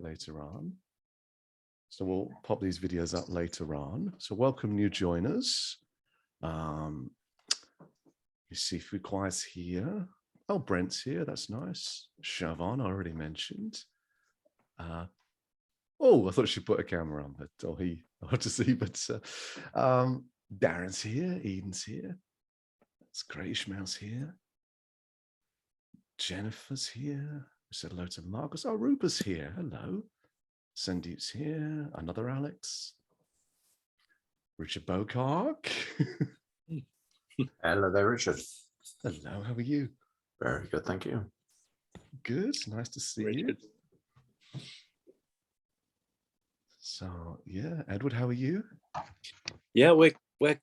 later on. So we'll pop these videos up later on. So welcome new joiners. You see Fuquai's here. Oh, Brent's here. That's nice. Siobhan, I already mentioned. Oh, I thought she put a camera on, but hard to see. But Darren's here. Eden's here. That's great. Ishmael's here. Jennifer's here. We said hello to Marcus. Oh, Rupert's here. Hello. Sandeep's here. Another Alex. Richard Bocock. Hello there, Richard. Hello, how are you? Very good, thank you. Good, nice to see Richard. you. So, yeah, Edward, how are you? Yeah, we're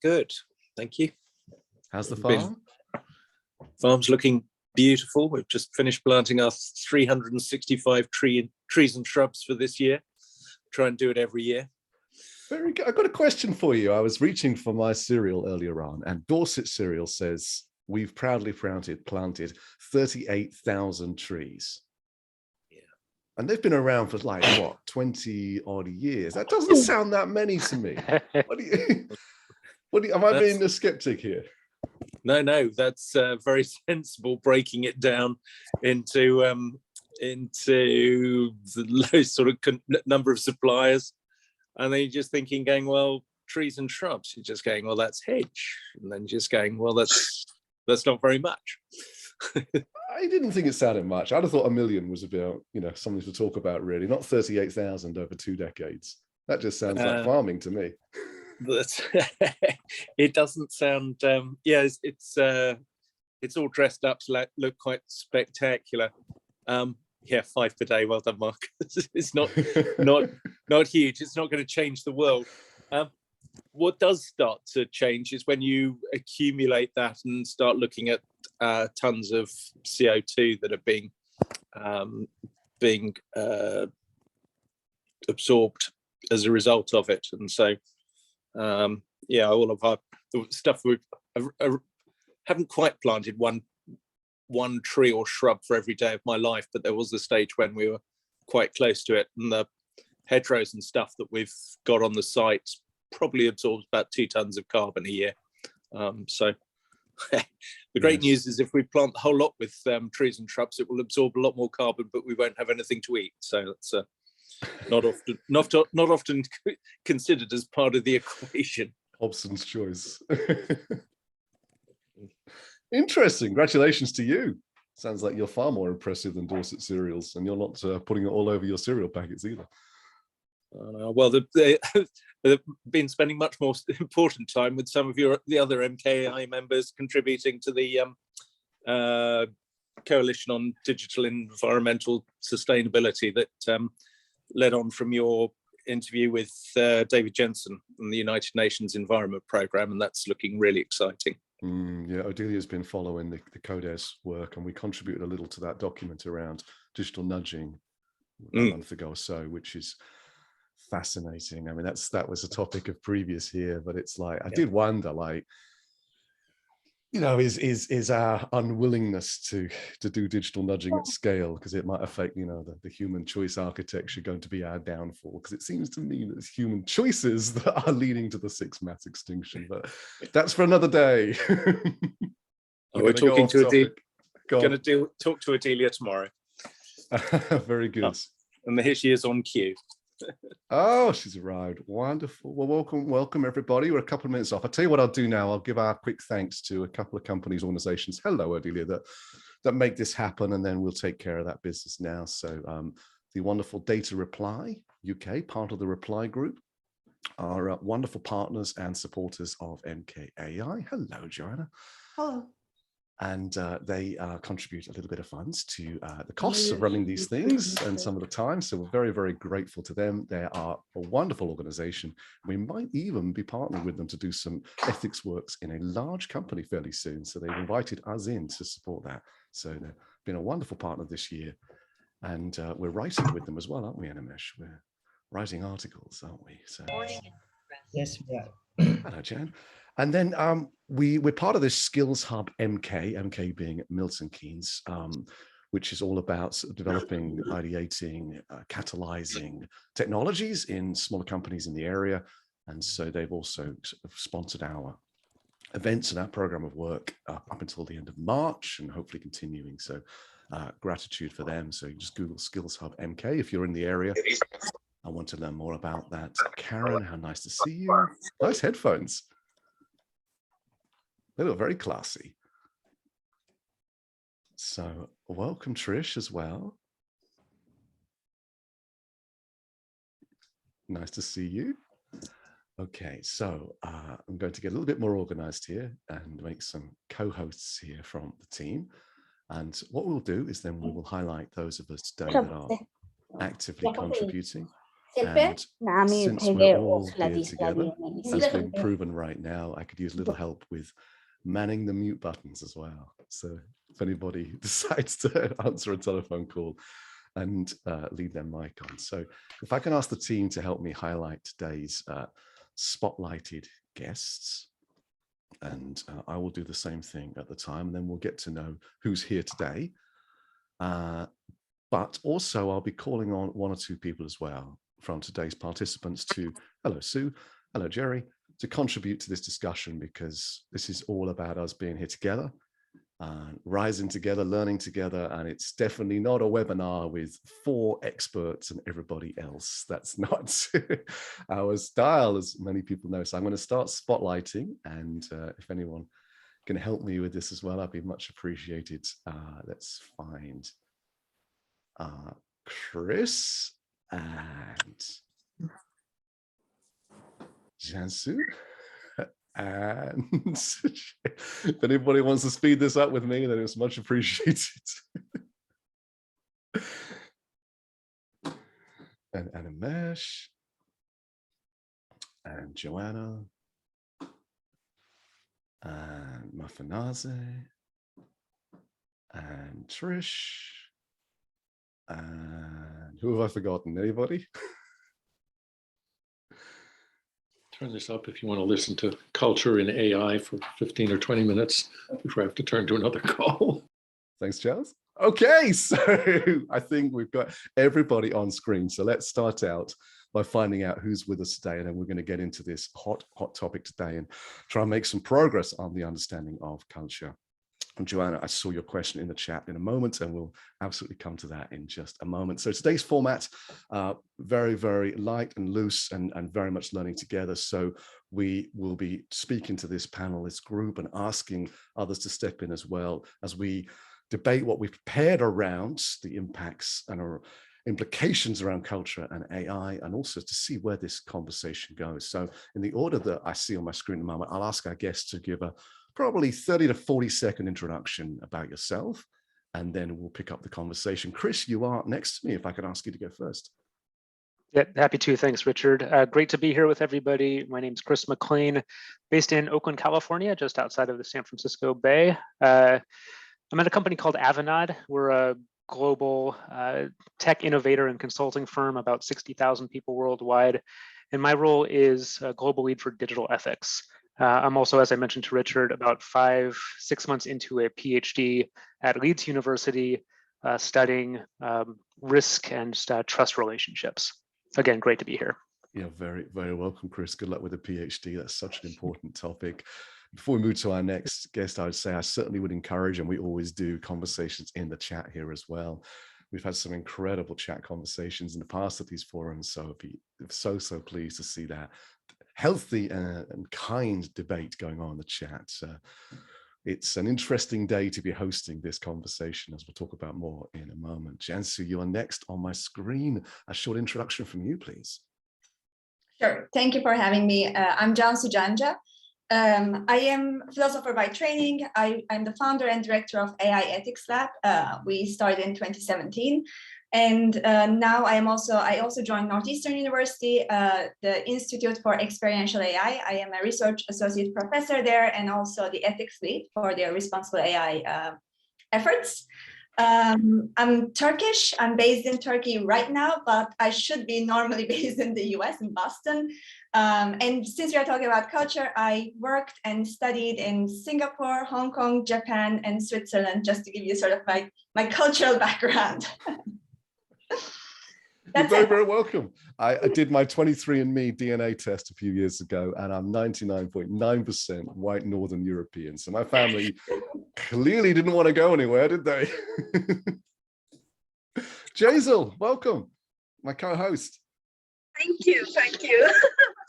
good, thank you. How's the farm? Farm's looking beautiful. We've just finished planting our 365 trees and shrubs for this year. Try and do it every year. Very good. I've got a question for you. I was reaching for my cereal earlier on, and Dorset Cereal says, we've proudly planted 38,000 trees. Yeah. And they've been around for like, what, 20 odd years? That doesn't sound that many to me. Am I being a skeptic here? No, that's very sensible, breaking it down into the low sort of number of suppliers. And then you're just thinking, going, well, trees and shrubs. You're just going, well, that's hedge. And then just going, well, that's not very much. I didn't think it sounded much. I'd have thought 1 million was about, something to talk about, really. Not 38,000 over 2 decades. That just sounds like farming to me. It doesn't sound. It's all dressed up to look quite spectacular. 5 per day. Well done, Mark. It's not huge. It's not going to change the world. What does start to change is when you accumulate that and start looking at tons of CO2 that are being absorbed as a result of it. And so, all of our stuff, I haven't quite planted one tree or shrub for every day of my life, but there was a stage when we were quite close to it, and the hedgerows and stuff that we've got on the site probably absorbs about 2 tons of carbon a year. So the great news is if we plant the whole lot with trees and shrubs, it will absorb a lot more carbon, but we won't have anything to eat. So that's not often considered as part of the equation. Hobson's choice. Interesting. Congratulations to you. Sounds like you're far more impressive than Dorset Cereals, and you're not putting it all over your cereal packets either. Well, they've been spending much more important time with some of the other MKAI members contributing to the Coalition on Digital Environmental Sustainability that led on from your interview with David Jensen and the United Nations Environment Programme, and that's looking really exciting. Yeah, Odelia's been following the CODES work, and we contributed a little to that document around digital nudging a month ago or so, which is fascinating. I mean, that was a topic of previous here, but it's like, I did wonder, like, is our unwillingness to do digital nudging at scale, because it might affect, the human choice architecture, going to be our downfall? Because it seems to me that it's human choices that are leading to the 6th mass extinction, but that's for another day. We're talking to Adelia. Going to talk to Adelia tomorrow. Very good. And here she is on cue. Oh, she's arrived. Wonderful. Well, welcome everybody. We're a couple of minutes off. I'll tell you what I'll do now. I'll give our quick thanks to a couple of companies, organizations. Hello, Adelia, that make this happen, and then we'll take care of that business now. So the wonderful Data Reply UK, part of the Reply Group, are wonderful partners and supporters of MKAI. Hello, Joanna. Hello. And they contribute a little bit of funds to the costs of running these things and some of the time. So we're very, very grateful to them. They are a wonderful organization. We might even be partnering with them to do some ethics works in a large company fairly soon. So they've invited us in to support that. So they've been a wonderful partner this year. And we're writing with them as well, aren't we, Animesh? We're writing articles, aren't we? So, yes, we are. Hello, Jan. And then we're part of this Skills Hub MK being Milton Keynes. which is all about developing, ideating, catalyzing technologies in smaller companies in the area. And so they've also sponsored our events and our program of work up until the end of March, and hopefully continuing. So gratitude for them. So you just Google Skills Hub MK if you're in the area. I want to learn more about that. Karen, how nice to see you. Nice headphones. They look very classy. So welcome, Trish, as well. Nice to see you. Okay, so I'm going to get a little bit more organized here and make some co-hosts here from the team. And what we'll do is then we will highlight those of us today that are actively contributing. And since we're all here together, as been proven right now, I could use a little help with manning the mute buttons as well. So if anybody decides to answer a telephone call and leave their mic on. So if I can ask the team to help me highlight today's spotlighted guests, and I will do the same thing at the time, and then we'll get to know who's here today. But also I'll be calling on one or two people as well from today's participants to, hello Sue, hello Jerry, to contribute to this discussion, because this is all about us being here together, rising together, learning together. And it's definitely not a webinar with 4 experts and everybody else. That's not our style, as many people know. So I'm going to start spotlighting, and if anyone can help me with this as well, I'd be much appreciated. Let's find Chris and Cansu. And if anybody wants to speed this up with me, then it's much appreciated. And Animesh and Joanna and Mafunase and Trish. And who have I forgotten? Anybody? Turn this up if you want to listen to culture in AI for 15 or 20 minutes before I have to turn to another call. Thanks, Charles. Okay, so I think we've got everybody on screen. So let's start out by finding out who's with us today, and then we're going to get into this hot topic today and try and make some progress on the understanding of culture. And Joanna, I saw your question in the chat in a moment, and we'll absolutely come to that in just a moment. So today's format, very, very light and loose, and very much learning together. So we will be speaking to this panel, this group, and asking others to step in as well as we debate what we've prepared around the impacts and our implications around culture and AI, and also to see where this conversation goes. So in the order that I see on my screen at the moment, I'll ask our guests to give a probably 30 to 40-second introduction about yourself, and then we'll pick up the conversation. Chris, you are next to me, if I could ask you to go first. Yeah, happy to. Thanks, Richard. Great to be here with everybody. My name's Chris McClean, based in Oakland, California, just outside of the San Francisco Bay. I'm at a company called Avanade. We're a global tech innovator and consulting firm, about 60,000 people worldwide. And my role is a global lead for digital ethics. I'm also, as I mentioned to Richard, about 5-6 months into a PhD at Leeds University, studying risk and trust relationships. Again, great to be here. Yeah, very, very welcome, Chris. Good luck with the PhD. That's such an important topic. Before we move to our next guest, I would say I certainly would encourage, and we always do, conversations in the chat here as well. We've had some incredible chat conversations in the past at these forums, so I'd be so pleased to see that healthy and kind debate going on in the chat. It's an interesting day to be hosting this conversation, as we'll talk about more in a moment. Cansu, you are next on my screen. A short introduction from you, please. Sure. Thank you for having me. I'm Cansu. I am a philosopher by training. I'm the founder and director of AI Ethics Lab. We started in 2017. And now I also joined Northeastern University, the Institute for Experiential AI. I am a research associate professor there, and also the ethics lead for their responsible AI efforts. I'm Turkish. I'm based in Turkey right now, but I should be normally based in the US, in Boston. And since we are talking about culture, I worked and studied in Singapore, Hong Kong, Japan, and Switzerland, just to give you sort of my cultural background. You're very, very welcome. I did my 23andMe DNA test a few years ago, and I'm 99.9% white Northern European. So my family clearly didn't want to go anywhere, did they? Jazel, welcome, my co-host. Thank you.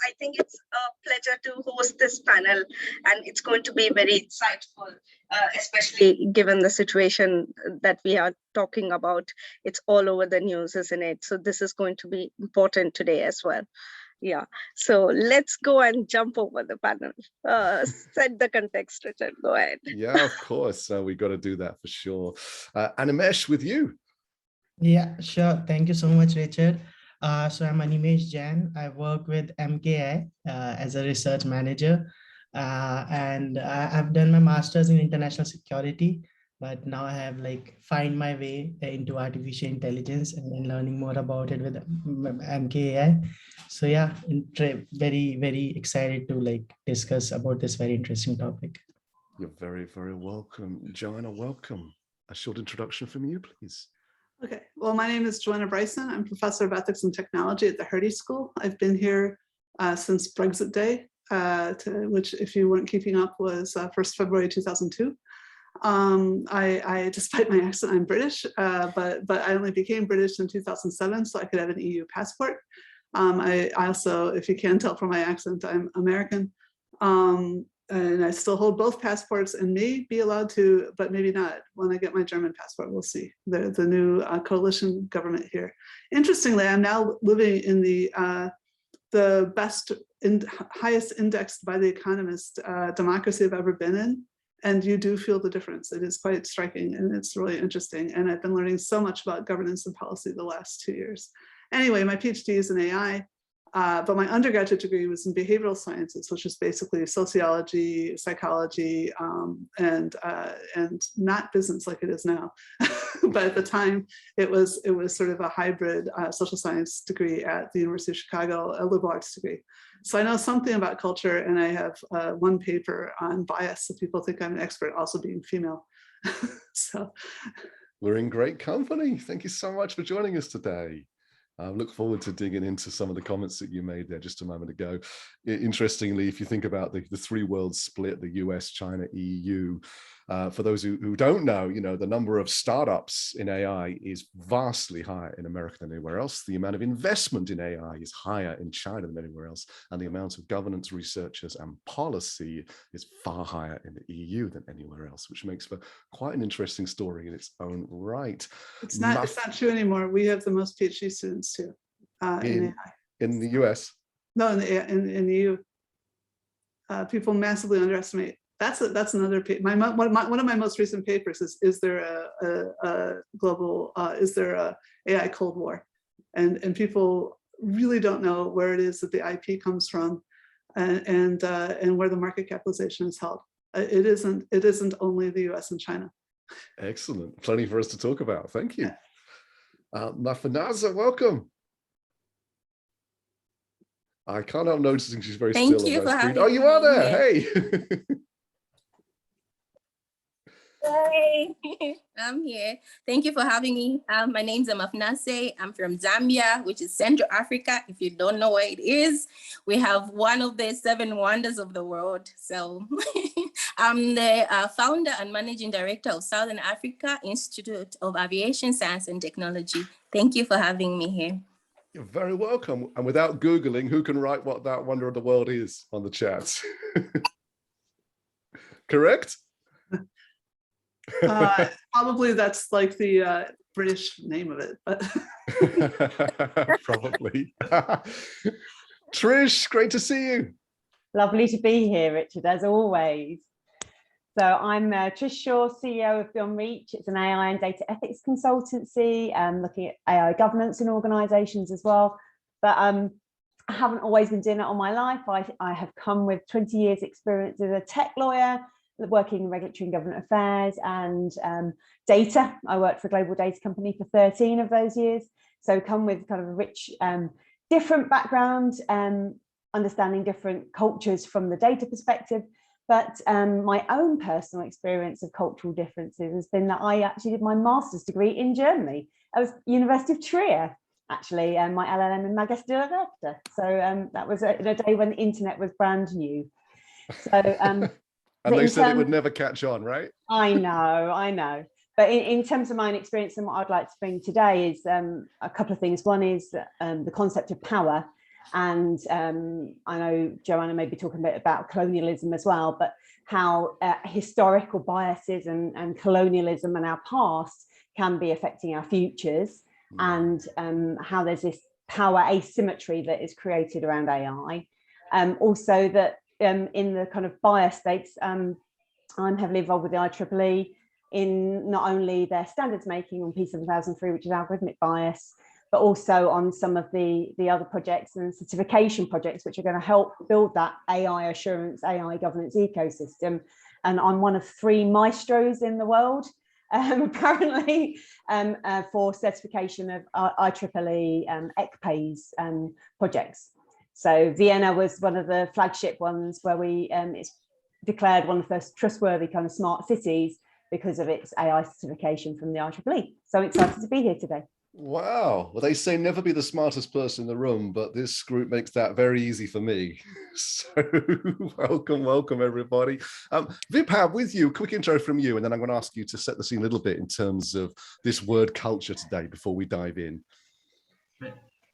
I think it's a pleasure to host this panel, and it's going to be very insightful, especially given the situation that we are talking about. It's all over the news, isn't it? So this is going to be important today as well. Yeah, so let's go and jump over the panel. Set the context, Richard, go ahead. Yeah, of course. We got to do that for sure. Animesh, with you. Yeah, sure. Thank you so much, Richard. So I'm Animesh Jain. I work with MKAI as a research manager, and I've done my master's in international security, but now I have find my way into artificial intelligence and then learning more about it with MKAI. So yeah, very, very excited to discuss about this very interesting topic. You're very, very welcome. Joanna, welcome. A short introduction from you, please. Okay, well, my name is Joanna Bryson. I'm professor of ethics and technology at the Hertie School. I've been here since Brexit Day, which, if you weren't keeping up, was 1st February 2002. I, despite my accent, I'm British, but I only became British in 2007, so I could have an EU passport. I also, if you can tell from my accent, I'm American. And I still hold both passports and may be allowed to, but maybe not when I get my German passport. We'll see. The new coalition government here. Interestingly, I'm now living in the best and highest indexed by The Economist democracy I've ever been in. And you do feel the difference. It is quite striking and it's really interesting. And I've been learning so much about governance and policy the last 2 years. Anyway, my PhD is in AI. But my undergraduate degree was in behavioral sciences, which is basically sociology, psychology, and not business like it is now. But at the time, it was sort of a hybrid social science degree at the University of Chicago, a liberal arts degree. So I know something about culture, and I have one paper on bias, so people think I'm an expert, also being female. So we're in great company. Thank you so much for joining us today. I look forward to digging into some of the comments that you made there just a moment ago. Interestingly, if you think about the three worlds split, the US, China, EU, for those who don't know, the number of startups in AI is vastly higher in America than anywhere else. The amount of investment in AI is higher in China than anywhere else. And the amount of governance researchers and policy is far higher in the EU than anywhere else, which makes for quite an interesting story in its own right. It's not true anymore. We have the most PhD students too in AI. In the US? No, in the EU. People massively underestimate. That's another paper. One of my most recent papers is there a global is there a AI Cold War, and people really don't know where it is that the IP comes from, and where the market capitalization is held. It isn't only the US and China. Excellent, plenty for us to talk about. Thank you. Mafunase, welcome. I can't help noticing she's very still on my screen. Oh, you are there. Hey. Hey, I'm here. Thank you for having me. My name's Mafunase. I'm from Zambia, which is Central Africa. If you don't know where it is, we have one of the 7 wonders of the world. So I'm the founder and managing director of Southern Africa Institute of Aviation, Science and Technology. Thank you for having me here. You're very welcome. And without Googling, who can write what that wonder of the world is on the chat? Correct? Probably that's like the British name of it, but probably. Trish, great to see you. Lovely to be here, Richard, as always. So I'm Trish Shaw, CEO of Beyond Reach. It's an AI and data ethics consultancy, looking at AI governance in organisations as well. But I haven't always been doing it all my life. I have come with 20 years experience as a tech lawyer, working in regulatory and government affairs and data. I worked for a global data company for 13 of those years. So come with kind of a rich, different background, understanding different cultures from the data perspective. But my own personal experience of cultural differences has been that I actually did my master's degree in Germany. I was University of Trier, actually, and my LLM in Magister der Rechte. So that was in a day when the internet was brand new. So, and they said it would never catch on, right? I know. But in terms of my own experience and what I'd like to bring today is a couple of things. One is the concept of power. And I know Joanna may be talking a bit about colonialism as well, but how historical biases and colonialism and our past can be affecting our futures, and how there's this power asymmetry that is created around AI. Also that in the kind of bias states, I'm heavily involved with the IEEE in not only their standards making on P7003, which is algorithmic bias, but also on some of the other projects and certification projects, which are going to help build that AI assurance, AI governance ecosystem. And I'm one of 3 maestros in the world currently for certification of IEEE ECPA's projects. So Vienna was one of the flagship ones where we it's declared one of the first trustworthy kind of smart cities because of its AI certification from the IEEE. So I'm excited to be here today. Wow. Well, they say never be the smartest person in the room, but this group makes that very easy for me. So welcome everybody. Vibhav, with you, quick intro from you, and then I'm going to ask you to set the scene a little bit in terms of this word culture today before we dive in.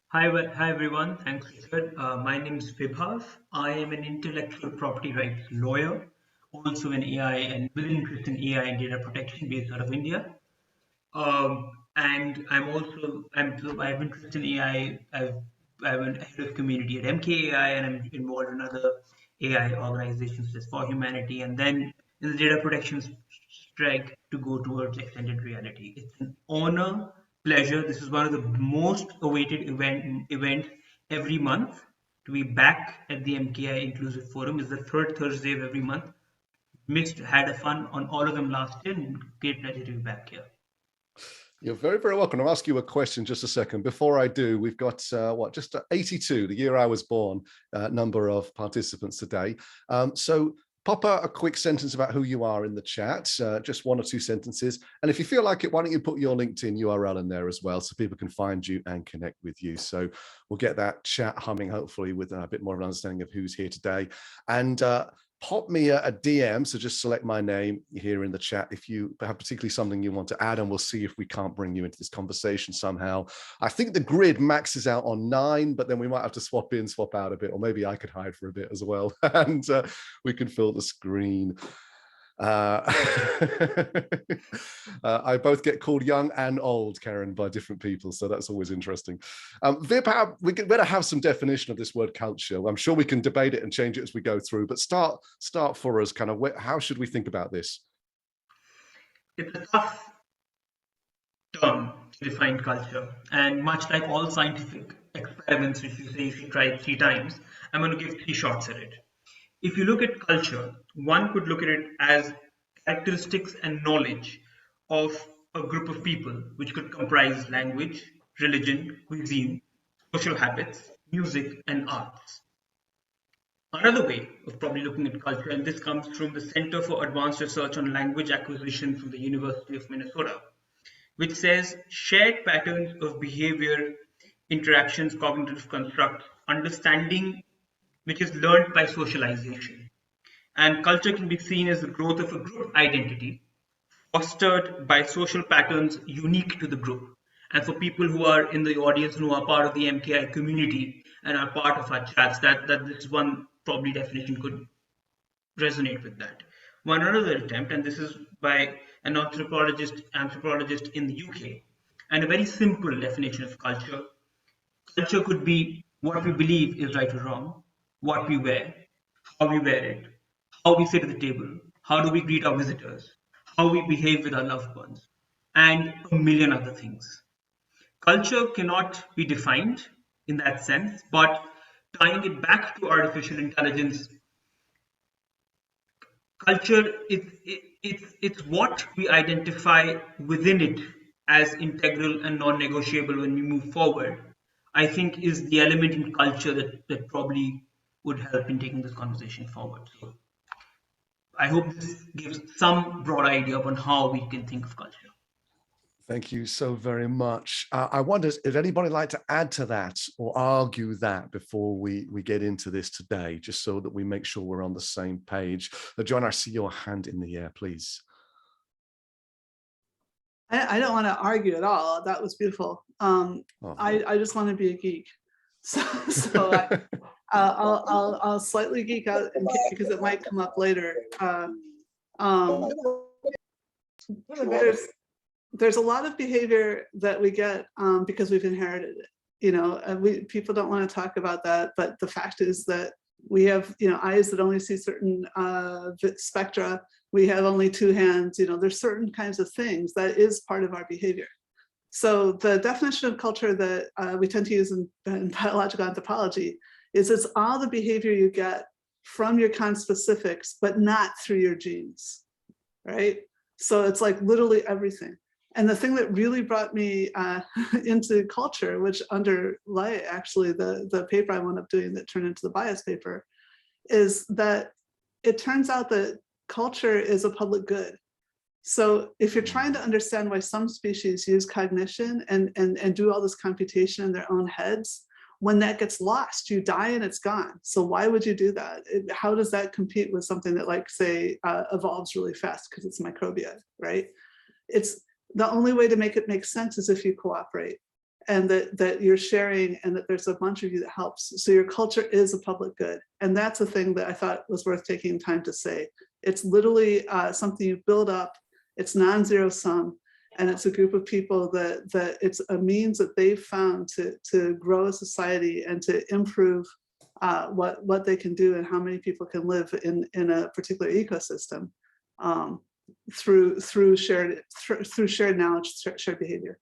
Hi everyone. Thanks, Richard. My name is Vibhav. I am an intellectual property rights lawyer, also an AI and with an interest in AI and data protection based out of India. And I have interest in AI. I'm a head of community at MKAI, and I'm involved in other AI organizations such as For Humanity, and then in the data protection strike to go towards extended reality. It's an honor, pleasure. This is one of the most awaited event every month to be back at the MKAI Inclusive Forum. It's the 3rd Thursday of every month. Had a fun on all of them last year, and great pleasure to be back here. You're very, very welcome. I'll ask you a question just a second. Before I do, we've got just 82, the year I was born, number of participants today. So pop a quick sentence about who you are in the chat, just 1 or 2 sentences. And if you feel like it, why don't you put your LinkedIn URL in there as well so people can find you and connect with you. So we'll get that chat humming, hopefully, with a bit more of an understanding of who's here today. And pop me a DM, so just select my name here in the chat if you have particularly something you want to add, and we'll see if we can't bring you into this conversation somehow. I think the grid maxes out on 9, but then we might have to swap in, swap out a bit, or maybe I could hide for a bit as well, and we can fill the screen. I both get called young and old, Karen, by different people, so that's always interesting. Vibhav, we better have some definition of this word culture. I'm sure we can debate it and change it as we go through, but start for us, kind of how should we think about this? It's a tough term to define culture, and much like all scientific experiments which you say you should try 3 times, I'm going to give 3 shots at it. If you look at culture, one could look at it as characteristics and knowledge of a group of people, which could comprise language, religion, cuisine, social habits, music, and arts. Another way of probably looking at culture, and this comes from the Center for Advanced Research on Language Acquisition from the University of Minnesota, which says shared patterns of behavior, interactions, cognitive constructs, understanding which is learned by socialization. And culture can be seen as the growth of a group identity fostered by social patterns unique to the group. And for people who are in the audience who are part of the MKAI community and are part of our chats, that this one probably definition could resonate with that. One other attempt, and this is by an anthropologist in the UK, and a very simple definition of culture. Culture could be what we believe is right or wrong, what we wear, how we wear it, how we sit at the table, how do we greet our visitors, how we behave with our loved ones, and a million other things. Culture cannot be defined in that sense, but tying it back to artificial intelligence, culture, it's what we identify within it as integral and non-negotiable when we move forward, I think is the element in culture that probably would help in taking this conversation forward. So I hope this gives some broad idea on how we can think of culture. Thank you so very much. I wonder if anybody would like to add to that or argue that before we get into this today, just so that we make sure we're on the same page. Joanna, I see your hand in the air, please. I don't want to argue at all. That was beautiful. I just want to be a geek. So I'll slightly geek out because it might come up later. There's a lot of behavior that we get because we've inherited it. You know, people don't want to talk about that, but the fact is that we have, you know, eyes that only see certain spectra. We have only two hands. You know, there's certain kinds of things that is part of our behavior. So the definition of culture that we tend to use in biological anthropology is it's all the behavior you get from your conspecifics, but not through your genes, right? So it's like literally everything. And the thing that really brought me into culture, which underlay actually the paper I wound up doing that turned into the bias paper, is that it turns out that culture is a public good. So if you're trying to understand why some species use cognition and do all this computation in their own heads, when that gets lost, you die and it's gone. So why would you do that? How does that compete with something that, like, say, evolves really fast because it's microbia, right? It's the only way to make it make sense is if you cooperate and that you're sharing and that there's a bunch of you that helps. So your culture is a public good. And that's a thing that I thought was worth taking time to say. It's literally something you build up. It's non-zero sum. And it's a group of people that it's a means that they've found to grow a society and to improve what they can do and how many people can live in a particular ecosystem through shared knowledge, shared behavior.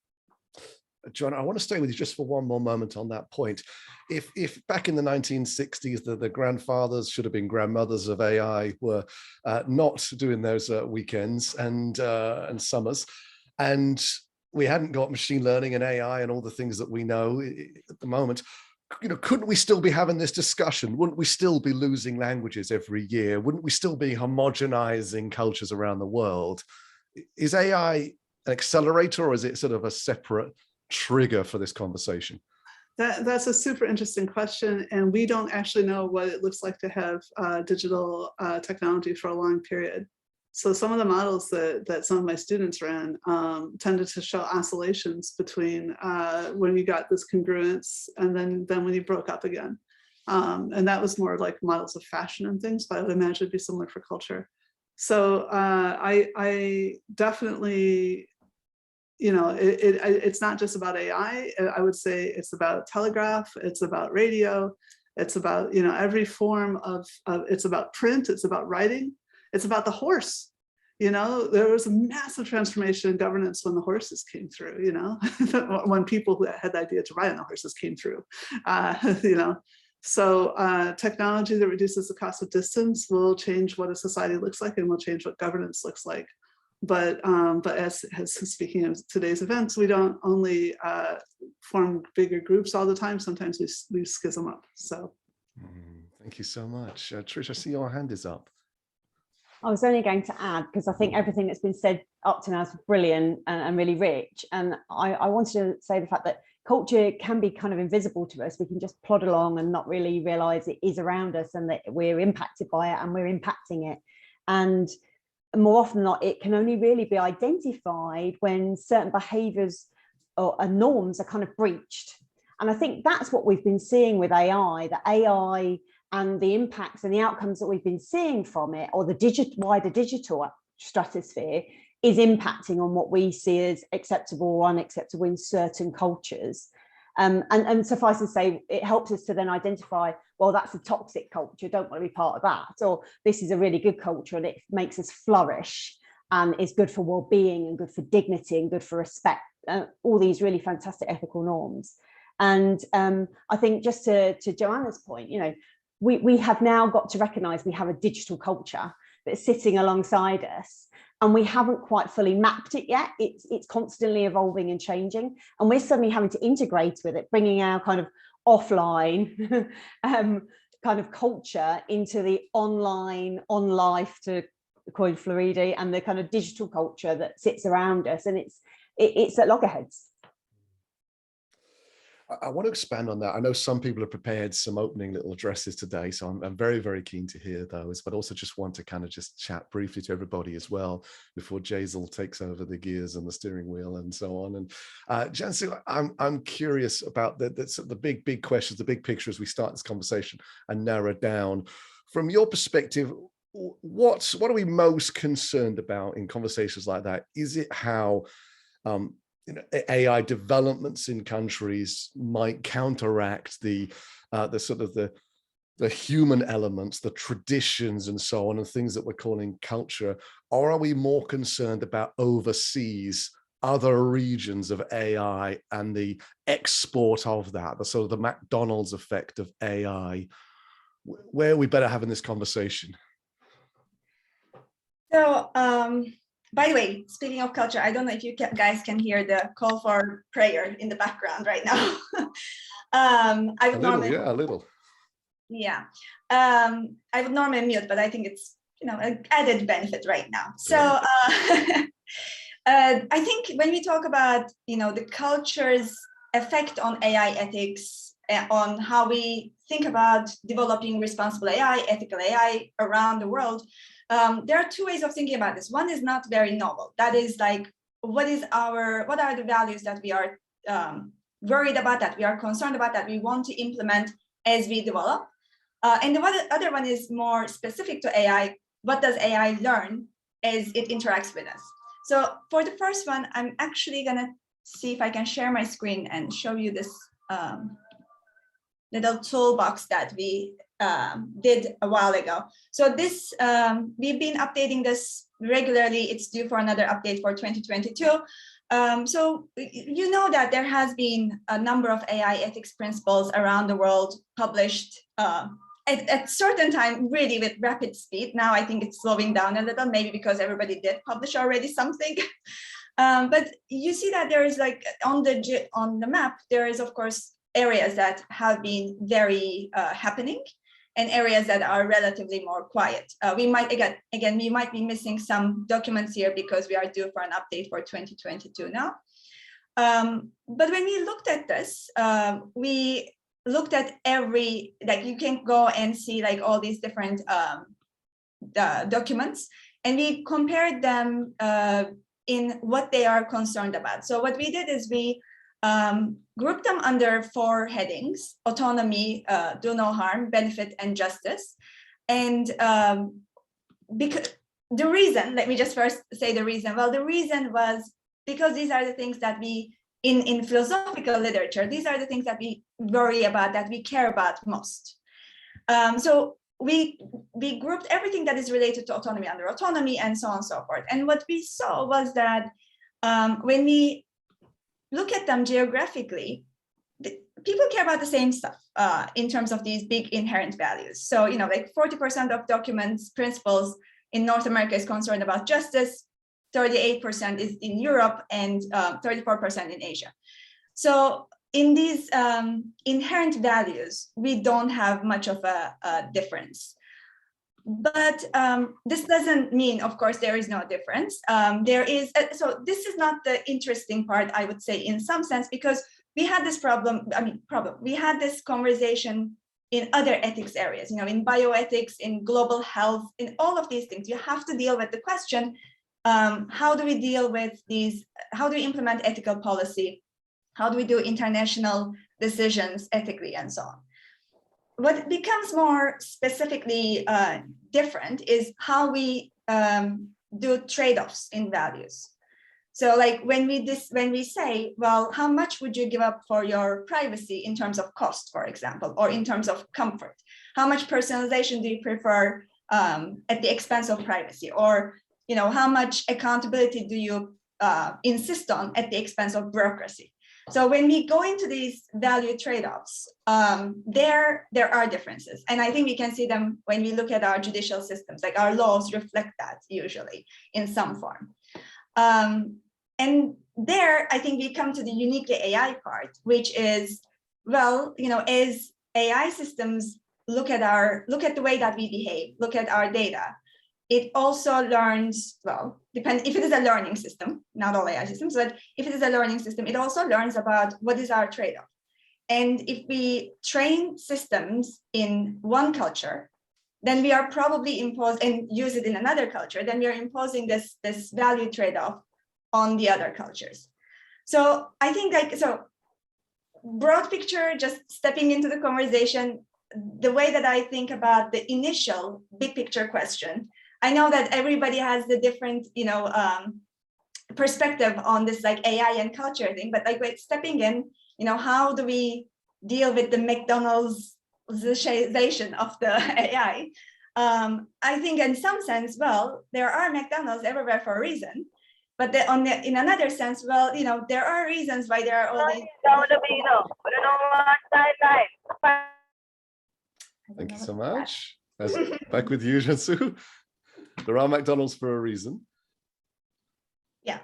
John, I want to stay with you just for one more moment on that point. If back in the 1960s, the grandfathers, should have been grandmothers of AI, were not doing those weekends and summers, and we hadn't got machine learning and AI and all the things that we know at the moment, you know, couldn't we still be having this discussion? Wouldn't we still be losing languages every year? Wouldn't we still be homogenizing cultures around the world? Is AI an accelerator, or is it sort of a separate trigger for this conversation? That's a super interesting question, and we don't actually know what it looks like to have digital technology for a long period. So some of the models that some of my students ran tended to show oscillations between when you got this congruence and then when you broke up again. And that was more like models of fashion and things, but I would imagine it'd be similar for culture. So I definitely, you know, it's not just about AI. I would say it's about telegraph, it's about radio, it's about, you know, every form of it's about print, it's about writing. It's about the horse. You know, there was a massive transformation in governance when the horses came through, you know, when people who had the idea to ride on the horses came through, you know. So technology that reduces the cost of distance will change what a society looks like and will change what governance looks like. But as speaking of today's events, we don't only form bigger groups all the time. Sometimes we schism up, so. Thank you so much. Trish, I see your hand is up. I was only going to add, because I think everything that's been said up to now is brilliant and really rich. And I wanted to say the fact that culture can be kind of invisible to us. We can just plod along and not really realize it is around us and that we're impacted by it and we're impacting it. And more often than not, it can only really be identified when certain behaviors or norms are kind of breached. And I think that's what we've been seeing with AI, that AI and the impacts and the outcomes that we've been seeing from it, or the wider digital stratosphere, is impacting on what we see as acceptable or unacceptable in certain cultures. And suffice to say, it helps us to then identify, well, that's a toxic culture, don't want to be part of that. Or this is a really good culture and it makes us flourish and is good for well-being and good for dignity and good for respect, all these really fantastic ethical norms. And I think just to Joanna's point, you know, we have now got to recognize we have a digital culture that's sitting alongside us. And we haven't quite fully mapped it yet. It's constantly evolving and changing. And we're suddenly having to integrate with it, bringing our kind of offline kind of culture into the online, on life, to coin Floridi, and the kind of digital culture that sits around us. And it's at loggerheads. I want to expand on that. I know some people have prepared some opening little addresses today, so I'm very, very keen to hear those, but also just want to kind of just chat briefly to everybody as well before Jazel takes over the gears and the steering wheel and so on. And Cansu, I'm curious about the big questions, the big picture as we start this conversation and narrow down. From your perspective, what are we most concerned about in conversations like that? Is it how AI developments in countries might counteract the sort of the human elements, the traditions and so on, and things that we're calling culture? Or are we more concerned about overseas, other regions of AI and the export of that, the sort of the McDonald's effect of AI? Where are we better having this conversation? So, by the way, speaking of culture, I don't know if you guys can hear the call for prayer in the background right now. I would normally, a little. Yeah, I would normally mute, but I think it's an added benefit right now. So I think when we talk about the culture's effect on AI ethics, on how we think about developing responsible AI, ethical AI around the world, there are two ways of thinking about this. One is not very novel. That is like, what are the values that we are worried about, that we are concerned about, that we want to implement as we develop? And the other one is more specific to AI. What does AI learn as it interacts with us? So for the first one, I'm actually gonna see if I can share my screen and show you this little toolbox that we did a while ago. So this, we've been updating this regularly. It's due for another update for 2022. So you know that there has been a number of AI ethics principles around the world published at certain time, really with rapid speed. Now I think it's slowing down a little, maybe because everybody did publish already something. But you see that there is like on the map, there is of course areas that have been very happening, and areas that are relatively more quiet. We might, again, we might be missing some documents here because we are due for an update for 2022 now. But when we looked at this, we looked at like you can go and see like all these different documents, and we compared them in what they are concerned about. So what we did is we grouped them under 4 headings: autonomy, do no harm, benefit, and justice. And because the reason, let me just first say the reason. Well, the reason was because these are the things that we, in philosophical literature, these are the things that we worry about, that we care about most. So we grouped everything that is related to autonomy under autonomy, and so on and so forth. And what we saw was that when we look at them geographically, people care about the same stuff in terms of these big inherent values. So, like 40% of documents, principles in North America is concerned about justice, 38% is in Europe, and 34% in Asia. So in these inherent values, we don't have much of a difference. But this doesn't mean, of course, there is no difference. There is, so this is not the interesting part, I would say, in some sense, because we had this we had this conversation in other ethics areas, in bioethics, in global health, in all of these things. You have to deal with the question, how do we deal with these, how do we implement ethical policy? How do we do international decisions ethically, and so on? What becomes more specifically different is how we do trade-offs in values. So like when we say, well, how much would you give up for your privacy in terms of cost, for example, or in terms of comfort? How much personalization do you prefer at the expense of privacy? Or how much accountability do you insist on at the expense of bureaucracy? So when we go into these value trade-offs, there are differences. And I think we can see them when we look at our judicial systems, like our laws reflect that usually in some form. And there, I think we come to the uniquely AI part, which is, well, as AI systems look at the way that we behave, look at our data, it also learns, well, if it is a learning system, not all AI systems, but if it is a learning system, it also learns about what is our trade-off. And if we train systems in one culture, then we are probably and use it in another culture, then we are imposing this value trade-off on the other cultures. So I think broad picture, just stepping into the conversation, the way that I think about the initial big picture question, I know that everybody has the different, perspective on this like AI and culture thing, but like stepping in, how do we deal with the McDonald'sization of the AI? I think in some sense, well, there are McDonald's everywhere for a reason, but in another sense, well, there are reasons why there are all these. Thank you so much. Back with you, Cansu. There are McDonald's for a reason. Yeah.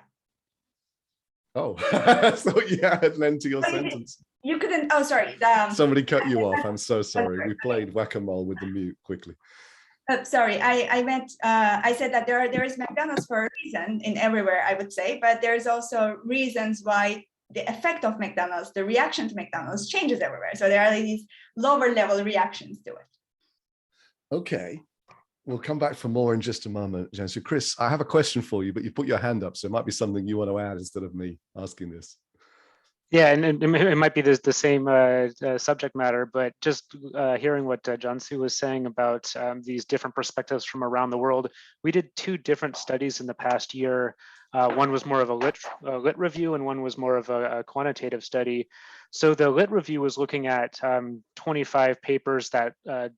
Oh, I thought you had an end to your sentence. You couldn't. Oh, sorry. Somebody cut you off. I'm so sorry. We played whack-a-mole with the mute quickly. Sorry, I meant, I said that there is McDonald's for a reason in everywhere, I would say, but there's also reasons why the effect of McDonald's, the reaction to McDonald's changes everywhere. So there are these lower level reactions to it. Okay. We'll come back for more in just a moment, Jain. So Chris, I have a question for you, but you put your hand up, so it might be something you want to add instead of me asking this. Yeah, and it might be the same subject matter, but just hearing what Cansu was saying about these different perspectives from around the world, we did 2 different studies in the past year. One was more of a lit review, and one was more of a quantitative study. So the lit review was looking at 25 papers that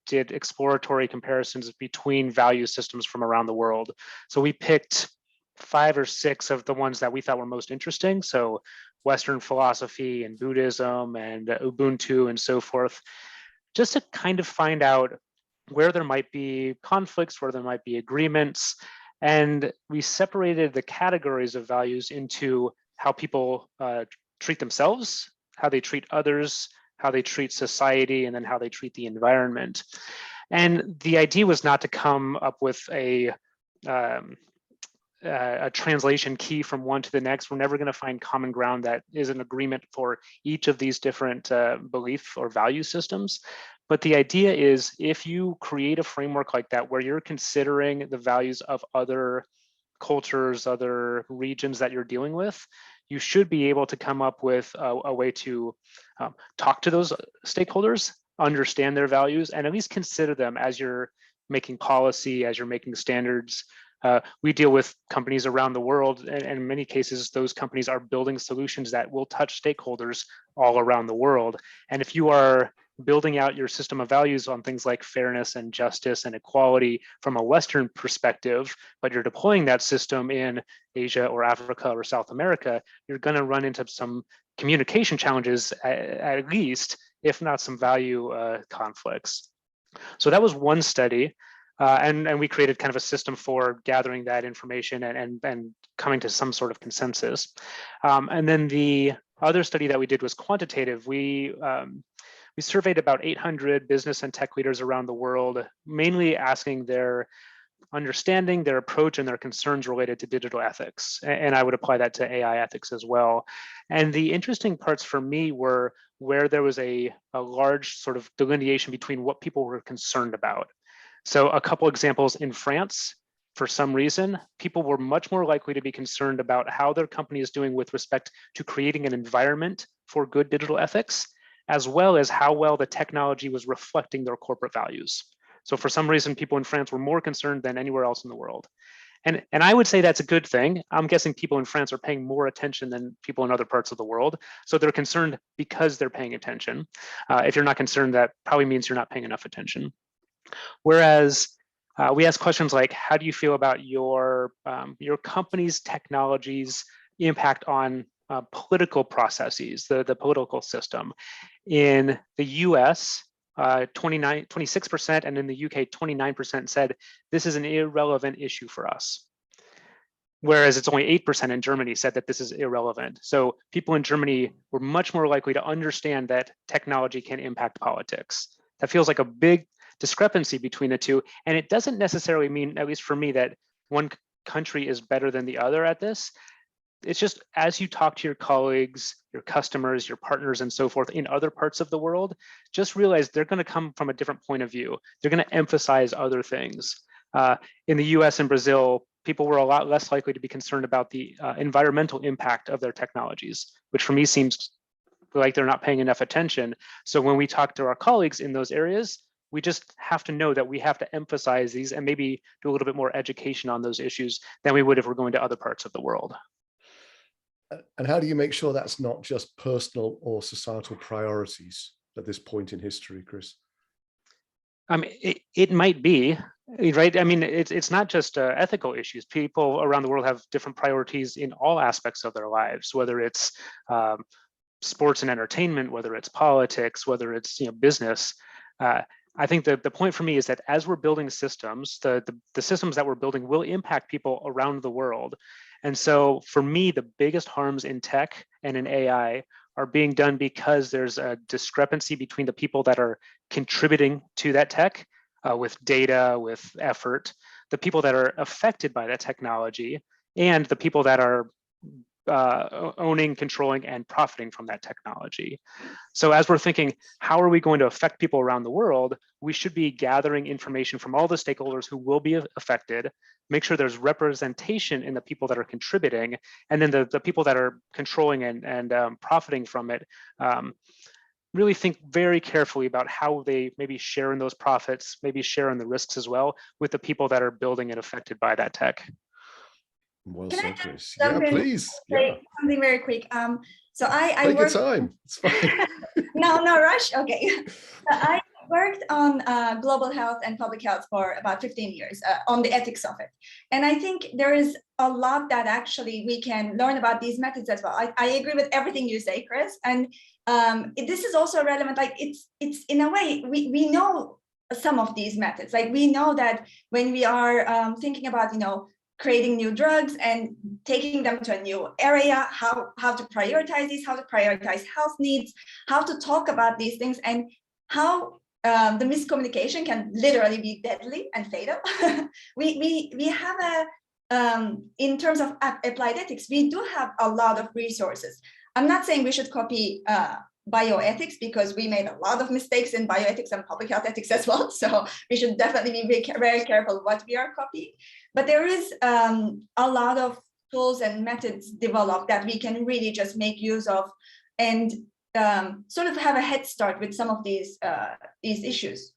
did exploratory comparisons between value systems from around the world. So we picked 5 or 6 of the ones that we thought were most interesting. So Western philosophy and Buddhism and Ubuntu and so forth, just to kind of find out where there might be conflicts, where there might be agreements. And we separated the categories of values into how people treat themselves, how they treat others, how they treat society, and then how they treat the environment. And the idea was not to come up with a translation key from one to the next. We're never going to find common ground that is an agreement for each of these different belief or value systems. But the idea is, if you create a framework like that, where you're considering the values of other cultures, other regions that you're dealing with, you should be able to come up with a way to talk to those stakeholders, understand their values, and at least consider them as you're making policy, as you're making standards. We deal with companies around the world, and in many cases, those companies are building solutions that will touch stakeholders all around the world. And if you are building out your system of values on things like fairness and justice and equality from a Western perspective, but you're deploying that system in Asia or Africa or South America, you're going to run into some communication challenges, at least, if not some value conflicts. So that was one study. And we created kind of a system for gathering that information and coming to some sort of consensus. And then the other study that we did was quantitative. We surveyed about 800 business and tech leaders around the world, mainly asking their understanding, their approach, and their concerns related to digital ethics. And I would apply that to AI ethics as well. And the interesting parts for me were where there was a large sort of delineation between what people were concerned about. So a couple examples: in France, for some reason, people were much more likely to be concerned about how their company is doing with respect to creating an environment for good digital ethics, as well as how well the technology was reflecting their corporate values. So for some reason, people in France were more concerned than anywhere else in the world. And I would say that's a good thing. I'm guessing people in France are paying more attention than people in other parts of the world. So they're concerned because they're paying attention. If you're not concerned, that probably means you're not paying enough attention. Whereas we ask questions like, how do you feel about your company's technology's impact on political processes, the political system. In the US, 26%, and in the UK, 29% said this is an irrelevant issue for us. Whereas it's only 8% in Germany said that this is irrelevant. So people in Germany were much more likely to understand that technology can impact politics. That feels like a big discrepancy between the two. And it doesn't necessarily mean, at least for me, that one country is better than the other at this. It's just as you talk to your colleagues, your customers, your partners, and so forth in other parts of the world, just realize they're going to come from a different point of view. They're going to emphasize other things. In the US and Brazil, people were a lot less likely to be concerned about the environmental impact of their technologies, which for me seems like they're not paying enough attention. So when we talk to our colleagues in those areas, we just have to know that we have to emphasize these and maybe do a little bit more education on those issues than we would if we're going to other parts of the world. And how do you make sure that's not just personal or societal priorities at this point in history, Chris? It might be, right? I mean, it's not just ethical issues. People around the world have different priorities in all aspects of their lives, whether it's sports and entertainment, whether it's politics, whether it's business. I think the point for me is that as we're building systems, the systems that we're building will impact people around the world. And so for me, the biggest harms in tech and in AI are being done because there's a discrepancy between the people that are contributing to that tech with data, with effort, the people that are affected by that technology, and the people that are owning, controlling, and profiting from that technology. So as we're thinking, how are we going to affect people around the world? We should be gathering information from all the stakeholders who will be affected, make sure there's representation in the people that are contributing, and then the people that are controlling and profiting from it, really think very carefully about how they maybe share in those profits, maybe share in the risks as well with the people that are building and affected by that tech. Well Can said, I just Chris. jump Yeah, in please. say Yeah. something very quick? So I Take your worked. time. It's fine. No rush. Okay. So I worked on global health and public health for about 15 years on the ethics of it. And I think there is a lot that actually we can learn about these methods as well. I agree with everything you say, Chris. And this is also relevant. Like it's in a way, we know some of these methods. Like we know that when we are thinking about, creating new drugs and taking them to a new area, how to prioritize these, how to prioritize health needs, how to talk about these things, and how the miscommunication can literally be deadly and fatal. we have in terms of applied ethics, we do have a lot of resources. I'm not saying we should copy bioethics, because we made a lot of mistakes in bioethics and public health ethics as well. So we should definitely be very careful what we are copying. But there is a lot of tools and methods developed that we can really just make use of and sort of have a head start with some of these issues.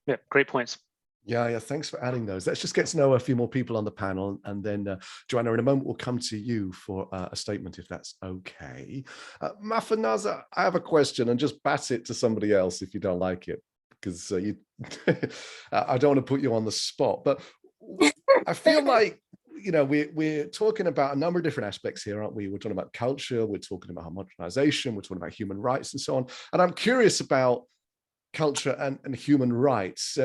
Yeah, great points. Yeah, thanks for adding those. Let's just get to know a few more people on the panel, and then Joanna, in a moment, we'll come to you for a statement, if that's okay. Mafunase, I have a question, and just bat it to somebody else if you don't like it, because I don't want to put you on the spot, but I feel like, we're talking about a number of different aspects here, aren't we? We're talking about culture, we're talking about homogenization, we're talking about human rights and so on. And I'm curious about culture and human rights.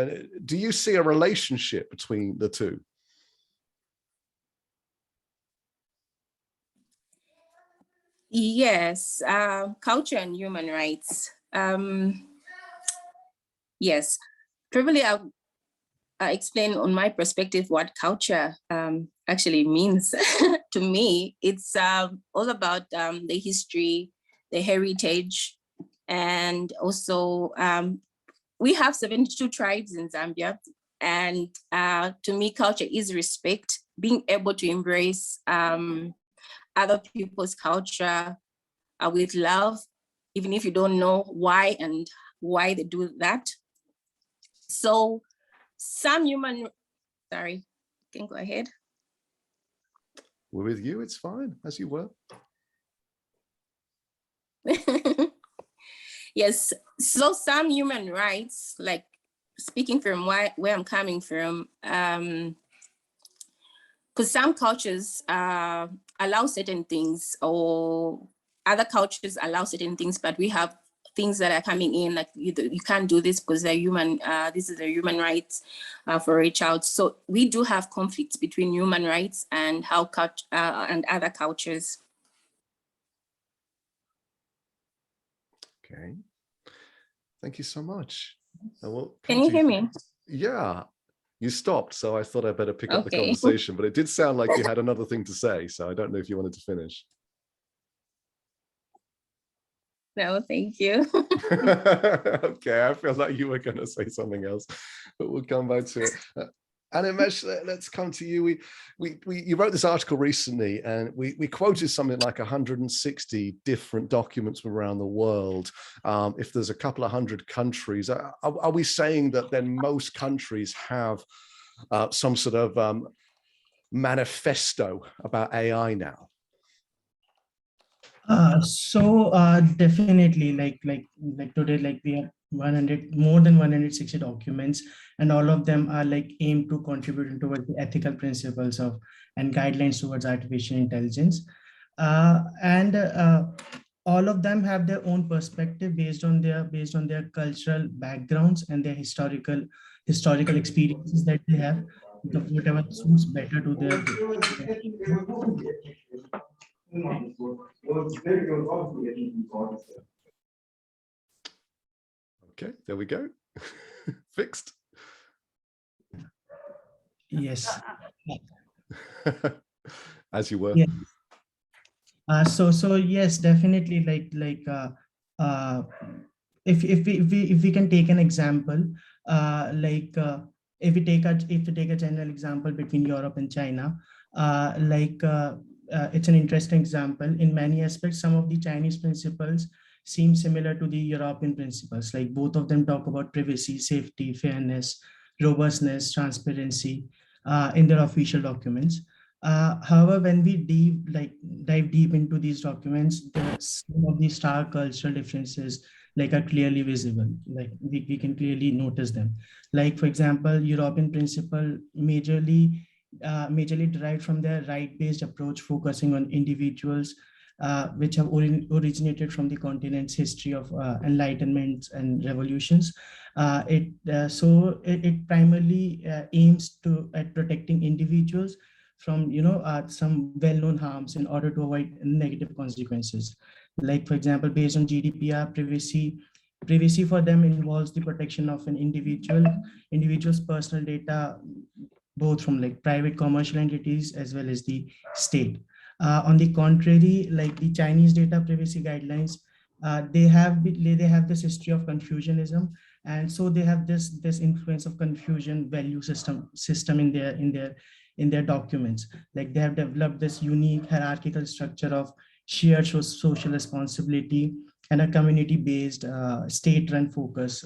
Do you see a relationship between the two? Yes, culture and human rights. Yes, probably I'll explain on my perspective what culture actually means. To me, it's all about the history, the heritage, and also we have 72 tribes in Zambia. And to me, culture is respect, being able to embrace other people's culture with love, even if you don't know why they do that. So some sorry, can go ahead. We're with you, it's fine, as you were. Yes, so some human rights, like speaking from where I'm coming from, because some cultures allow certain things, or other cultures allow certain things, but we have things that are coming in, like you can't do this because they're human, this is a human rights for a child. So we do have conflicts between human rights and how and other cultures. Okay, thank you so much. Can you hear me? Yeah, you stopped, so I thought I'd better pick up the Okay. conversation, but it did sound like you had another thing to say, so I don't know if you wanted to finish. No, thank you. Okay, I feel like you were going to say something else, but we'll come back to it. Animesh, let's come to you. You wrote this article recently, and we quoted something like 160 different documents from around the world. If there's a couple of hundred countries, are we saying that then most countries have some sort of manifesto about AI now? Definitely, like today, like we have more than 160 documents, and all of them are like aimed to contribute towards the ethical principles of and guidelines towards artificial intelligence, and all of them have their own perspective based on their cultural backgrounds and their historical experiences that they have, whatever suits better to their. Okay, there we go. Fixed. Yes. As you were. Yeah. So yes, definitely. If we can take an example, if we take a general example between Europe and China, it's an interesting example. In many aspects, some of the Chinese principles seem similar to the European principles. Like both of them talk about privacy, safety, fairness, robustness, transparency in their official documents. However, when we dive deep into these documents, some of these stark cultural differences are clearly visible. Like we can clearly notice them. Like for example, European principle majorly derived from their right-based approach, focusing on individuals, which have originated from the continent's history of enlightenment and revolutions. It primarily aims at protecting individuals from some well-known harms in order to avoid negative consequences. Like for example, based on GDPR, privacy for them involves the protection of an individual's personal data, both from like private commercial entities as well as the state. On the contrary, like the Chinese data privacy guidelines, they have this history of Confucianism, and so they have this influence of Confucian value system in their documents. Like they have developed this unique hierarchical structure of shared social responsibility and a community-based state-run focus.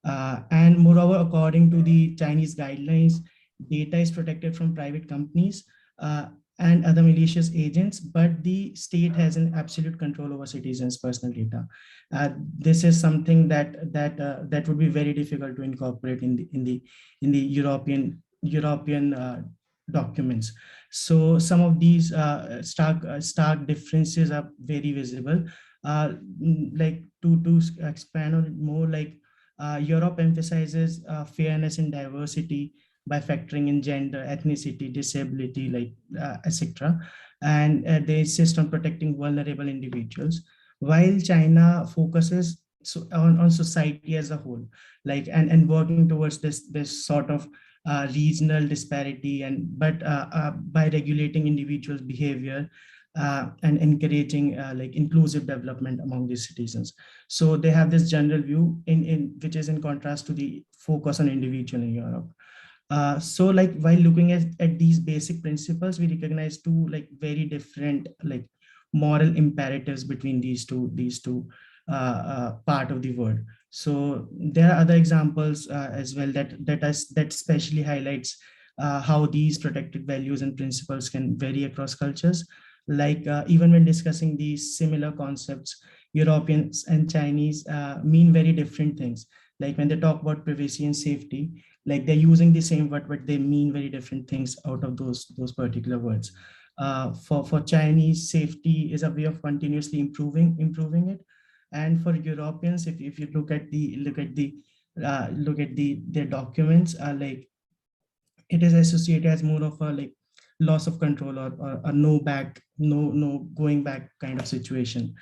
And moreover, according to the Chinese guidelines, data is protected from private companies and other malicious agents, but the state has an absolute control over citizens' personal data. This is something that would be very difficult to incorporate in the European documents. So some of these stark differences are very visible. Like to expand on it more, like Europe emphasizes fairness and diversity by factoring in gender, ethnicity, disability, etc. And they insist on protecting vulnerable individuals, while China focuses on society as a whole, and working towards this sort of regional disparity, but by regulating individuals' behavior and encouraging inclusive development among these citizens. So they have this general view which is in contrast to the focus on individual in Europe. So while looking at these basic principles, we recognize two very different moral imperatives between these two part of the world. So there are other examples as well that especially highlights how these protected values and principles can vary across cultures. Even when discussing these similar concepts, Europeans and Chinese mean very different things. Like when they talk about privacy and safety, they're using the same word, but they mean very different things out of those particular words. For Chinese, safety is a way of continuously improving it. And for Europeans, if you look at their documents, like it is associated as more of a like loss of control or a no going back kind of situation.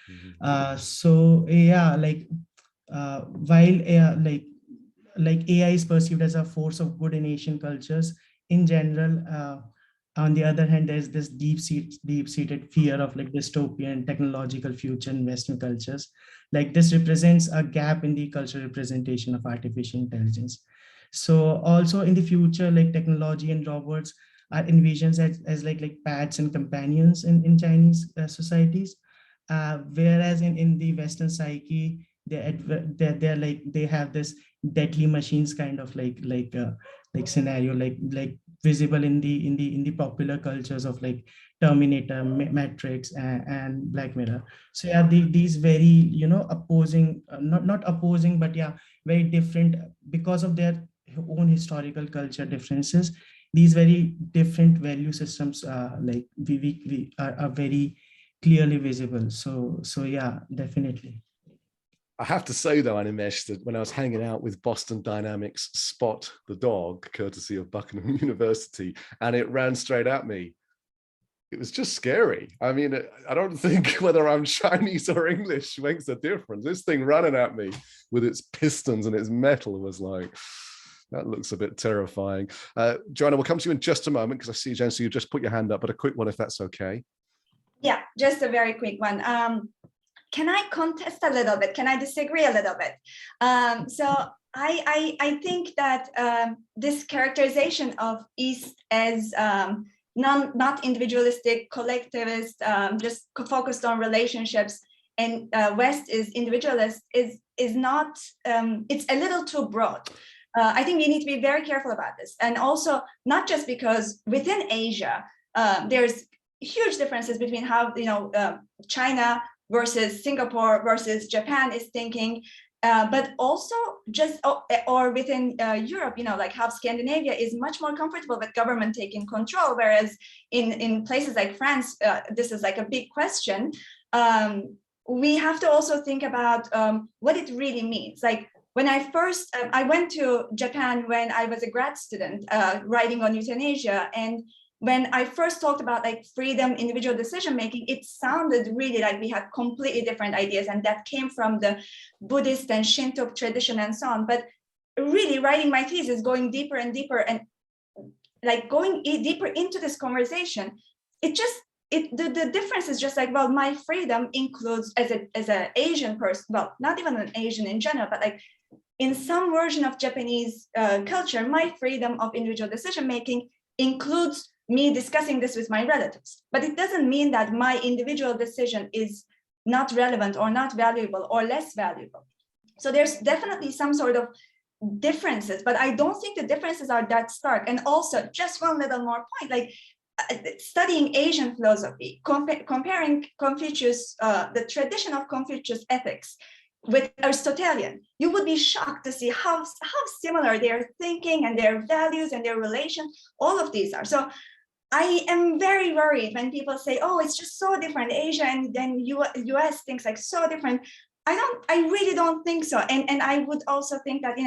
So yeah, like while AI is perceived as a force of good in Asian cultures in general, on the other hand, there's this deep-seated fear of like dystopian technological future in Western cultures. Like this represents a gap in the cultural representation of artificial intelligence. So also in the future, like technology and robots are envisioned as like pets and companions in Chinese societies, whereas in the Western psyche, they have this deadly machines kind of like scenario, like visible in the popular cultures of like Terminator, Matrix, and Black Mirror. So yeah, these very opposing, not opposing, but yeah, very different because of their own historical culture differences. These very different value systems, like we are very clearly visible. So yeah, definitely. I have to say though, Animesh, that when I was hanging out with Boston Dynamics Spot the dog, courtesy of Buckingham University, and it ran straight at me, it was just scary. I mean, I don't think whether I'm Chinese or English makes a difference. This thing running at me with its pistons and its metal was like, that looks a bit terrifying. Joanna, we'll come to you in just a moment because I see, Jen, so you just put your hand up, but a quick one if that's okay. Yeah, just a very quick one. Can I contest a little bit? Can I disagree a little bit? So I think that this characterization of East as not individualistic, collectivist, just focused on relationships, and West is individualist is not, it's a little too broad. I think we need to be very careful about this. And also not just because within Asia, there's huge differences between how, China versus Singapore versus Japan is thinking, but also just, or within Europe, like how Scandinavia is much more comfortable with government taking control, whereas in places like France, this is like a big question. We have to also think about what it really means. Like when I first, I went to Japan when I was a grad student writing on euthanasia, and when I first talked about like freedom, individual decision-making, it sounded really like we had completely different ideas, and that came from the Buddhist and Shinto tradition and so on. But really writing my thesis, going deeper and deeper and like going deeper into this conversation, the difference is just like, well, my freedom includes as an Asian person, well, not even an Asian in general, but like in some version of Japanese culture, my freedom of individual decision-making includes me discussing this with my relatives, but it doesn't mean that my individual decision is not relevant or not valuable or less valuable. So there's definitely some sort of differences, but I don't think the differences are that stark. And also just one little more point, like studying Asian philosophy, comparing Confucius, the tradition of Confucius ethics with Aristotelian, you would be shocked to see how similar their thinking and their values and their relation, all of these are. So I am very worried when people say, oh, it's just so different, Asia and then US things like so different. I really don't think so. And I would also think that,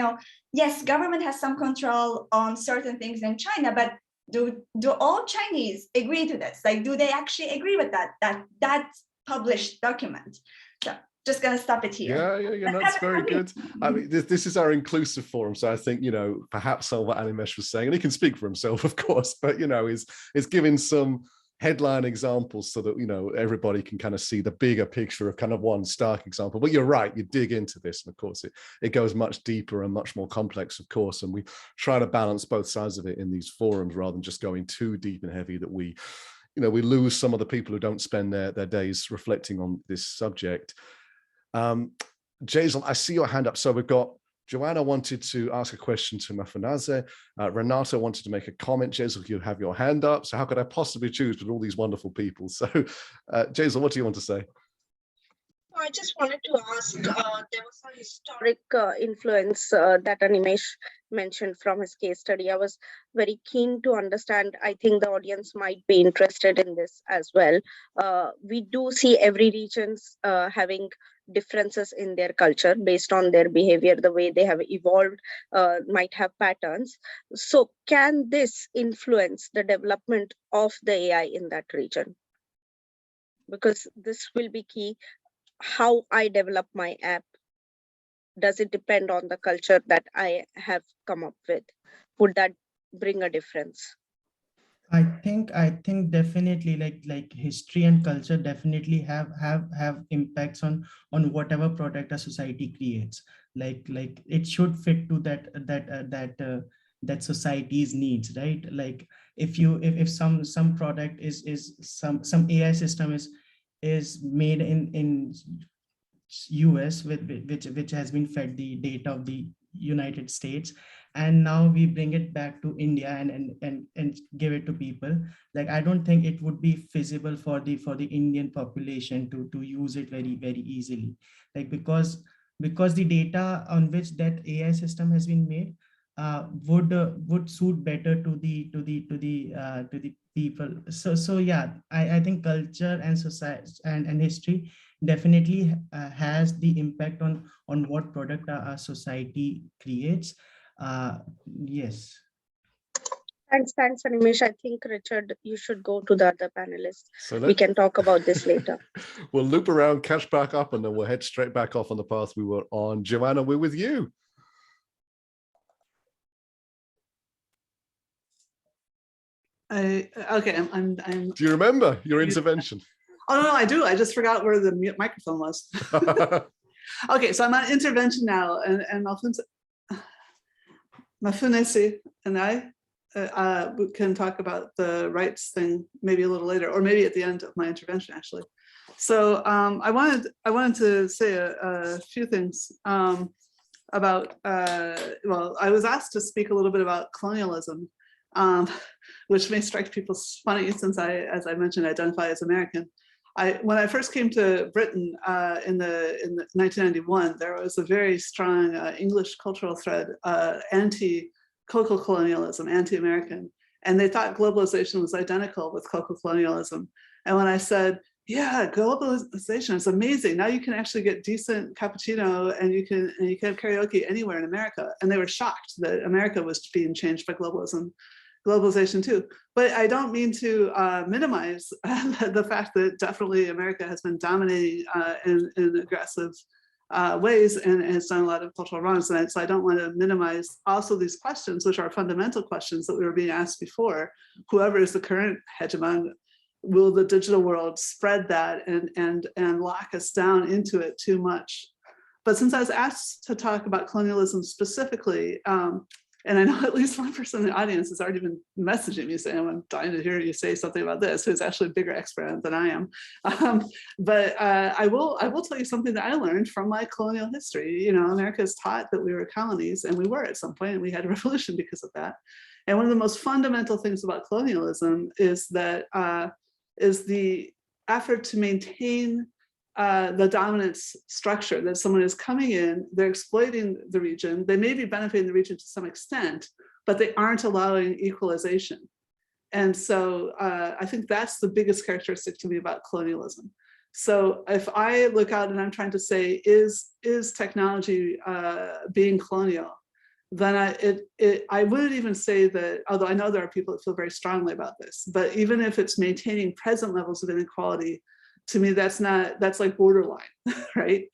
yes, government has some control on certain things in China, but do all Chinese agree to this? Like, do they actually agree with that published document? So just going to stop it here. Yeah, that's very good. I mean, this is our inclusive forum. So I think, perhaps what Animesh was saying, and he can speak for himself, of course, but, is giving some headline examples so that, everybody can kind of see the bigger picture of kind of one stark example. But you're right, you dig into this. And of course, it goes much deeper and much more complex, of course. And we try to balance both sides of it in these forums rather than just going too deep and heavy that we lose some of the people who don't spend their days reflecting on this subject. Jaisal, I see your hand up. So we've got Joanna wanted to ask a question to Mafunase. Renata wanted to make a comment. Jaisal, you have your hand up. So how could I possibly choose with all these wonderful people? So Jaisal, what do you want to say? I just wanted to ask, there was a historic influence that Animesh mentioned from his case study. I was very keen to understand. I think the audience might be interested in this as well. We do see every regions having differences in their culture based on their behavior, the way they have evolved, might have patterns. So can this influence the development of the AI in that region? Because this will be key. How I develop my app, does it depend on the culture that I have come up with? Would that bring a difference? I think definitely like history and culture definitely have impacts on whatever product a society creates. Like it should fit to that society's needs, right? Like if some product is some AI system is made in US which has been fed the data of the United States, and now we bring it back to India and give it to people. Like I don't think it would be feasible for the Indian population to use it very easily, like because the data on which that AI system has been made would suit better to the people. So yeah, I think culture and society and history definitely has the impact on what product a society creates. Yes. Thanks, Animesh. I think, Richard, you should go to the other panelists. So we can talk about this later. We'll loop around, catch back up, and then we'll head straight back off on the path we were on. Joanna, we're with you. I'm Do you remember your intervention? Oh, no, I do. I just forgot where the mute microphone was. Okay, so I'm on intervention now, and Mafunase and I can talk about the rights thing maybe a little later, or maybe at the end of my intervention, actually. So I wanted to say a few things about, well, I was asked to speak a little bit about colonialism, which may strike people funny since I, as I mentioned, identify as American. When I first came to Britain in 1991, there was a very strong English cultural thread, anti-cocoa colonialism, anti-American, and they thought globalization was identical with cocoa colonialism. And when I said, yeah, globalization is amazing, now you can actually get decent cappuccino and you can have karaoke anywhere in America, and they were shocked that America was being changed by globalization too. But I don't mean to minimize the fact that definitely America has been dominating in aggressive ways and has done a lot of cultural wrongs. And so I don't want to minimize also these questions, which are fundamental questions that we were being asked before. Whoever is the current hegemon, will the digital world spread that and lock us down into it too much? But since I was asked to talk about colonialism specifically, and I know at least one person in the audience has already been messaging me saying, I'm dying to hear you say something about this, who's actually a bigger expert than I am. But I will tell you something that I learned from my colonial history. You know, America is taught that we were colonies, and we were at some point, and we had a revolution because of that. And one of the most fundamental things about colonialism is that is the effort to maintain the dominance structure, that someone is coming in, they're exploiting the region, they may be benefiting the region to some extent, but they aren't allowing equalization. And so I think that's the biggest characteristic to me about colonialism. So if I look out and I'm trying to say, is technology being colonial, then I wouldn't even say that, although I know there are people that feel very strongly about this, but even if it's maintaining present levels of inequality, to me, that's like borderline, right?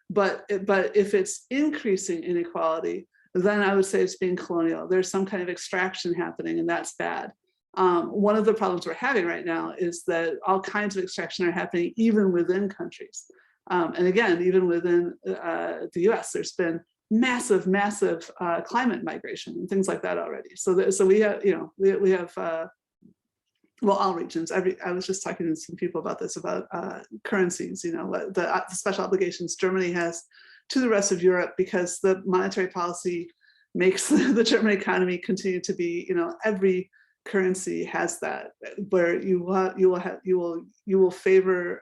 But if it's increasing inequality, then I would say it's being colonial. There's some kind of extraction happening, and that's bad. One of the problems we're having right now is that all kinds of extraction are happening even within countries. And again, even within the US, there's been massive climate migration and things like that already. So we have, we have, well, all regions. I was just talking to some people about this, about currencies, the special obligations Germany has to the rest of Europe, because the monetary policy makes the German economy continue to be, every currency has that, where you will favor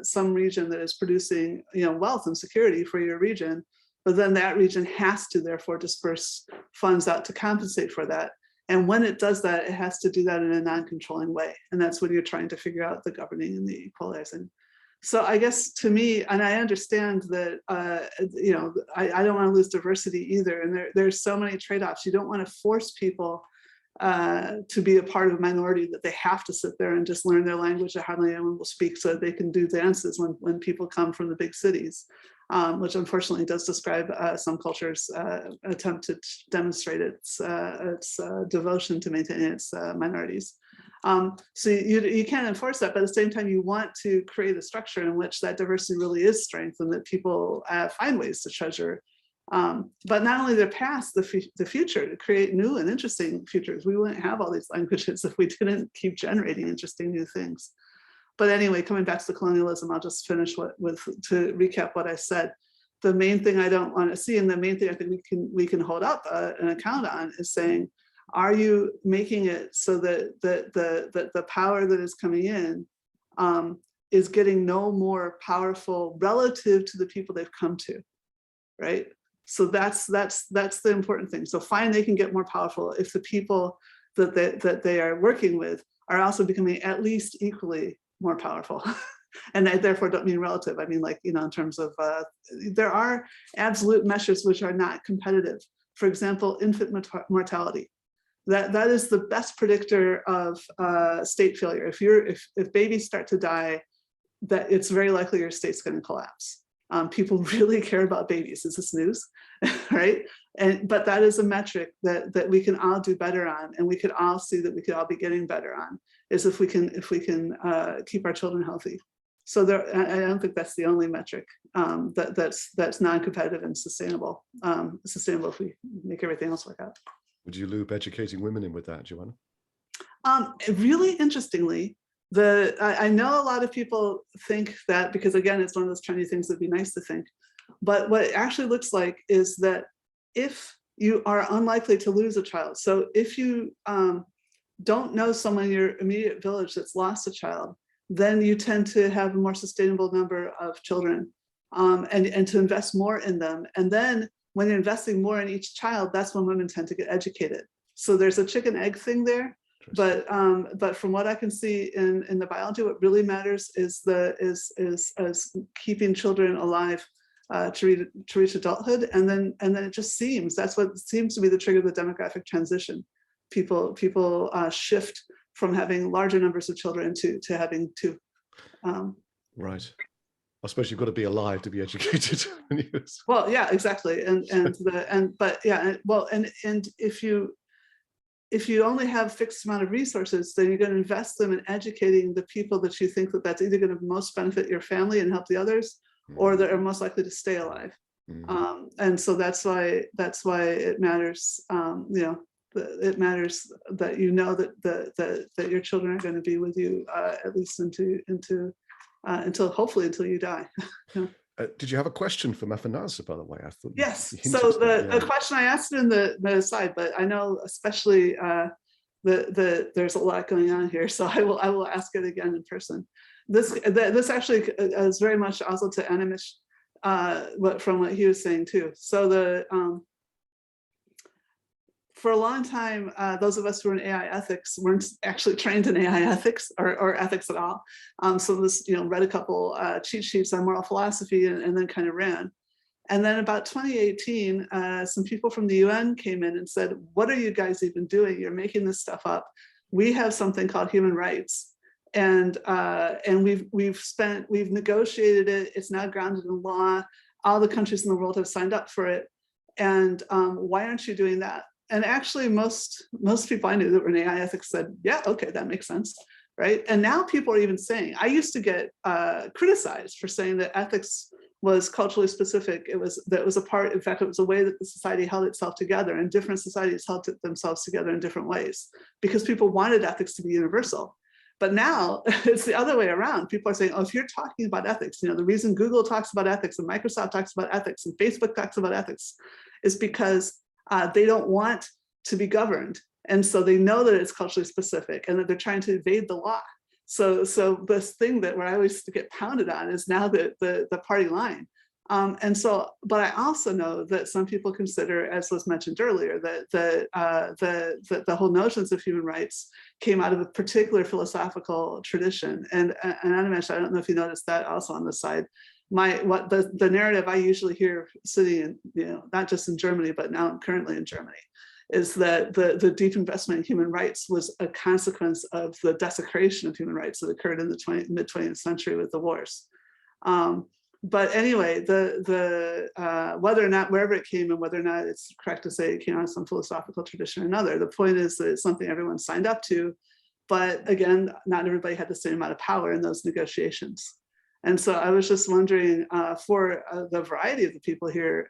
some region that is producing wealth and security for your region, but then that region has to therefore disperse funds out to compensate for that. And when it does that, it has to do that in a non-controlling way. And that's when you're trying to figure out the governing and the equalizing. So I guess to me, and I understand that, I don't want to lose diversity either. And there's so many trade-offs. You don't want to force people to be a part of a minority that they have to sit there and just learn their language that hardly anyone will speak so that they can do dances when people come from the big cities, which unfortunately does describe some cultures' attempt to demonstrate its devotion to maintaining its minorities. So you can't enforce that, but at the same time, you want to create a structure in which that diversity really is strength and that people find ways to treasure. But not only the past, the future, to create new and interesting futures. We wouldn't have all these languages if we didn't keep generating interesting new things. But anyway, coming back to the colonialism, I'll just finish to recap what I said. The main thing I don't want to see, and the main thing I think we can hold up an account on, is saying, are you making it so that the power that is coming in is getting no more powerful relative to the people they've come to, right? So that's the important thing. So fine, they can get more powerful if the people that they are working with are also becoming at least equally more powerful. And I therefore don't mean relative. I mean, like, in terms of, there are absolute measures which are not competitive. For example, infant mortality. That is the best predictor of state failure. If babies start to die, that it's very likely your state's going to collapse. People really care about babies. Is this news, right? But that is a metric that we can all do better on, and we could all see that we could all be getting better on, is if we can keep our children healthy. So I don't think that's the only metric that's non-competitive and sustainable. Sustainable if we make everything else work out. Would you loop educating women in with that, Joanna? Really interestingly, I know a lot of people think that, because again, it's one of those trendy things that'd be nice to think, but what it actually looks like is that if you are unlikely to lose a child, so if you don't know someone in your immediate village that's lost a child, then you tend to have a more sustainable number of children, and to invest more in them. And then when you're investing more in each child, that's when women tend to get educated. So there's a chicken egg thing there. But from what I can see in the biology, what really matters is keeping children alive to reach adulthood, and then it just seems that's what seems to be the trigger of the demographic transition. People shift from having larger numbers of children to having two. Right. I suppose you've got to be alive to be educated. Well, yeah, exactly, and if you only have a fixed amount of resources, then you're going to invest them in educating the people that you think that's either going to most benefit your family and help the others, or that are most likely to stay alive. And so that's why it matters. It matters that that your children are going to be with you at least until hopefully until you die. Did you have a question for Mafunase, by the way? I thought. Yes. So the question, I asked it in the side, but I know especially there's a lot going on here, so I will ask it again in person. This actually is very much also to Animesh, from what he was saying too. So for a long time, those of us who are in AI ethics weren't actually trained in AI ethics or ethics at all. So this, read a couple cheat sheets on moral philosophy and then kind of ran. And then about 2018, some people from the UN came in and said, "What are you guys even doing? You're making this stuff up. We have something called human rights, and we've negotiated it. It's now grounded in law. All the countries in the world have signed up for it. And why aren't you doing that?" And actually, most people I knew that were in AI ethics said, "Yeah, okay, that makes sense," right? And now people are even saying, I used to get criticized for saying that ethics was culturally specific. It was a part, in fact, it was a way that the society held itself together, and different societies held themselves together in different ways because people wanted ethics to be universal. But now it's the other way around. People are saying, oh, if you're talking about ethics, the reason Google talks about ethics and Microsoft talks about ethics and Facebook talks about ethics is because they don't want to be governed And so they know that it's culturally specific and that they're trying to evade the law. So this thing that where I always get pounded on is now the party line. But I also know that some people consider, as was mentioned earlier, that the whole notions of human rights came out of a particular philosophical tradition. And Animesh, I don't know if you noticed that also on the side. The narrative I usually hear sitting in, not just in Germany, but now I'm currently in Germany, is that the deep investment in human rights was a consequence of the desecration of human rights that occurred in the mid-20th century with the wars. But anyway, whether or not, wherever it came and whether or not it's correct to say it came out of some philosophical tradition or another, the point is that it's something everyone signed up to. But again, not everybody had the same amount of power in those negotiations. And so I was just wondering, for the variety of the people here,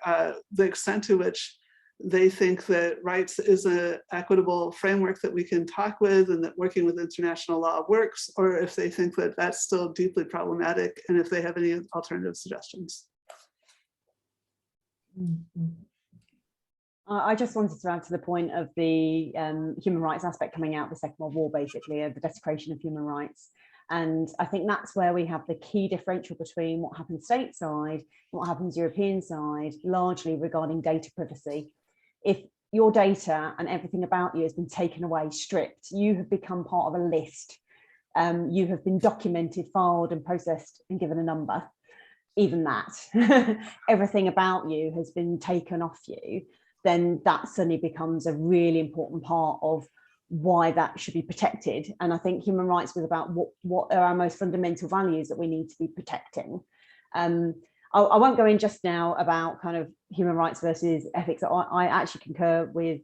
the extent to which they think that rights is an equitable framework that we can talk with and that working with international law works, or if they think that that's still deeply problematic, and if they have any alternative suggestions. I just wanted to add to the point of the human rights aspect coming out of the Second World War, basically, of the desecration of human rights. And I think that's where we have the key differential between what happens stateside and what happens European side, largely regarding data privacy. If your data and everything about you has been taken away, stripped, you have become part of a list. You have been documented, filed and processed and given a number. Even that, everything about you has been taken off you, then that suddenly becomes a really important part of why that should be protected. And I think human rights was about what are our most fundamental values that we need to be protecting. I won't go in just now about kind of human rights versus ethics. I actually concur with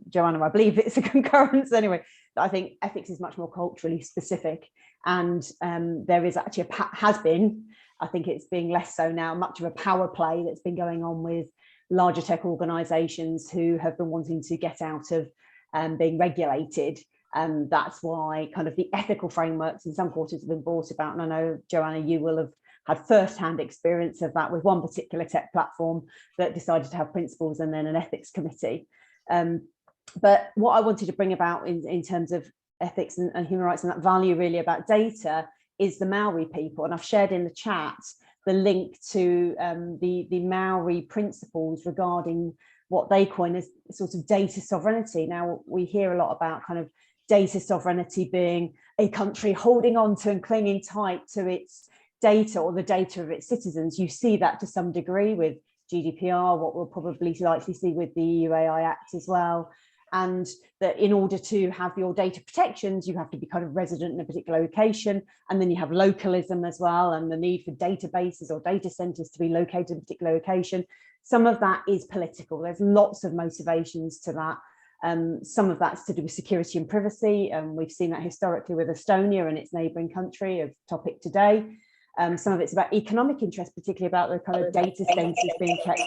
Joanna. I believe it's a concurrence anyway. I think ethics is much more culturally specific, and there is actually has been, I think it's being less so now, much of a power play that's been going on with larger tech organizations who have been wanting to get out of being regulated. And that's why kind of the ethical frameworks in some quarters have been brought about. And I know, Joanna, you will have had first-hand experience of that with one particular tech platform that decided to have principles and then an ethics committee. But what I wanted to bring about in terms of ethics and human rights and that value really about data is the Maori people. And I've shared in the chat the link to the Maori principles regarding what they coin as sort of data sovereignty. Now, we hear a lot about kind of data sovereignty being a country holding on to and clinging tight to its data or the data of its citizens. You see that to some degree with GDPR, what we'll probably likely see with the EU AI Act as well. And that in order to have your data protections, you have to be kind of resident in a particular location. And then you have localism as well, and the need for databases or data centers to be located in a particular location. Some of that is political. There's lots of motivations to that. Some of that's to do with security and privacy. We've seen that historically with Estonia and its neighboring country, of topic today. Some of it's about economic interest, particularly about the kind of data centers being kept.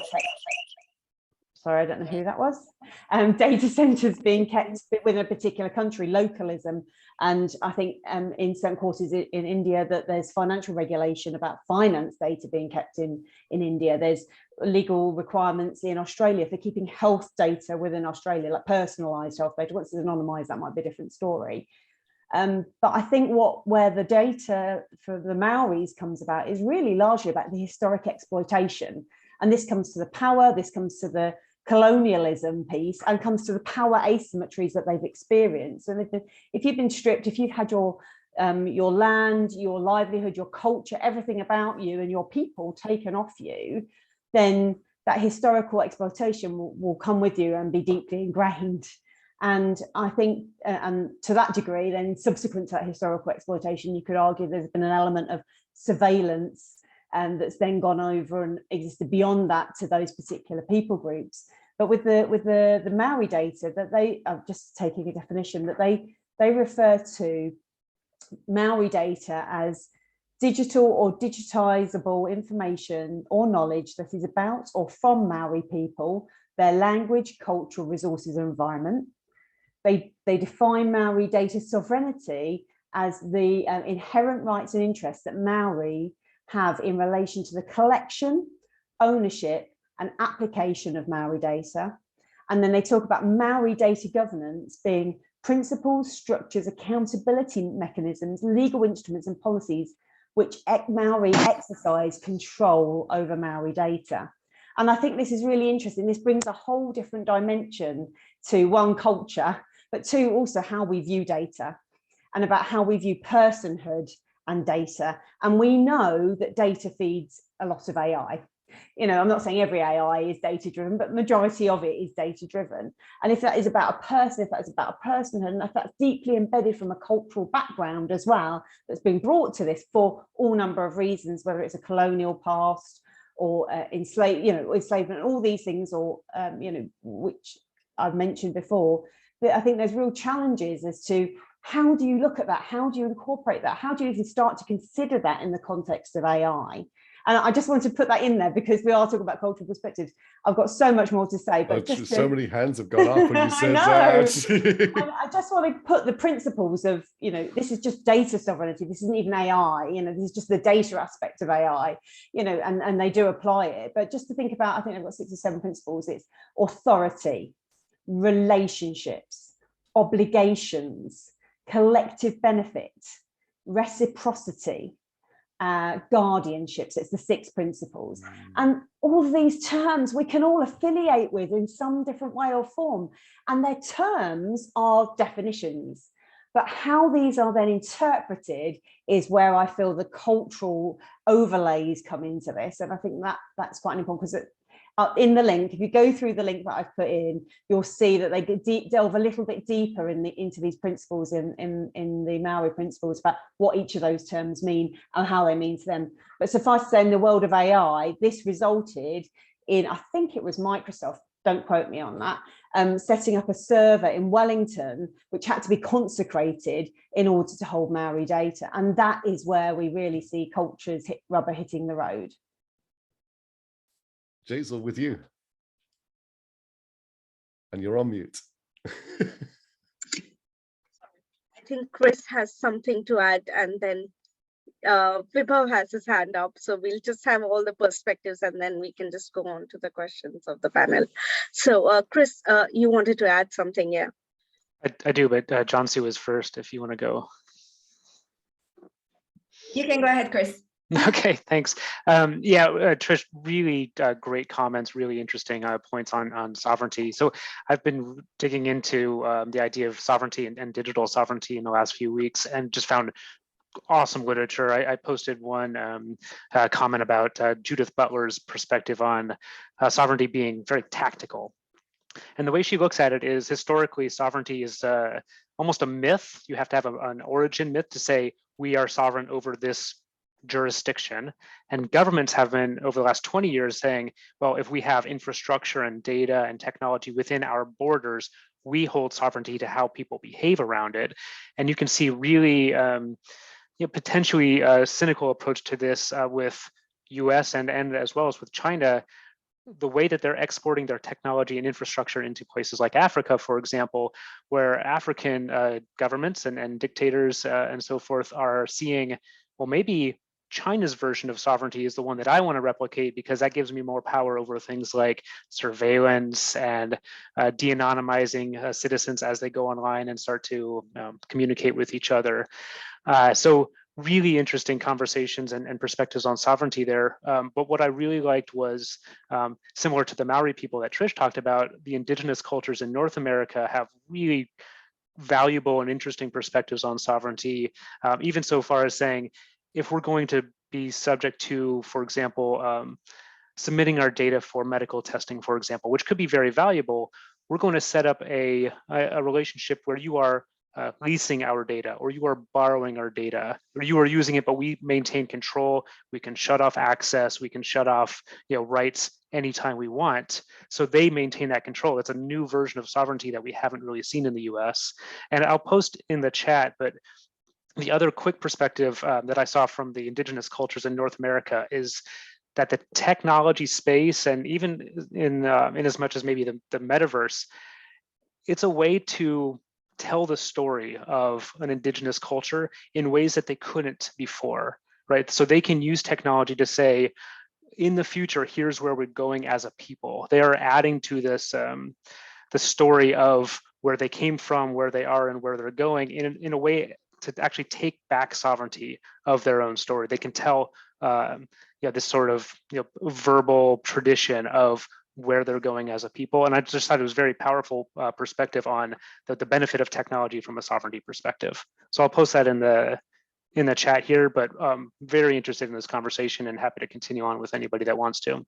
Sorry, I don't know who that was. Data centers being kept within a particular country, localism. And I think in certain courses in India that there's financial regulation about finance data being kept in India. There's legal requirements in Australia for keeping health data within Australia, like personalized health data. Once it's anonymized, that might be a different story. But I think where the data for the Maoris comes about is really largely about the historic exploitation. And this comes to the power, this comes to the colonialism piece, and comes to the power asymmetries that they've experienced. And if you've been stripped, if you've had your land, your livelihood, your culture, everything about you and your people taken off you, then that historical exploitation will come with you and be deeply ingrained. And I think, and to that degree, then subsequent to that historical exploitation, you could argue there's been an element of surveillance that's then gone over and existed beyond that to those particular people groups. But with the Maori data, that they are just taking a definition that they refer to Maori data as digital or digitizable information or knowledge that is about or from Maori people, their language, cultural resources, and environment. They define Maori data sovereignty as the inherent rights and interests that Maori have in relation to the collection, ownership, and application of Maori data. And then they talk about Maori data governance being principles, structures, accountability mechanisms, legal instruments and policies which Maori exercise control over Maori data. And I think this is really interesting. This brings a whole different dimension to one, culture, but two, also how we view data and about how we view personhood and data. And we know that data feeds a lot of AI. You know, I'm not saying every AI is data driven, but majority of it is data driven. And if that is about a person, if that's about a personhood, and if that's deeply embedded from a cultural background as well, that's been brought to this for all number of reasons, whether it's a colonial past or enslavement, all these things, or which I've mentioned before, that I think there's real challenges as to how do you look at that? How do you incorporate that? How do you even start to consider that in the context of AI? And I just wanted to put that in there because we are talking about cultural perspectives. I've got so much more to say, but just so many hands have gone up when you said that. I just want to put the principles of, this is just data sovereignty. This isn't even AI, this is just the data aspect of AI, and they do apply it. But just to think about, I think I've got 6 or 7 principles. It's authority, relationships, obligations, collective benefit, reciprocity, guardianships. It's the 6 principles, and all of these terms we can all affiliate with in some different way or form, and their terms are definitions, but how these are then interpreted is where I feel the cultural overlays come into this. And I think that's quite important, because in the link, if you go through the link that I've put in, you'll see that they delve a little bit deeper into these principles in the Maori principles about what each of those terms mean and how they mean to them. But suffice to say, in the world of AI, this resulted in, I think it was Microsoft, don't quote me on that, setting up a server in Wellington, which had to be consecrated in order to hold Maori data. And that is where we really see cultures rubber hitting the road. Jaisal, with you. And you're on mute. I think Chris has something to add, and then Vibhav has his hand up. So we'll just have all the perspectives, and then we can just go on to the questions of the panel. So Chris, you wanted to add something, yeah? I do, but Cansu is first if you want to go. You can go ahead, Chris. Okay, thanks. Trish, really great comments, really interesting points on sovereignty. So I've been digging into the idea of sovereignty and digital sovereignty in the last few weeks, and just found awesome literature. I posted one comment about Judith Butler's perspective on sovereignty being very tactical. And the way she looks at it is, historically, sovereignty is almost a myth. You have to have an origin myth to say, we are sovereign over this jurisdiction. And governments have been, over the last 20 years, saying, well, if we have infrastructure and data and technology within our borders, we hold sovereignty to how people behave around it. And you can see really potentially a cynical approach to this with US and as well as with China. The way that they're exporting their technology and infrastructure into places like Africa, for example, where African governments and dictators and so forth are seeing, well, maybe China's version of sovereignty is the one that I want to replicate, because that gives me more power over things like surveillance and de-anonymizing citizens as they go online and start to communicate with each other. So really interesting conversations and perspectives on sovereignty there. But what I really liked was, similar to the Maori people that Trish talked about, the indigenous cultures in North America have really valuable and interesting perspectives on sovereignty, even so far as saying, if we're going to be subject to, for example, submitting our data for medical testing, for example, which could be very valuable, we're going to set up a relationship where you are leasing our data, or you are borrowing our data, or you are using it, but we maintain control. We can shut off access. We can shut off rights anytime we want. So they maintain that control. It's a new version of sovereignty that we haven't really seen in the US. And I'll post in the chat, but the other quick perspective that I saw from the indigenous cultures in North America is that the technology space, and even in as much as maybe the metaverse, it's a way to tell the story of an indigenous culture in ways that they couldn't before, right? So they can use technology to say, in the future, here's where we're going as a people. They are adding to this the story of where they came from, where they are, and where they're going in a way to actually take back sovereignty of their own story. They can tell this sort of verbal tradition of where they're going as a people. And I just thought it was very powerful perspective on the benefit of technology from a sovereignty perspective. So I'll post that in the chat here, but very interested in this conversation and happy to continue on with anybody that wants to.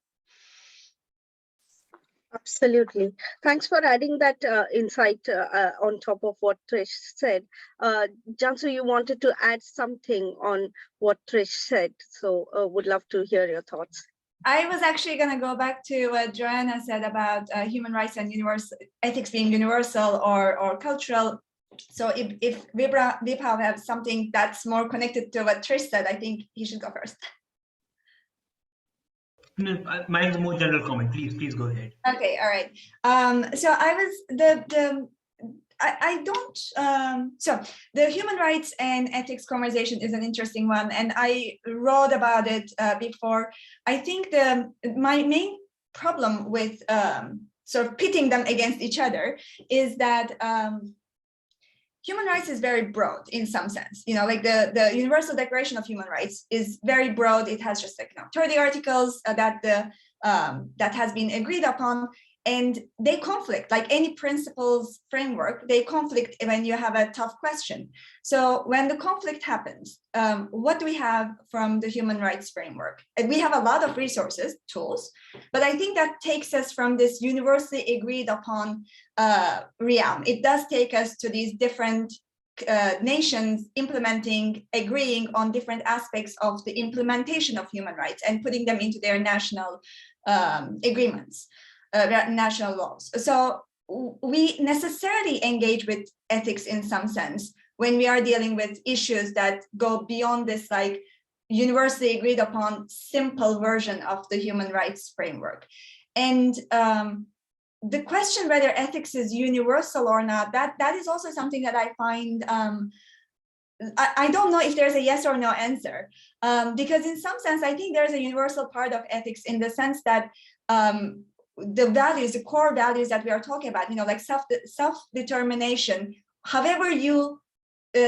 Absolutely. Thanks for adding that insight on top of what Trish said. Cansu, you wanted to add something on what Trish said, so would love to hear your thoughts. I was actually going to go back to what Joanna said about human rights and universal ethics being universal or cultural. So if Vibhav has something that's more connected to what Trish said, I think he should go first. No, mine's a more general comment. Please go ahead. Okay, all right. So I was so the human rights and ethics conversation is an interesting one, and I wrote about it before. I think my main problem with sort of pitting them against each other is that human rights is very broad in some sense. Like the Universal Declaration of Human Rights is very broad. It has just 30 articles that has been agreed upon, and they conflict, like any principles framework, they conflict when you have a tough question. So when the conflict happens, what do we have from the human rights framework? And we have a lot of resources, tools, but I think that takes us from this universally agreed upon realm. It does take us to these different nations agreeing on different aspects of the implementation of human rights and putting them into their national agreements. National laws. So we necessarily engage with ethics in some sense when we are dealing with issues that go beyond this like universally agreed upon simple version of the human rights framework. And the question whether ethics is universal or not, that is also something that I find I don't know if there's a yes or no answer, because in some sense I think there's a universal part of ethics in the sense that the values, the core values that we are talking about, like self-determination, however you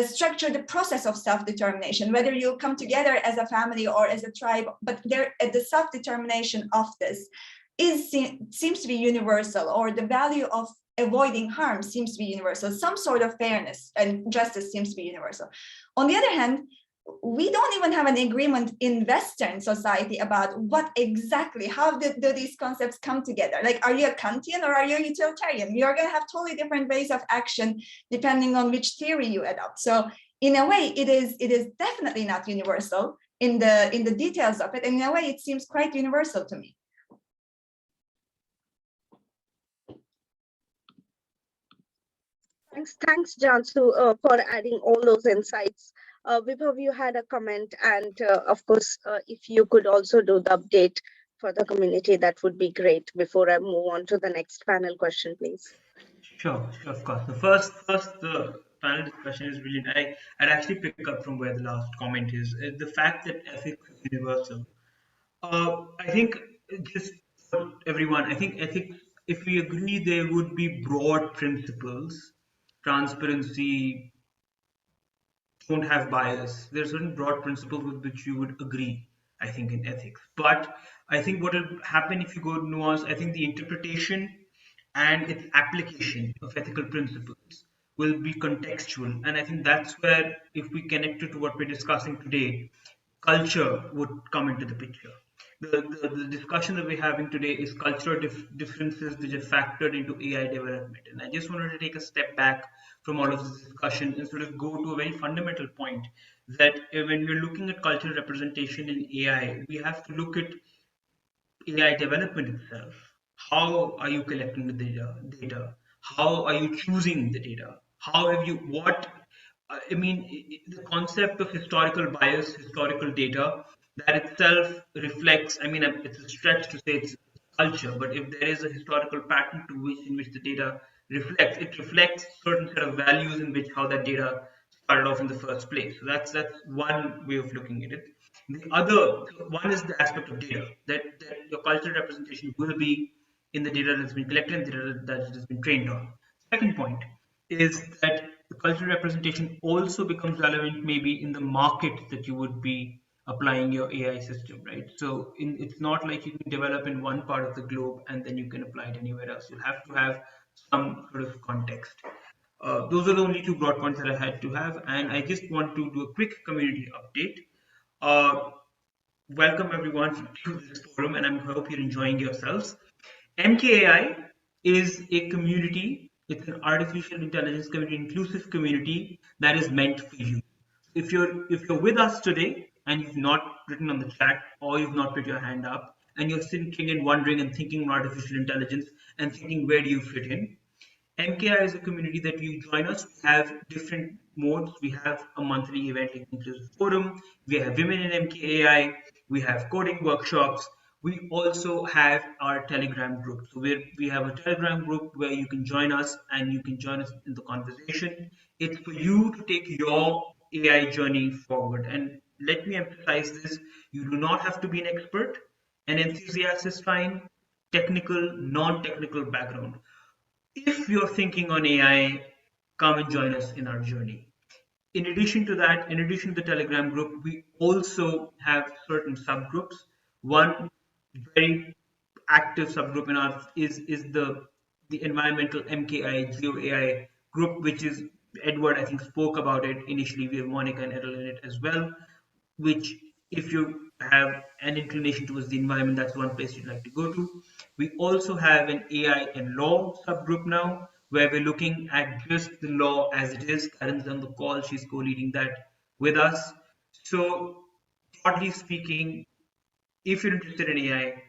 structure the process of self-determination, whether you come together as a family or as a tribe, but the self-determination of this seems to be universal, or the value of avoiding harm seems to be universal. Some sort of fairness and justice seems to be universal. On the other hand, we don't even have an agreement in Western society about how do these concepts come together? Like, are you a Kantian or are you a utilitarian? You're going to have totally different ways of action depending on which theory you adopt. So in a way, it is definitely not universal in the details of it. And in a way, it seems quite universal to me. Thanks, Cansu, for adding all those insights. Vibhav, you had a comment, and of course, if you could also do the update for the community, that would be great before I move on to the next panel question, please. Sure, of course. The first the panel discussion is brilliant. I'd actually pick up from where the last comment is. The fact that ethics is universal. I think just for everyone, I think ethics, if we agree there would be broad principles, transparency, don't have bias. There are certain broad principles with which you would agree, I think, in ethics. But I think what will happen if you go nuance, I think the interpretation and its application of ethical principles will be contextual. And I think that's where, if we connect it to what we're discussing today, culture would come into the picture. The discussion that we're having today is cultural differences that are factored into AI development. And I just wanted to take a step back from all of this discussion and sort of go to a very fundamental point that when we're looking at cultural representation in AI, we have to look at AI development itself. How are you collecting the data? How are you choosing the data? How have you, the concept of historical bias, historical data, that itself reflects, it's a stretch to say it's culture, but if there is a historical pattern in which the data reflects, it reflects certain set of values in which how that data started off in the first place. So that's one way of looking at it. The other one is the aspect of data, that your cultural representation will be in the data that's been collected and the data that it has been trained on. Second point is that the cultural representation also becomes relevant maybe in the market that you would be applying your AI system, right? So it's not like you can develop in one part of the globe and then you can apply it anywhere else. You'll have to have some sort of context. Those are the only two broad points that I had to have, and I just want to do a quick community update. Welcome everyone to this forum, and I hope you're enjoying yourselves. MKAI is a community, it's an artificial intelligence community, inclusive community that is meant for you. If you're with us today and you've not written on the chat or you've not put your hand up and you're thinking and wondering and thinking of artificial intelligence and thinking where do you fit in, MKAI is a community that you join us. We have different modes. We have a monthly event like Inclusive Forum. We have Women in MKAI. We have coding workshops. We also have our Telegram group. So we have a Telegram group where you can join us and you can join us in the conversation. It's for you to take your AI journey forward. And let me emphasize this. You do not have to be an expert. An enthusiast is fine. Technical, non-technical background. If you're thinking on AI, come and join us in our journey. In addition to that, in addition to the Telegram group, we also have certain subgroups. One very active subgroup in ours is the environmental MKAI Geo AI group, which is Edward, I think, spoke about it initially. We have Monica and Errol in it as well, which if you have an inclination towards the environment, that's one place you'd like to go to. We also have an AI and law subgroup now, where we're looking at just the law as it is. Karen's on the call, she's co-leading that with us. So broadly speaking, if you're interested in AI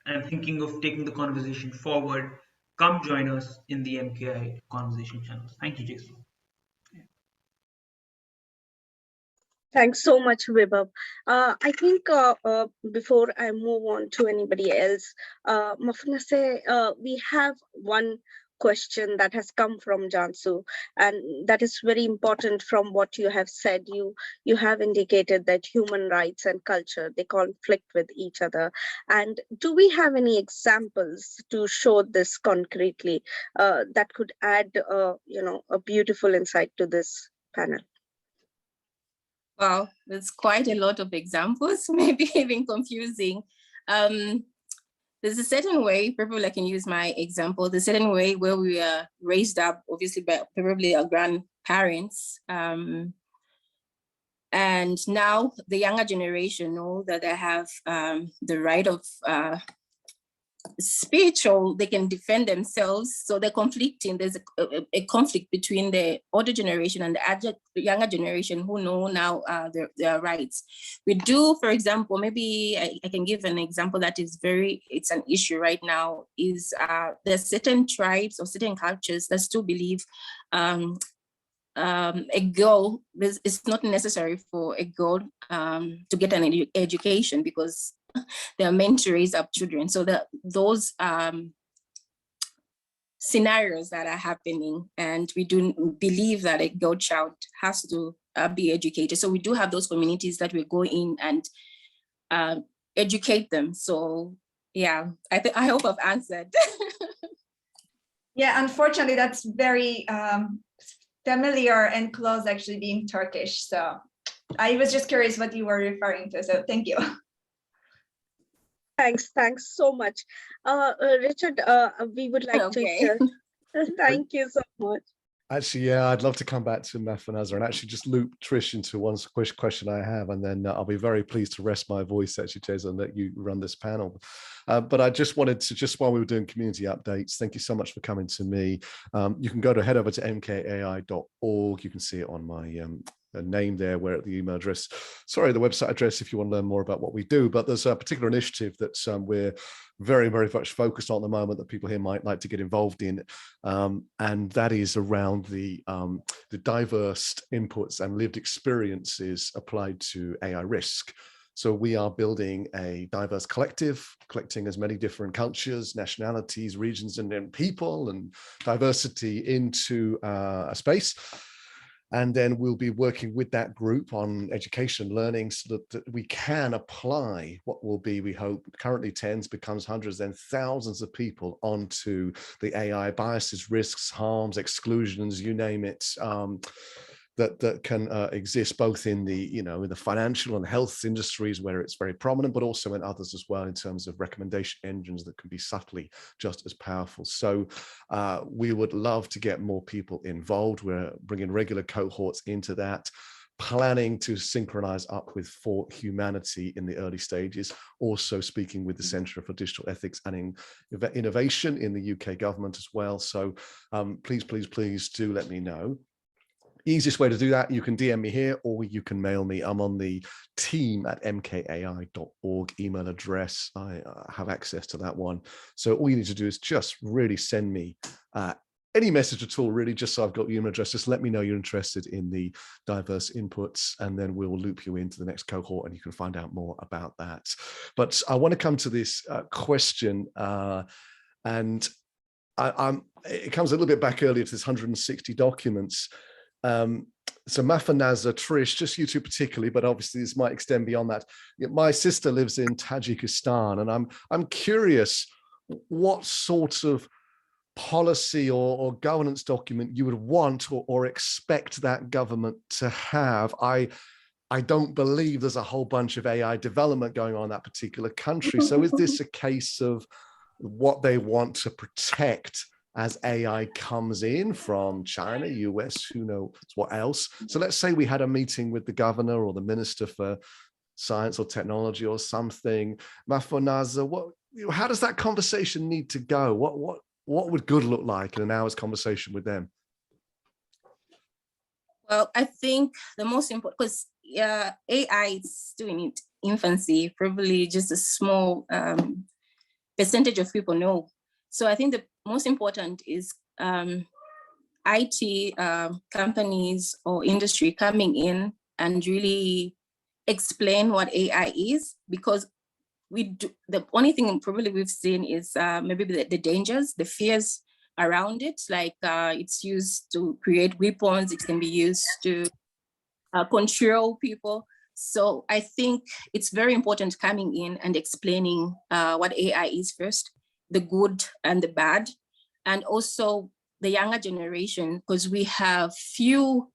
and thinking of taking the conversation forward, come join us in the MKAI conversation channels. Thank you, Jason. Thanks so much, Vibhav. I think before I move on to anybody else, Mafunase, we have one question that has come from Cansu, and that is very important from what you have said. You have indicated that human rights and culture, they conflict with each other. And do we have any examples to show this concretely that could add a beautiful insight to this panel? Wow, there's quite a lot of examples, maybe even confusing. There's a certain way, probably I can use my example, the certain way where we are raised up, obviously by probably our grandparents. And now the younger generation know that they have the right of speech, or they can defend themselves. So they're conflicting. There's a conflict between the older generation and the younger generation who know now their rights. We do, for example, maybe I can give an example that is it's an issue right now, is there's certain tribes or certain cultures that still believe a girl, it's not necessary for a girl to get an education because they are meant to raise up children. So those scenarios that are happening, and we do believe that a girl child has to be educated. So we do have those communities that we go in and educate them. So yeah, I hope I've answered. Yeah, unfortunately, that's very familiar and close, actually, being Turkish. So I was just curious what you were referring to. So thank you. Thanks so much. Richard, we would like to hear. Thank you so much. Actually, yeah, I'd love to come back to Mafunase and actually just loop Trish into one question I have, and then I'll be very pleased to rest my voice, actually, Jason, and let you run this panel. But I just wanted to, just while we were doing community updates, thank you so much for coming to me. You can head over to mkai.org. You can see it on my name there, where the email address, the website address, if you want to learn more about what we do. But there's a particular initiative that we're very, very much focused on at the moment that people here might like to get involved in, and that is around the diverse inputs and lived experiences applied to AI risk. So we are building a diverse collective, collecting as many different cultures, nationalities, regions, and people, and diversity into a space. And then we'll be working with that group on education and learning so that we can apply what will be, we hope, currently tens becomes hundreds, then thousands of people onto the AI biases, risks, harms, exclusions, you name it, that can exist both in the, in the financial and health industries where it's very prominent, but also in others as well in terms of recommendation engines that can be subtly just as powerful. So we would love to get more people involved. We're bringing regular cohorts into that, planning to synchronize up with For Humanity in the early stages, also speaking with the Centre for Digital Ethics and Innovation in the UK government as well. So please do let me know. Easiest way to do that, you can DM me here or you can mail me. I'm on the team@mkai.org email address. I have access to that one. So all you need to do is just really send me any message at all, really, just so I've got your email address. Just let me know you're interested in the diverse inputs, and then we'll loop you into the next cohort and you can find out more about that. But I want to come to this question, and it comes a little bit back earlier to this 160 documents. So Mafunase, Trish, just you two particularly, but obviously this might extend beyond that. My sister lives in Tajikistan, and I'm curious what sort of policy or governance document you would want or expect that government to have. I don't believe there's a whole bunch of AI development going on in that particular country. So is this a case of what they want to protect as AI comes in from China, US, who knows what else? So let's say we had a meeting with the governor or the minister for science or technology or something. Mafunase, how does that conversation need to go? What would good look like in an hour's conversation with them? Well, I think the most important, because AI is still in its infancy, probably just a small percentage of people know. So I think the most important is IT companies or industry coming in and really explain what AI is, because the only thing probably we've seen is maybe the dangers, the fears around it, like it's used to create weapons, it can be used to control people. So I think it's very important coming in and explaining what AI is first, the good and the bad, and also the younger generation, because we have few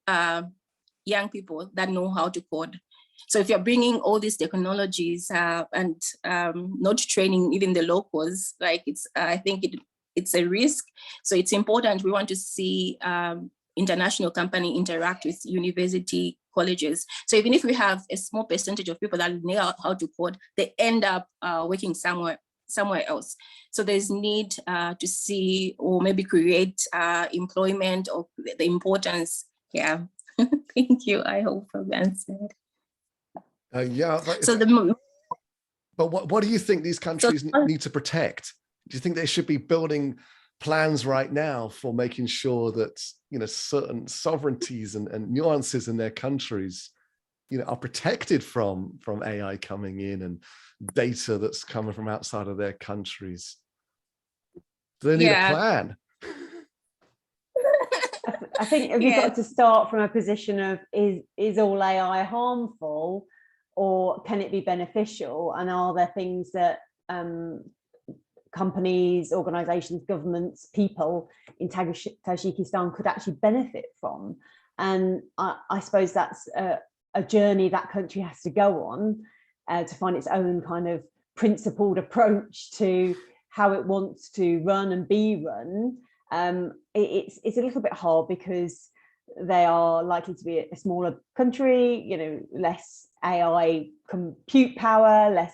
young people that know how to code. So if you're bringing all these technologies and not training even the locals, like I think it's a risk. So it's important. We want to see international company interact with university colleges. So even if we have a small percentage of people that know how to code, they end up working somewhere else. So there's need to see or maybe create employment or the importance. Yeah. Thank you. I hope I've answered. Yeah. But what do you think these countries need to protect? Do you think they should be building plans right now for making sure that, certain sovereignties and nuances in their countries, are protected from AI coming in and data that's coming from outside of their countries? Do they need a plan? I think have you got to start from a position of is all AI harmful, or can it be beneficial? And are there things that companies, organizations, governments, people in Tajikistan could actually benefit from? And I suppose that's a journey that country has to go on to find its own kind of principled approach to how it wants to run and be run. It's a little bit hard because they are likely to be a smaller country, less AI compute power,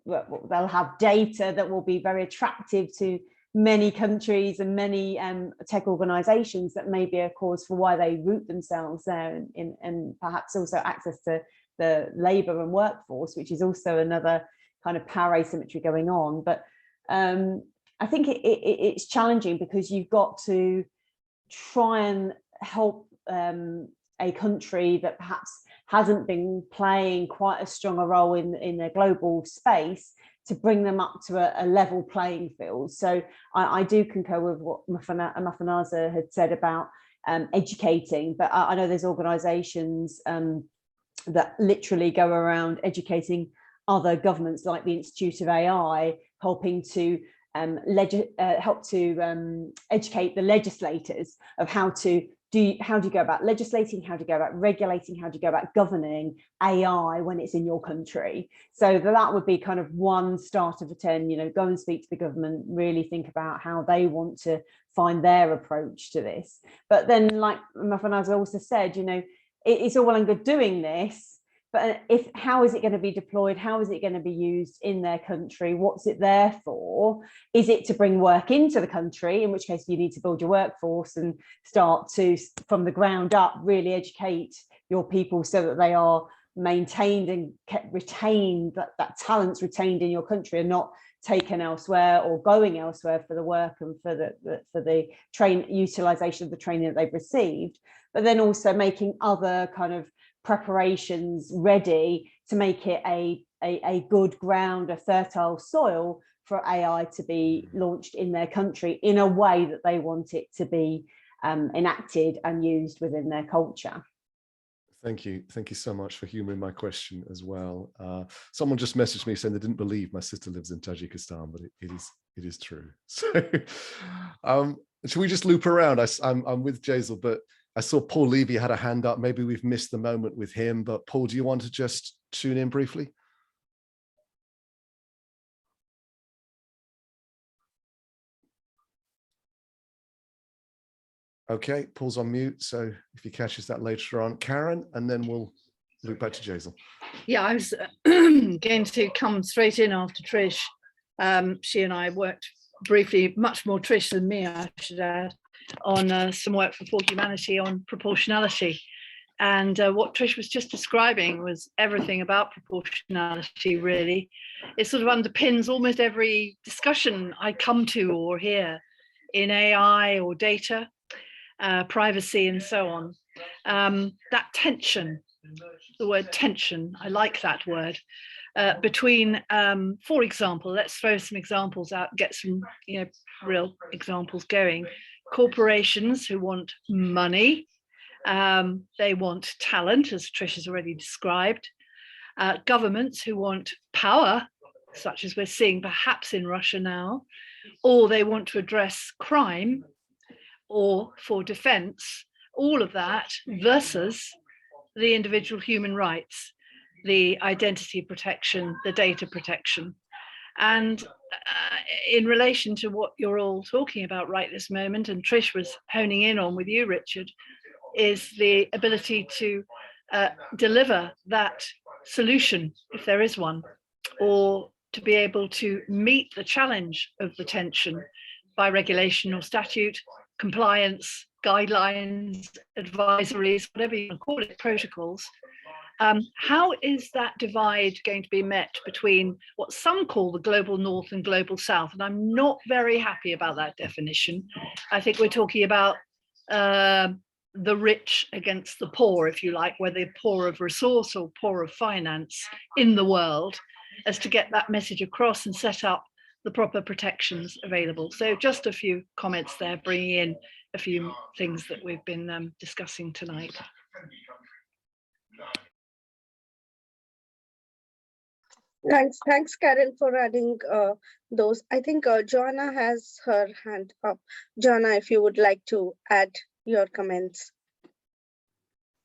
they'll have data that will be very attractive to many countries and many tech organizations that may be a cause for why they root themselves there, and perhaps also access to the labor and workforce, which is also another kind of power asymmetry going on. But I think it's challenging because you've got to try and help a country that perhaps hasn't been playing quite as strong a role in a global space to bring them up to a level playing field. So I do concur with what Mafunase had said about educating, but I know there's organizations that literally go around educating other governments, like the Institute of AI, helping to educate the legislators of how do you go about legislating, how do you go about regulating, how do you go about governing AI when it's in your country. So that would be kind of one start of a 10, you know, go and speak to the government, really think about how they want to find their approach to this. But then, like Mafunase also said, you know, it's all well and good doing this, but how is it going to be deployed? How is it going to be used in their country? What's it there for? Is it to bring work into the country, in which case you need to build your workforce and start to, from the ground up, really educate your people so that they are maintained and retained, that talent's retained in your country and not taken elsewhere or going elsewhere for the work and for the utilization of the training that they've received. But then also making other kind of preparations ready to make it a good ground, a fertile soil for AI to be launched in their country in a way that they want it to be enacted and used within their culture. Thank you so much for humoring my question as well. Someone just messaged me saying they didn't believe my sister lives in Tajikistan, but it is true. So should we just loop around? I'm with Jaisal, but I saw Paul Levy had a hand up. Maybe we've missed the moment with him, but Paul, do you want to just tune in briefly? Okay, Paul's on mute, so if he catches that later on. Karen, and then we'll loop back to Jaisal. Yeah, I was going to come straight in after Trish. She and I worked briefly, much more Trish than me, I should add, on some work for Humanity on proportionality. And what Trish was just describing was everything about proportionality, really. It sort of underpins almost every discussion I come to or hear in AI or data, privacy and so on. That tension, the word tension, I like that word, between, for example, let's throw some examples out, get some real examples going. Corporations who want money, they want talent, as Trish has already described. Governments who want power, such as we're seeing perhaps in Russia now, or they want to address crime, or for defense, all of that versus the individual human rights, the identity protection, the data protection. And in relation to what you're all talking about right this moment, and Trish was honing in on with you, Richard, is the ability to deliver that solution, if there is one, or to be able to meet the challenge of the tension by regulation or statute, compliance, guidelines, advisories, whatever you want to call it, protocols. How is that divide going to be met between what some call the global north and global south? And I'm not very happy about that definition. I think we're talking about the rich against the poor, if you like, whether they're poor of resource or poor of finance in the world, as to get that message across and set up the proper protections available. So just a few comments there, bringing in a few things that we've been discussing tonight. Thanks, Karen, for adding those. I think Joanna has her hand up. Joanna, if you would like to add your comments.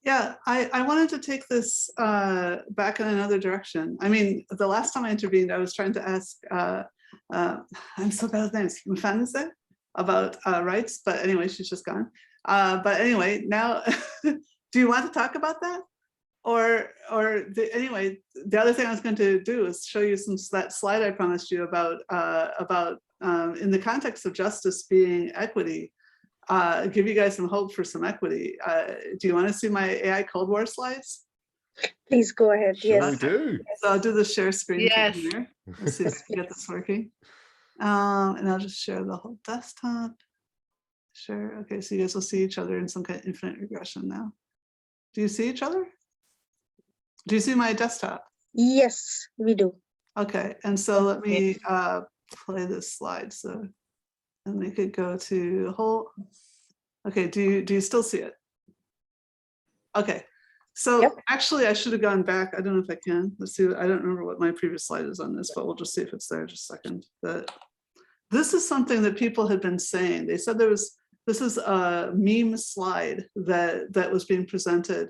Yeah, I wanted to take this back in another direction. I mean, the last time I intervened, I was trying to ask, I'm so bad with names, Mafunase, about rights, but anyway, she's just gone. But anyway, now, do you want to talk about that? Anyway, the other thing I was going to do is show you that slide I promised you about in the context of justice being equity, give you guys some hope for some equity. Do you want to see my AI Cold War slides? Please go ahead. Yes, we do. So I'll do the share screen. Yes. Here. Let's see if we get this working. And I'll just share the whole desktop. Share. Okay, so you guys will see each other in some kind of infinite regression now. Do you see each other? Do you see my desktop? Yes, we do. Okay, and so let me play this slide. So, and we could go to whole. Okay, do you still see it? Okay, so actually I should have gone back. I don't know if I can. Let's see, I don't remember what my previous slide is on this, but we'll just see if it's there just a second. This is something that people had been saying. They said this is a meme slide that was being presented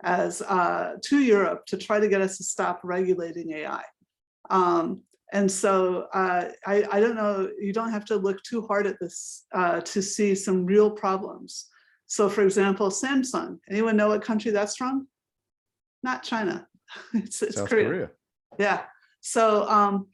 as to Europe to try to get us to stop regulating AI. And so I don't know, you don't have to look too hard at this to see some real problems. So for example, Samsung, anyone know what country that's from? Not China, it's South Korea. Korea. Yeah, so,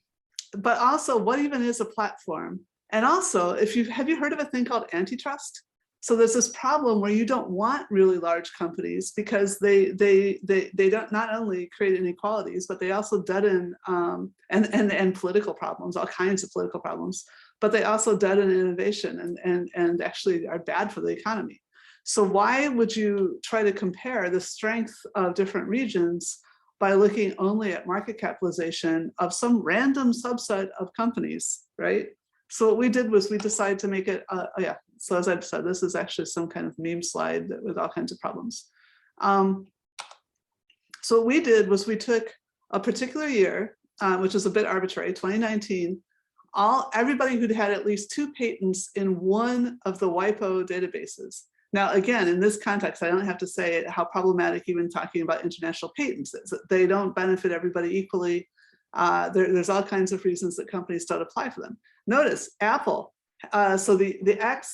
but also what even is a platform? And also, have you heard of a thing called antitrust? So there's this problem where you don't want really large companies because they don't not only create inequalities, but they also deaden and political problems, all kinds of political problems, but they also deaden innovation and actually are bad for the economy. So why would you try to compare the strength of different regions by looking only at market capitalization of some random subset of companies, right? So what we did was we decided to make it, so as I said, this is actually some kind of meme slide with all kinds of problems. So what we did was we took a particular year, which is a bit arbitrary, 2019, everybody who'd had at least 2 patents in one of the WIPO databases. Now, again, in this context, I don't have to say how problematic even talking about international patents is. They don't benefit everybody equally. There's all kinds of reasons that companies don't apply for them. Notice Apple. So the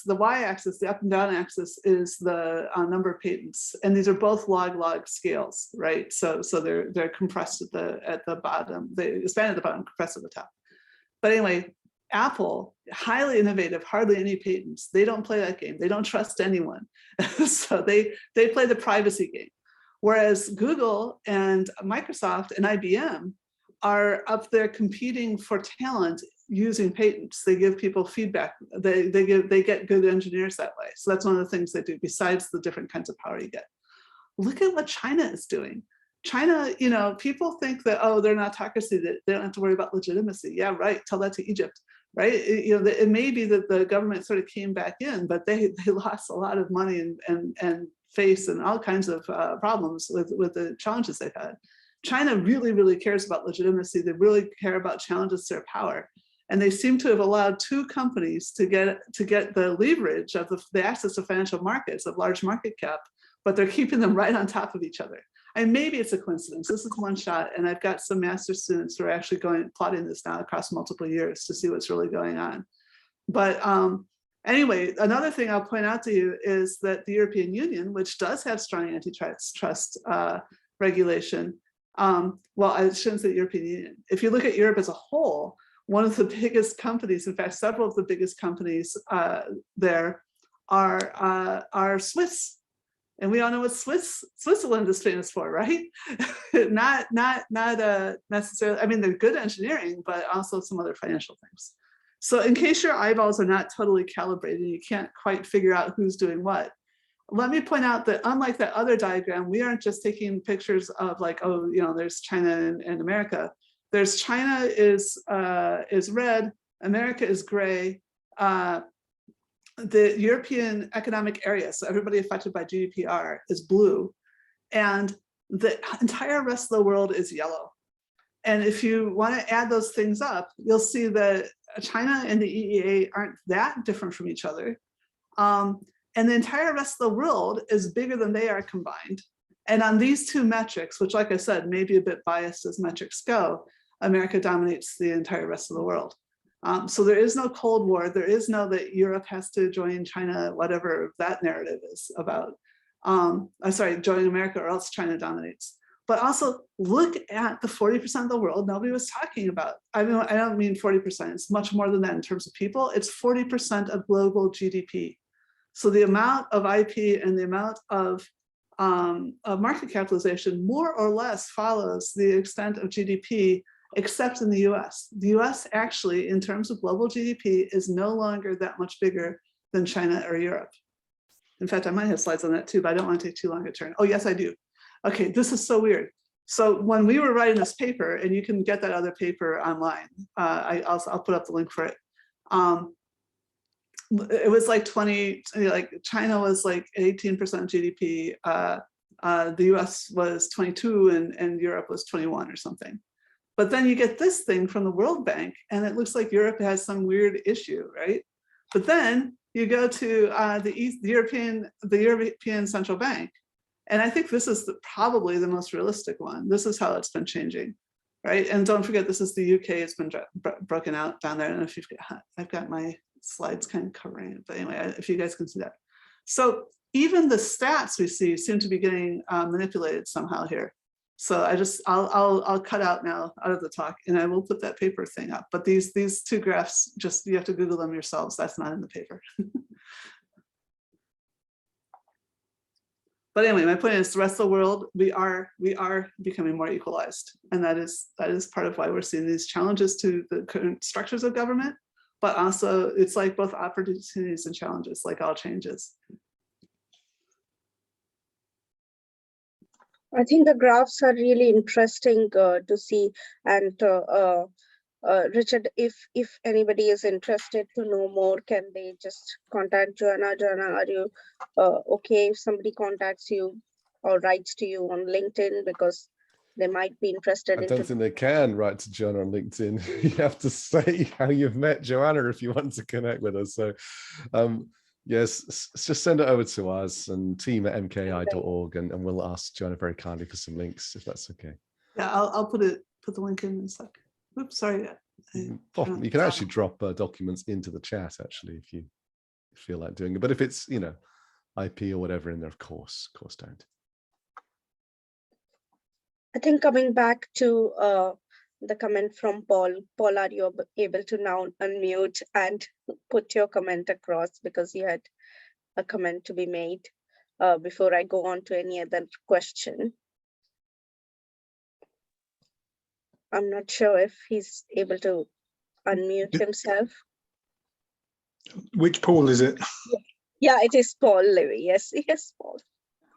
y-axis, the up and down axis is the number of patents, and these are both log scales, right? So they're compressed at the bottom, they expand at the bottom, compressed at the top. But anyway, Apple, highly innovative, hardly any patents. They don't play that game. They don't trust anyone. So they play the privacy game. Whereas Google and Microsoft and IBM are up there competing for talent using patents. They give people feedback. They get good engineers that way. So that's one of the things they do besides the different kinds of power you get. Look at what China is doing. China, people think that, oh, they're an autocracy, that they don't have to worry about legitimacy. Yeah, right, tell that to Egypt, right? It may be that the government sort of came back in, but they lost a lot of money and face and all kinds of problems with the challenges they've had. China really, really cares about legitimacy. They really care about challenges to their power. And they seem to have allowed 2 companies to get the leverage of the access to financial markets of large market cap, but they're keeping them right on top of each other. And maybe it's a coincidence. This is one shot, and I've got some master's students who are actually plotting this now across multiple years to see what's really going on. But anyway, another thing I'll point out to you is that the European Union, which does have strong antitrust regulation, well, I shouldn't say European Union. If you look at Europe as a whole, one of the biggest companies, in fact, several of the biggest companies there are Swiss. And we all know what Switzerland is famous for, right? not necessarily, I mean, they're good engineering, but also some other financial things. So in case your eyeballs are not totally calibrated, you can't quite figure out who's doing what. Let me point out that unlike that other diagram, we aren't just taking pictures of like, oh, there's China and America. There's China is red, America is gray, the European economic area, so everybody affected by GDPR, is blue, and the entire rest of the world is yellow. And if you want to add those things up, you'll see that China and the EEA aren't that different from each other. And the entire rest of the world is bigger than they are combined. And on these 2 metrics, which like I said, may be a bit biased as metrics go, America dominates the entire rest of the world. So there is no Cold War. There is no that Europe has to join China, whatever that narrative is about. I'm sorry, join America or else China dominates. But also look at the 40% of the world nobody was talking about. I mean, I don't mean 40%, it's much more than that in terms of people. It's 40% of global GDP. So the amount of IP and the amount of market capitalization more or less follows the extent of GDP, except in the US. The US actually, in terms of global GDP, is no longer that much bigger than China or Europe. In fact, I might have slides on that too, but I don't want to take too long a turn. Oh, yes, I do. Okay, this is so weird. So when we were writing this paper, and you can get that other paper online, I'll put up the link for it. it was like 20, like China was like 18% GDP. The US was 22 and Europe was 21 or something. But then you get this thing from the World Bank and it looks like Europe has some weird issue, right? But then you go to the European Central Bank. And I think this is probably the most realistic one. This is how it's been changing, right? And don't forget, this is the UK, it's been broken out down there. I don't know if you've got, I've got my slides kind of covering it, but anyway, if you guys can see that. So even the stats we see seem to be getting manipulated somehow here. So I'll cut out now out of the talk and I will put that paper thing up. But these two graphs, just you have to Google them yourselves. That's not in the paper. But anyway, my point is the rest of the world, we are becoming more equalized. And that is part of why we're seeing these challenges to the current structures of government, but also it's like both opportunities and challenges, like all changes. I think the graphs are really interesting to see. And Richard, if anybody is interested to know more, can they just contact Joanna? Joanna, are you okay if somebody contacts you or writes to you on LinkedIn, because they might be interested? I don't think they can write to Joanna on LinkedIn. You have to say how you've met Joanna if you want to connect with us. So yes, just send it over to us and team@mkai.org and we'll ask Joanna very kindly for some links if that's okay. Yeah, I'll put the link in a sec. Oops, sorry. You can actually drop documents into the chat actually if you feel like doing it. But if it's, you know, IP or whatever in there, of course don't. I think coming back to the comment from Paul. Paul, are you able to now unmute and put your comment across, because you had a comment to be made before I go on to any other question? I'm not sure if he's able to unmute himself. Which Paul is it? Yeah, it is Paul Levy. Yes, Paul.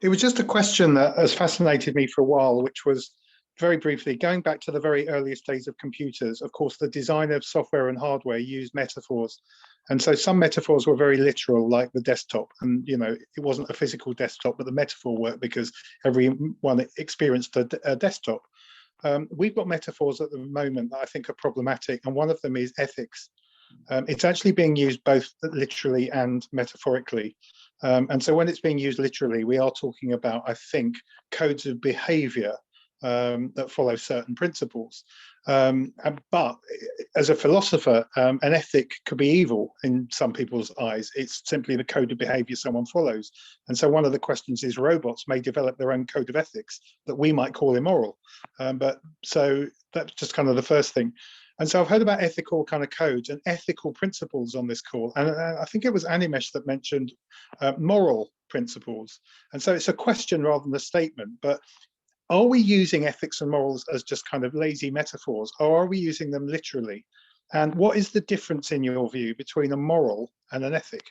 It was just a question that has fascinated me for a while, which was, very briefly, going back to the very earliest days of computers. Of course, the design of software and hardware used metaphors. And so some metaphors were very literal, like the desktop. And, you know, it wasn't a physical desktop, but the metaphor worked because everyone experienced a desktop. We've got metaphors at the moment that I think are problematic, and one of them is ethics. It's actually being used both literally and metaphorically. And so when it's being used literally, we are talking about, I think, codes of behavior that follow certain principles. But as a philosopher, an ethic could be evil in some people's eyes. It's simply the code of behavior someone follows. And so one of the questions is robots may develop their own code of ethics that we might call immoral. But so that's just kind of the first thing. And so I've heard about ethical kind of codes and ethical principles on this call. And I think it was Animesh that mentioned moral principles. And so it's a question rather than a statement, but are we using ethics and morals as just kind of lazy metaphors, or are we using them literally? And what is the difference in your view between a moral and an ethic?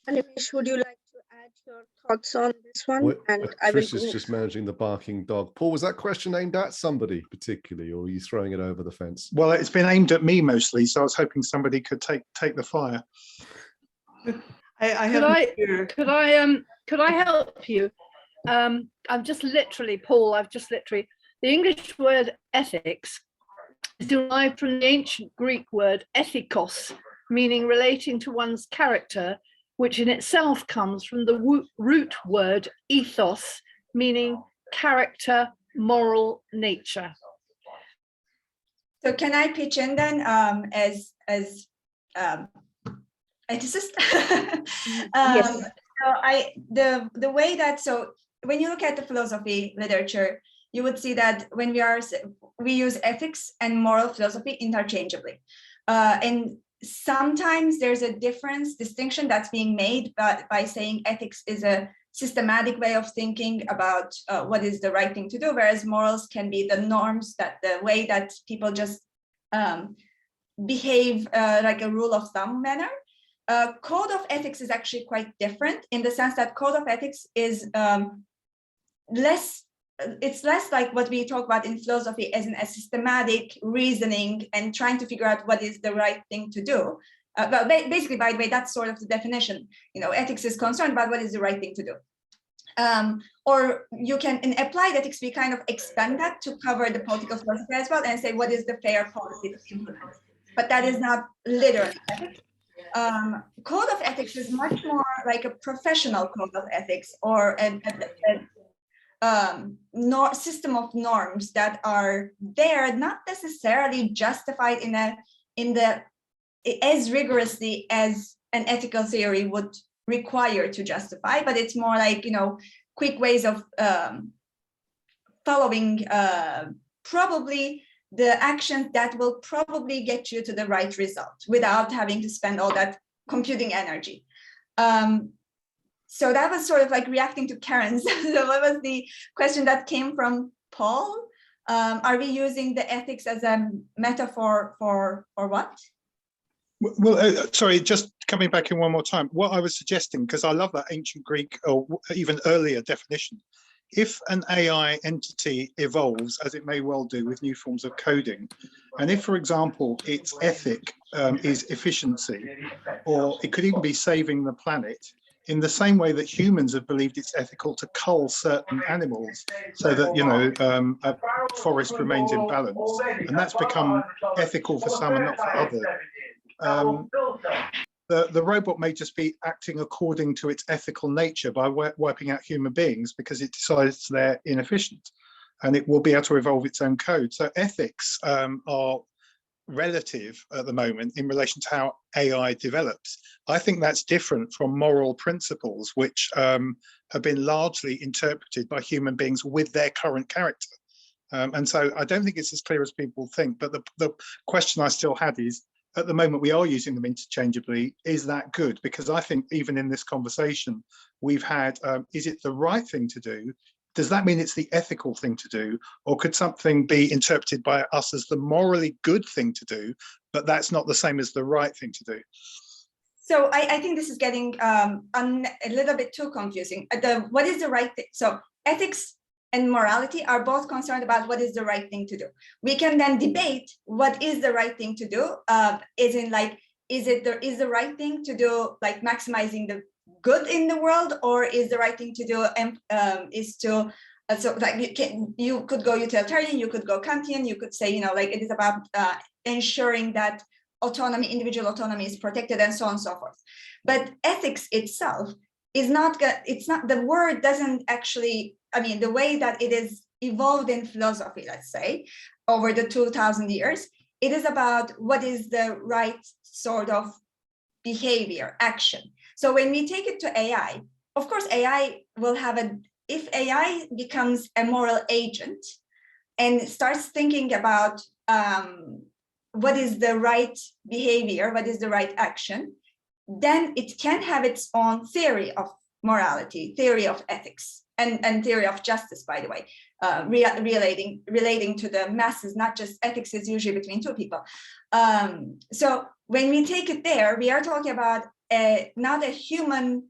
Animesh, would you like to add your thoughts on this one? And Patricia's just managing the barking dog. Paul, was that question aimed at somebody particularly, or are you throwing it over the fence? Well, it's been aimed at me mostly, so I was hoping somebody could take the fire. Could I help you? I've just literally, Paul, the English word ethics is derived from the ancient Greek word ethikos, meaning relating to one's character, which in itself comes from the root word ethos, meaning character, moral nature. So can I pitch in then as ethicist? Yes. So the way that, so when you look at the philosophy literature, you would see that when we use ethics and moral philosophy interchangeably, and sometimes there's a distinction that's being made by saying ethics is a systematic way of thinking about what is the right thing to do, whereas morals can be the norms, that the way that people just behave like a rule of thumb manner. Code of ethics is actually quite different in the sense that code of ethics is less it's less like what we talk about in philosophy as in a systematic reasoning and trying to figure out what is the right thing to do. But basically, by the way, that's sort of the definition. Ethics is concerned about what is the right thing to do. Or you can, in applied ethics, we kind of expand that to cover the political philosophy as well and say, what is the fair policy to implement? But that is not literally ethics. Code of ethics is much more like a professional code of ethics, or a system of norms that are there, not necessarily justified as rigorously as an ethical theory would require to justify, but it's more like, quick ways of following probably the actions that will probably get you to the right result without having to spend all that computing energy. So that was sort of like reacting to Karen's. So what was the question that came from Paul? Are we using the ethics as a metaphor for what? Well, sorry, just coming back in one more time. What I was suggesting, because I love that ancient Greek or even earlier definition, if an AI entity evolves, as it may well do with new forms of coding, and if, for example, its ethic is efficiency, or it could even be saving the planet, in the same way that humans have believed it's ethical to cull certain animals so that, a forest remains in balance, and that's become ethical for some and not for others. The robot may just be acting according to its ethical nature by wiping out human beings because it decides they're inefficient, and it will be able to evolve its own code. So ethics are relative at the moment in relation to how AI develops. I think that's different from moral principles, which have been largely interpreted by human beings with their current character. And so I don't think it's as clear as people think, but the question I still had is, at the moment, we are using them interchangeably. Is that good? Because I think even in this conversation, we've had, is it the right thing to do? Does that mean it's the ethical thing to do? Or could something be interpreted by us as the morally good thing to do, but that's not the same as the right thing to do? So I think this is getting a little bit too confusing. What is the right thing? So ethics and morality are both concerned about what is the right thing to do. We can then debate what is the right thing to do, is the right thing to do like maximizing the good in the world, or is the right thing to do so like you could go utilitarian, you could go Kantian, you could say like it is about ensuring that individual autonomy is protected, and so on and so forth. But ethics itself is not the word doesn't actually, the way that it is evolved in philosophy, let's say, over the 2000 years, it is about what is the right sort of behavior, action. So when we take it to AI, of course, AI will have if AI becomes a moral agent and starts thinking about what is the right behavior, what is the right action, then it can have its own theory of morality, theory of ethics, and theory of justice, by the way, relating to the masses, not just ethics is usually between two people. So when we take it there, we are talking about not a human.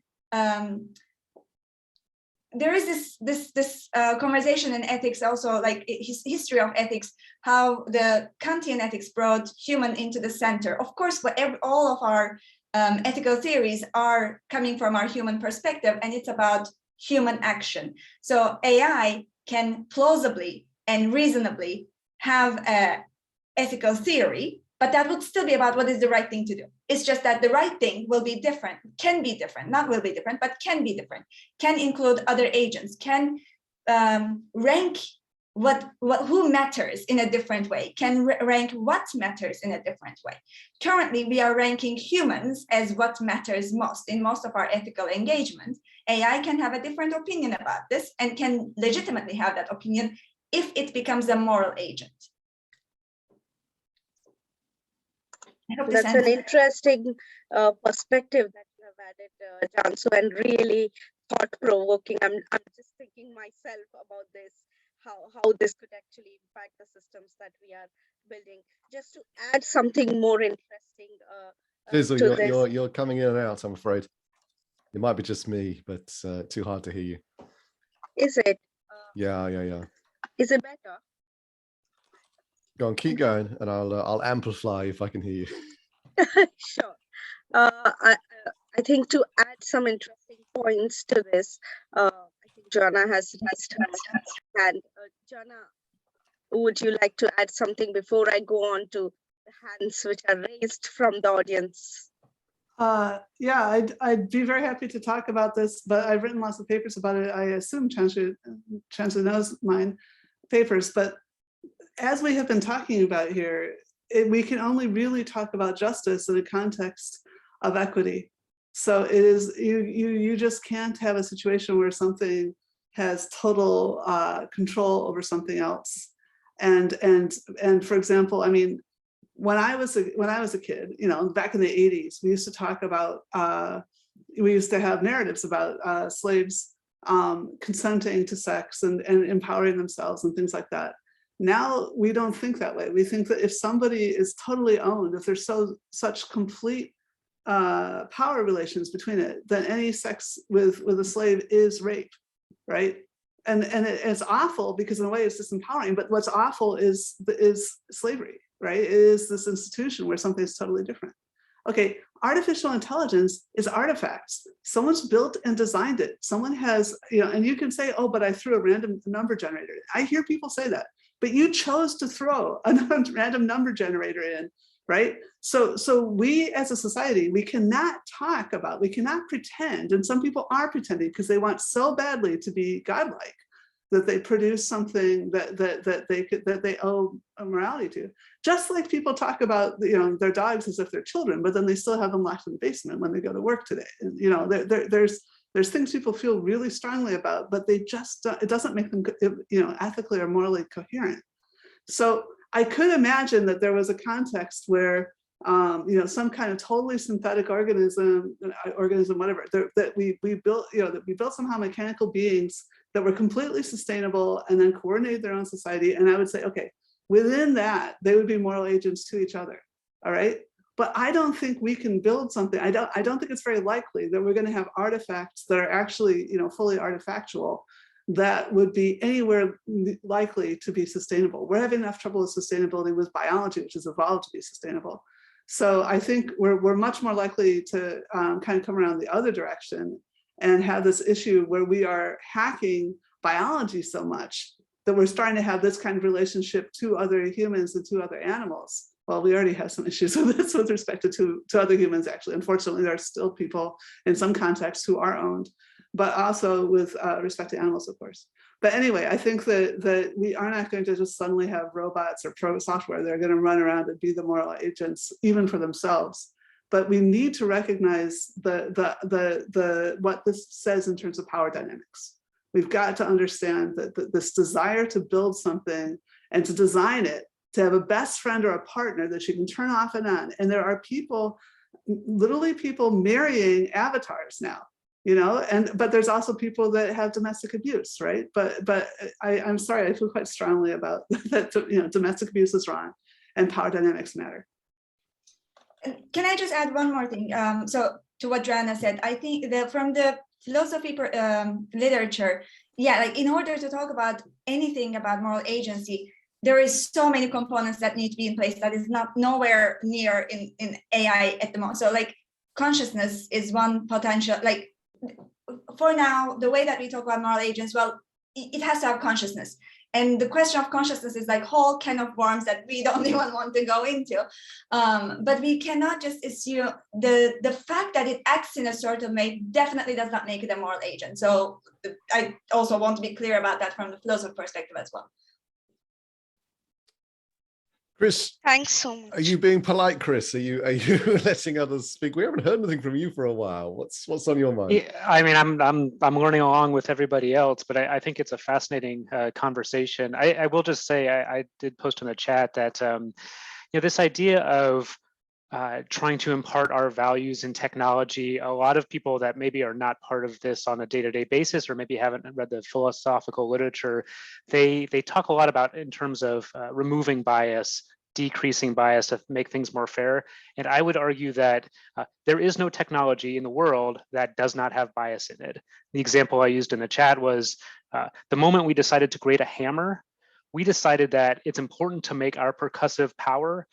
There is this conversation in ethics also, like history of ethics, how the Kantian ethics brought human into the center. Of course, all of our ethical theories are coming from our human perspective, and it's about human action. So AI can plausibly and reasonably have an ethical theory, but that would still be about what is the right thing to do. It's just that the right thing will be different, can be different, not will be different, but can be different, can include other agents, can rank who matters in a different way, can rank what matters in a different way. Currently, we are ranking humans as what matters most in most of our ethical engagement. AI can have a different opinion about this and can legitimately have that opinion if it becomes a moral agent. That's an interesting perspective that you have added, Cansu, and really thought-provoking. I'm just thinking myself about this, how this could actually impact the systems that we are building. Just to add something more interesting Lizzle, you're coming in and out, I'm afraid. It might be just me, but too hard to hear you. Is it? Yeah. Is it better? Go on, keep going, and I'll amplify if I can hear you. Sure. I think to add some interesting points to this, I think Joanna has raised her hand. Joanna, would you like to add something before I go on to the hands which are raised from the audience? Yeah, I'd be very happy to talk about this, but I've written lots of papers about it. I assume Cansu knows mine papers, but as we have been talking about here, we can only really talk about justice in a context of equity. So it is, you just can't have a situation where something has total control over something else. And for example, I mean, when I was a kid, you know, back in the 80s, we used to talk about, we used to have narratives about slaves consenting to sex and empowering themselves and things like that. Now we don't think that way. We think that if somebody is totally owned, if there's such complete power relations between it, then any sex with a slave is rape, right? And it's awful because in a way it's disempowering, but what's awful is slavery, right? It is this institution where something's totally different. Okay, artificial intelligence is artifacts. Someone's built and designed it. Someone has, you know, and you can say, oh, but I threw a random number generator. I hear people say that, but you chose to throw a random number generator in, right? So we as a society, we cannot pretend, and some people are pretending because they want so badly to be godlike that they produce something that they owe a morality to. Just like people talk about, you know, their dogs as if they're children, but then they still have them locked in the basement when they go to work today. And, you know, there's things people feel really strongly about, but they just it doesn't make them, you know, ethically or morally coherent. So I could imagine that there was a context where you know, some kind of totally synthetic organism, whatever, that we built, you know, that we built somehow mechanical beings that were completely sustainable and then coordinated their own society. And I would say, okay, within that, they would be moral agents to each other. All right. But I don't think we can build something. I don't think it's very likely that we're going to have artifacts that are actually, you know, fully artifactual that would be anywhere likely to be sustainable. We're having enough trouble with sustainability with biology, which has evolved to be sustainable. So I think we're much more likely to kind of come around the other direction and have this issue where we are hacking biology so much that we're starting to have this kind of relationship to other humans and to other animals. Well, we already have some issues with this with respect to other humans, actually. Unfortunately, there are still people in some contexts who are owned, but also with respect to animals, of course. But anyway, I think that we are not going to just suddenly have robots or pro software that are going to run around and be the moral agents, even for themselves. But we need to recognize what this says in terms of power dynamics. We've got to understand that this desire to build something and to design it, to have a best friend or a partner that you can turn off and on. And there are people, literally people marrying avatars now, you know, but there's also people that have domestic abuse, right? But I'm sorry, I feel quite strongly about that, you know, domestic abuse is wrong and power dynamics matter. Can I just add one more thing? So to what Joanna said, I think that from the philosophy literature, yeah, like in order to talk about anything about moral agency, there is so many components that need to be in place that is not nowhere near in AI at the moment. So like consciousness is one potential, like for now, the way that we talk about moral agents, well, it has to have consciousness. And the question of consciousness is like whole can of worms that we don't even want to go into. But we cannot just assume the fact that it acts in a certain way definitely does not make it a moral agent. So I also want to be clear about that from the philosophy perspective as well. Chris, thanks so much. Are you being polite, Chris? Are you letting others speak? We haven't heard anything from you for a while. What's on your mind? Yeah, I mean, I'm learning along with everybody else, but I think it's a fascinating conversation. I will just say I did post in the chat that you know, this idea of trying to impart our values in technology, a lot of people that maybe are not part of this on a day-to-day basis, or maybe haven't read the philosophical literature, they talk a lot about in terms of removing bias, decreasing bias to make things more fair. And I would argue that there is no technology in the world that does not have bias in it. The example I used in the chat was The moment we decided to create a hammer, we decided that it's important to make our percussive power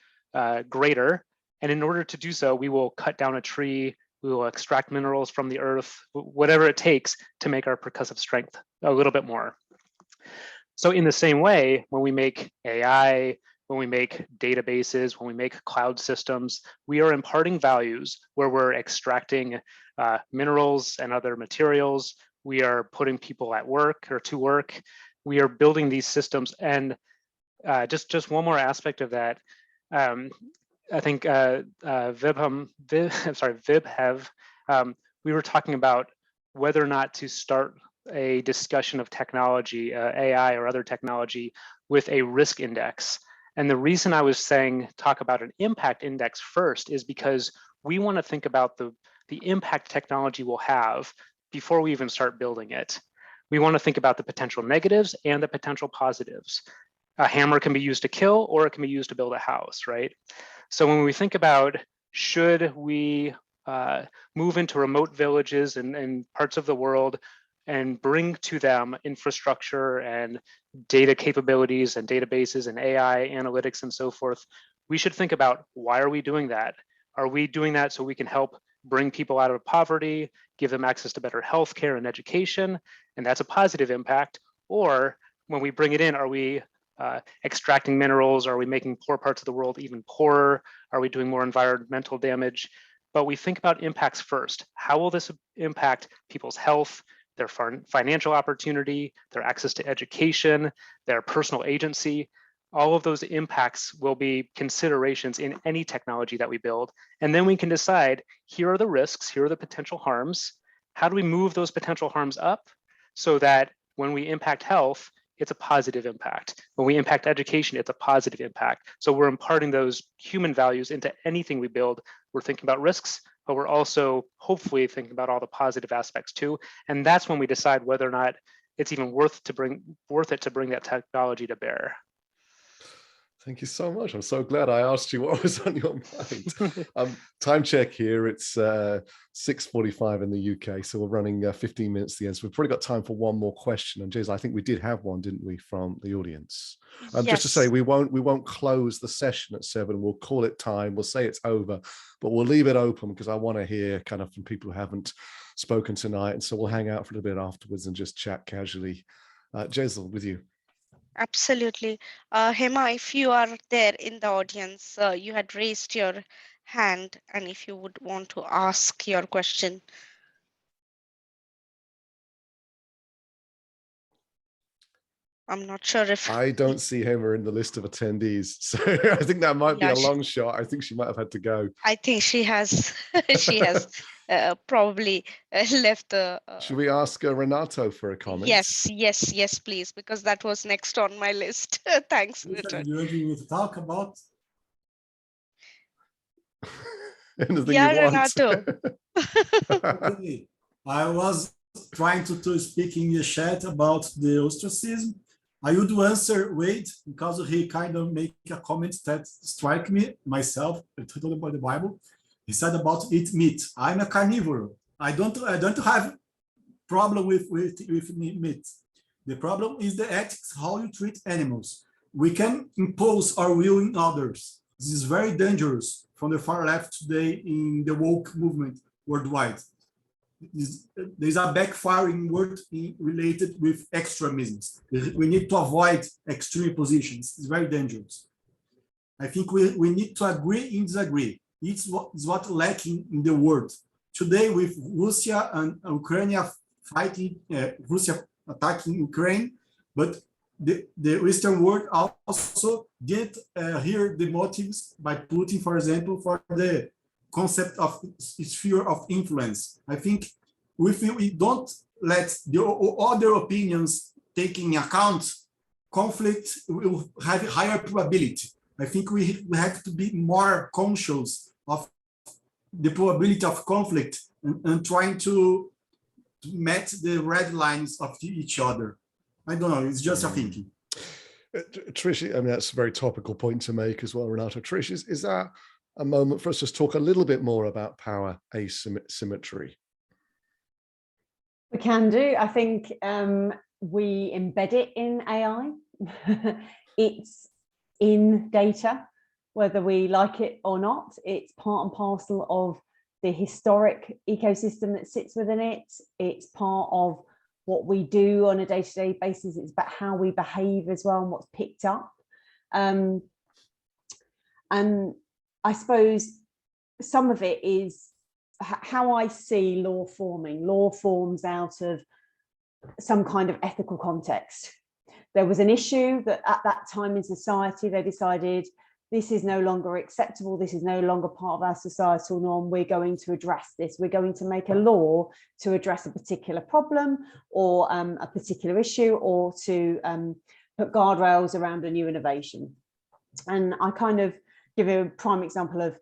greater. And in order to do so, we will cut down a tree, we will extract minerals from the earth, whatever it takes to make our percussive strength a little bit more. So in the same way, when we make AI, when we make databases, when we make cloud systems, we are imparting values where we're extracting minerals and other materials. We are putting people at work or to work. We are building these systems. And just one more aspect of that, I think Vibhav, we were talking about whether or not to start a discussion of technology, AI or other technology, with a risk index. And the reason I was saying talk about an impact index first is because we want to think about the impact technology will have before we even start building it. We want to think about the potential negatives and the potential positives. A hammer can be used to kill, or it can be used to build a house, right? So when we think about, should we move into remote villages and parts of the world and bring to them infrastructure and data capabilities and databases and AI analytics and so forth, we should think about, why are we doing that? Are we doing that so we can help bring people out of poverty, give them access to better healthcare and education, and that's a positive impact? Or when we bring it in, are we extracting minerals? Are we making poor parts of the world even poorer? Are we doing more environmental damage? But we think about impacts first. How will this impact people's health, their financial opportunity, their access to education, their personal agency? All of those impacts will be considerations in any technology that we build. And then we can decide, here are the risks, here are the potential harms. How do we move those potential harms up so that when we impact health, it's a positive impact. When we impact education, it's a positive impact. So we're imparting those human values into anything we build. We're thinking about risks, but we're also hopefully thinking about all the positive aspects too. And that's when we decide whether or not it's even worth it to bring that technology to bear. Thank you so much. I'm so glad I asked you what was on your mind. Time check here. It's 6:45 in the UK, so we're running 15 minutes to the end. So we've probably got time for one more question. And Jason, I think we did have one, didn't we, from the audience? Yes. Just to say, we won't close the session at 7. We'll call it time. We'll say it's over, but we'll leave it open because I want to hear kind of from people who haven't spoken tonight. And so we'll hang out for a little bit afterwards and just chat casually. Jason, with you. Absolutely. Hema, if you are there in the audience, you had raised your hand, and if you would want to ask your question. I'm not sure if I don't see Hema in the list of attendees, so I think that might be a long shot. I think she might have had to go. I think she has probably left the. Should we ask Renato for a comment? Yes, please, because that was next on my list. Thanks, Richard. You want me to talk about? Anything Yeah, you want. Renato. Okay. I was trying to speak in the chat about the ostracism. I would answer Wade because he kind of make a comment that strike me myself. I told about the Bible. He said about eat meat. I'm a carnivore. I don't have problem with meat. The problem is the ethics, how you treat animals. We can impose our will in others. This is very dangerous from the far left today in the woke movement worldwide. There's a backfiring word related with extremisms. We need to avoid extreme positions. It's very dangerous. I think we need to agree and disagree. It's what lacking in the world. Today with Russia and Ukraine fighting, Russia attacking Ukraine, but the Western world also didn't hear the motives by Putin, for example, for the concept of sphere of influence. I think if we don't let the other opinions take in account, conflict will have a higher probability. I think we have to be more conscious of the probability of conflict and trying to match the red lines of each other. I don't know, it's just a thinking. Trish, I mean, that's a very topical point to make as well, Renato. Trish, is that a moment for us to talk a little bit more about power asymmetry? We can do. I think we embed it in AI. It's in data, whether we like it or not. It's part and parcel of the historic ecosystem that sits within it. It's part of what we do on a day-to-day basis. It's about how we behave as well and what's picked up. And I suppose some of it is how I see law forming. Law forms out of some kind of ethical context. There was an issue that at that time in society, they decided this is no longer acceptable. This is no longer part of our societal norm. We're going to address this. We're going to make a law to address a particular problem or a particular issue, or to put guardrails around a new innovation. And I kind of give a prime example of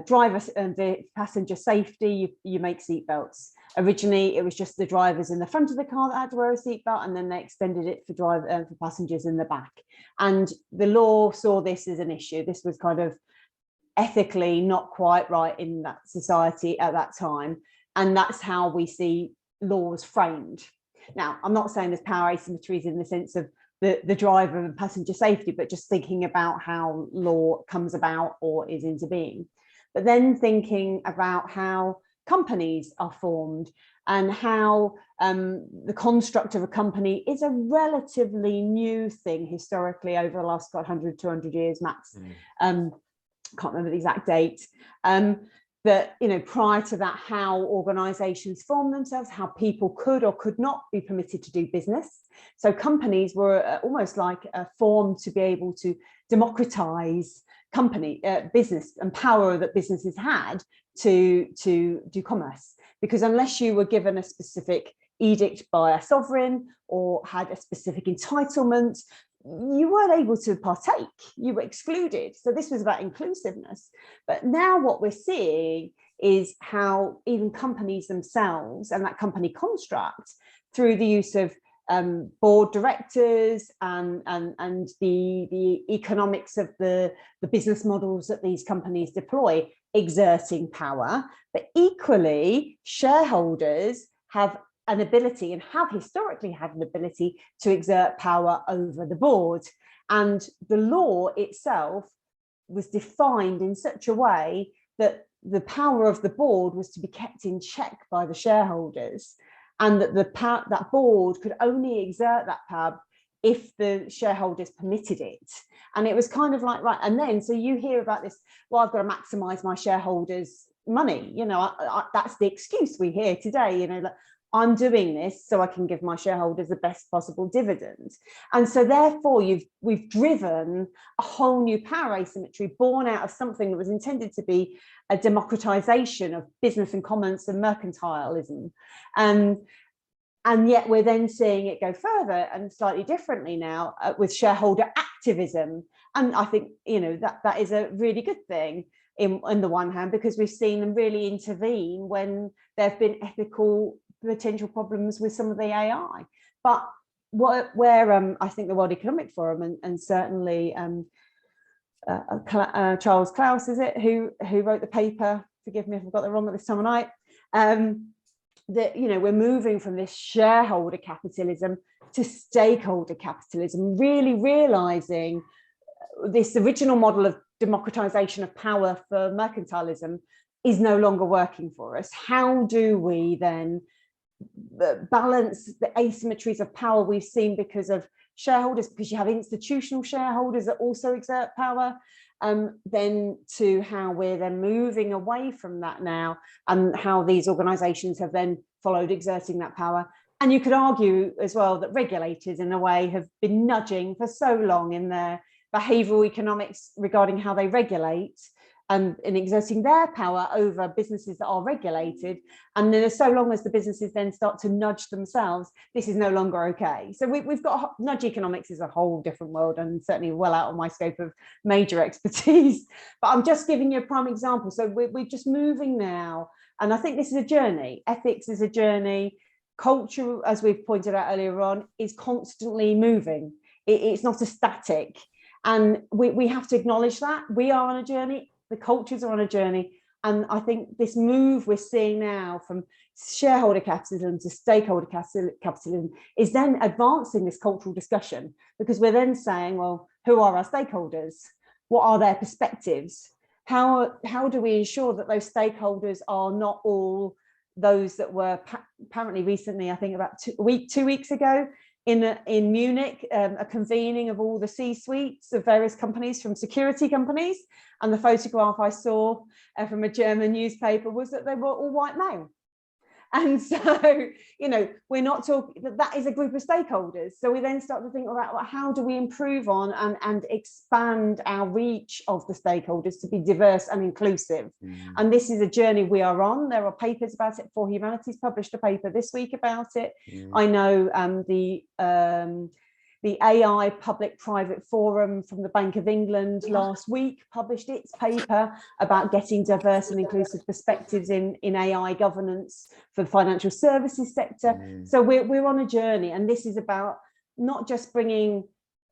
driver and the passenger safety. You make seatbelts. Originally, it was just the drivers in the front of the car that had to wear a seatbelt, and then they extended it for passengers in the back. And the law saw this as an issue. This was kind of ethically not quite right in that society at that time. And that's how we see laws framed. Now, I'm not saying there's power asymmetries in the sense of the driver and passenger safety, but just thinking about how law comes about or is into being. But then thinking about how companies are formed and how the construct of a company is a relatively new thing historically over the last 100, 200 years max. Can't remember the exact date. That, you know, prior to that, how organizations form themselves, how people could or could not be permitted to do business. So companies were almost like formed to be able to democratize business and power that businesses had to do commerce. Because unless you were given a specific edict by a sovereign or had a specific entitlement, you weren't able to partake, you were excluded. So this was about inclusiveness. But now what we're seeing is how even companies themselves and that company construct, through the use of board directors and the economics of the business models that these companies deploy, exerting power. But equally, shareholders have an ability and have historically had an ability to exert power over the board. And the law itself was defined in such a way that the power of the board was to be kept in check by the shareholders, and that that board could only exert that power if the shareholders permitted it. And it was kind of like, right, and then so you hear about this, well, I've got to maximize my shareholders' money, you know, that's the excuse we hear today, you know, like, I'm doing this so I can give my shareholders the best possible dividend. And so therefore we've driven a whole new power asymmetry born out of something that was intended to be a democratization of business and commerce and mercantilism. And yet we're then seeing it go further and slightly differently now with shareholder activism. And I think, you know, that is a really good thing in the one hand, because we've seen them really intervene when there have been ethical potential problems with some of the AI. But where I think the World Economic Forum and certainly Charles Klaus, is it, who wrote the paper, forgive me if I've got that wrong at this time of night, that, you know, we're moving from this shareholder capitalism to stakeholder capitalism, really realizing this original model of democratization of power for mercantilism is no longer working for us. How do we then balance the asymmetries of power we've seen because of shareholders, because you have institutional shareholders that also exert power, then to how we're then moving away from that now, and how these organizations have then followed exerting that power. And you could argue as well that regulators in a way have been nudging for so long in their behavioral economics regarding how they regulate and in exerting their power over businesses that are regulated. And then so long as the businesses then start to nudge themselves, this is no longer okay. So we've got nudge economics is a whole different world, and certainly well out of my scope of major expertise. But I'm just giving you a prime example. So we're just moving now. And I think this is a journey. Ethics is a journey. Culture, as we've pointed out earlier on, is constantly moving. It's not a static. And we have to acknowledge that. We are on a journey. The cultures are on a journey, And I think this move we're seeing now from shareholder capitalism to stakeholder capitalism is then advancing this cultural discussion, because we're then saying, well, who are our stakeholders? What are their perspectives? How do we ensure that those stakeholders are not all those that were apparently recently, I think about 2 weeks ago, in Munich, a convening of all the C-suites of various companies, from security companies, and the photograph I saw from a German newspaper was that they were all white male. And so, you know, we're not talking, that is a group of stakeholders. So we then start to think about, well, how do we improve on and expand our reach of the stakeholders to be diverse and inclusive? And this is a journey we are on. There are papers about it. For Humanities published a paper this week about it. I know the AI Public-Private Forum from the Bank of England last week published its paper about getting diverse and inclusive perspectives in AI governance for the financial services sector. So we're on a journey, and this is about not just bringing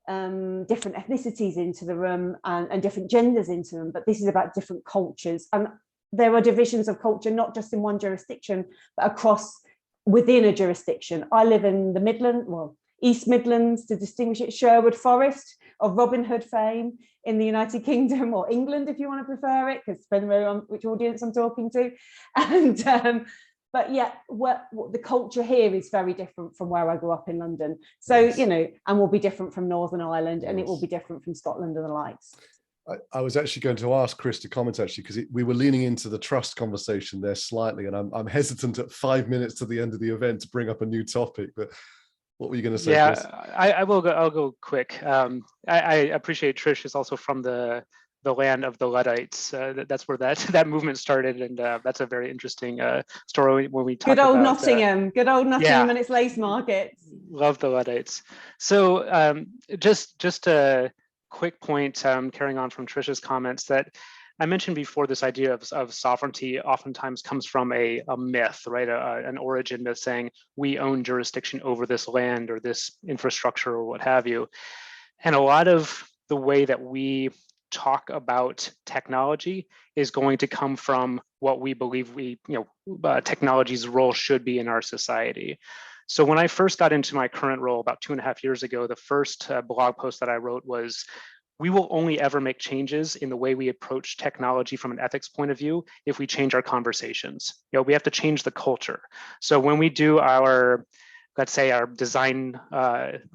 different ethnicities into the room and different genders into them, but this is about different cultures. And there are divisions of culture, not just in one jurisdiction, but across within a jurisdiction. I live in the Midlands, well, East Midlands, to distinguish it, Sherwood Forest of Robin Hood fame in the United Kingdom, or England, if you want to prefer it, because depending on which audience I'm talking to. And but yeah, what the culture here is very different from where I grew up in London. So, you know, and will be different from Northern Ireland, and it will be different from Scotland and the likes. I was actually going to ask Chris to comment, actually, because we were leaning into the trust conversation there slightly, and I'm hesitant at 5 minutes to the end of the event to bring up a new topic, but what were you going to say, Chris? I will go. I'll go quick. I appreciate Trish is also from the land of the Luddites. That's where that movement started, and that's a very interesting story when we talk about good old Nottingham and its lace markets. Love the Luddites. So just a quick point, carrying on from Trish's comments, that I mentioned before, this idea of sovereignty oftentimes comes from a myth, right? An origin myth saying we own jurisdiction over this land or this infrastructure or what have you. And a lot of the way that we talk about technology is going to come from what we believe technology's role should be in our society. So when I first got into my current role about 2.5 years ago, the first blog post that I wrote was, we will only ever make changes in the way we approach technology from an ethics point of view if we change our conversations. We have to change the culture. So when we do our, let's say, our design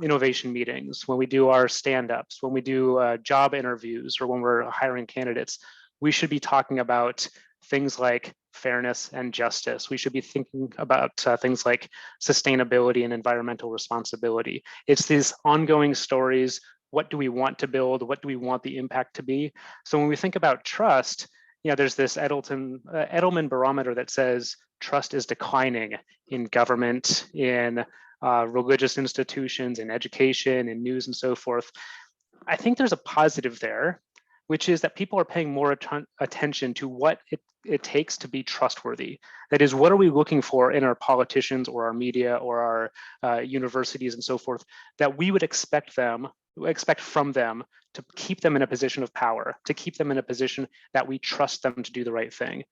innovation meetings, when we do our stand-ups, when we do job interviews, or when we're hiring candidates, we should be talking about things like fairness and justice. We should be thinking about things like sustainability and environmental responsibility. It's these ongoing stories. What do we want to build? What do we want the impact to be? So when we think about trust, there's this Edelman barometer that says trust is declining in government, in religious institutions, in education, in news, and so forth. I think there's a positive there, which is that people are paying more attention to what it takes to be trustworthy. That is, what are we looking for in our politicians or our media or our universities and so forth, that we would expect from them to keep them in a position of power, to keep them in a position that we trust them to do the right thing.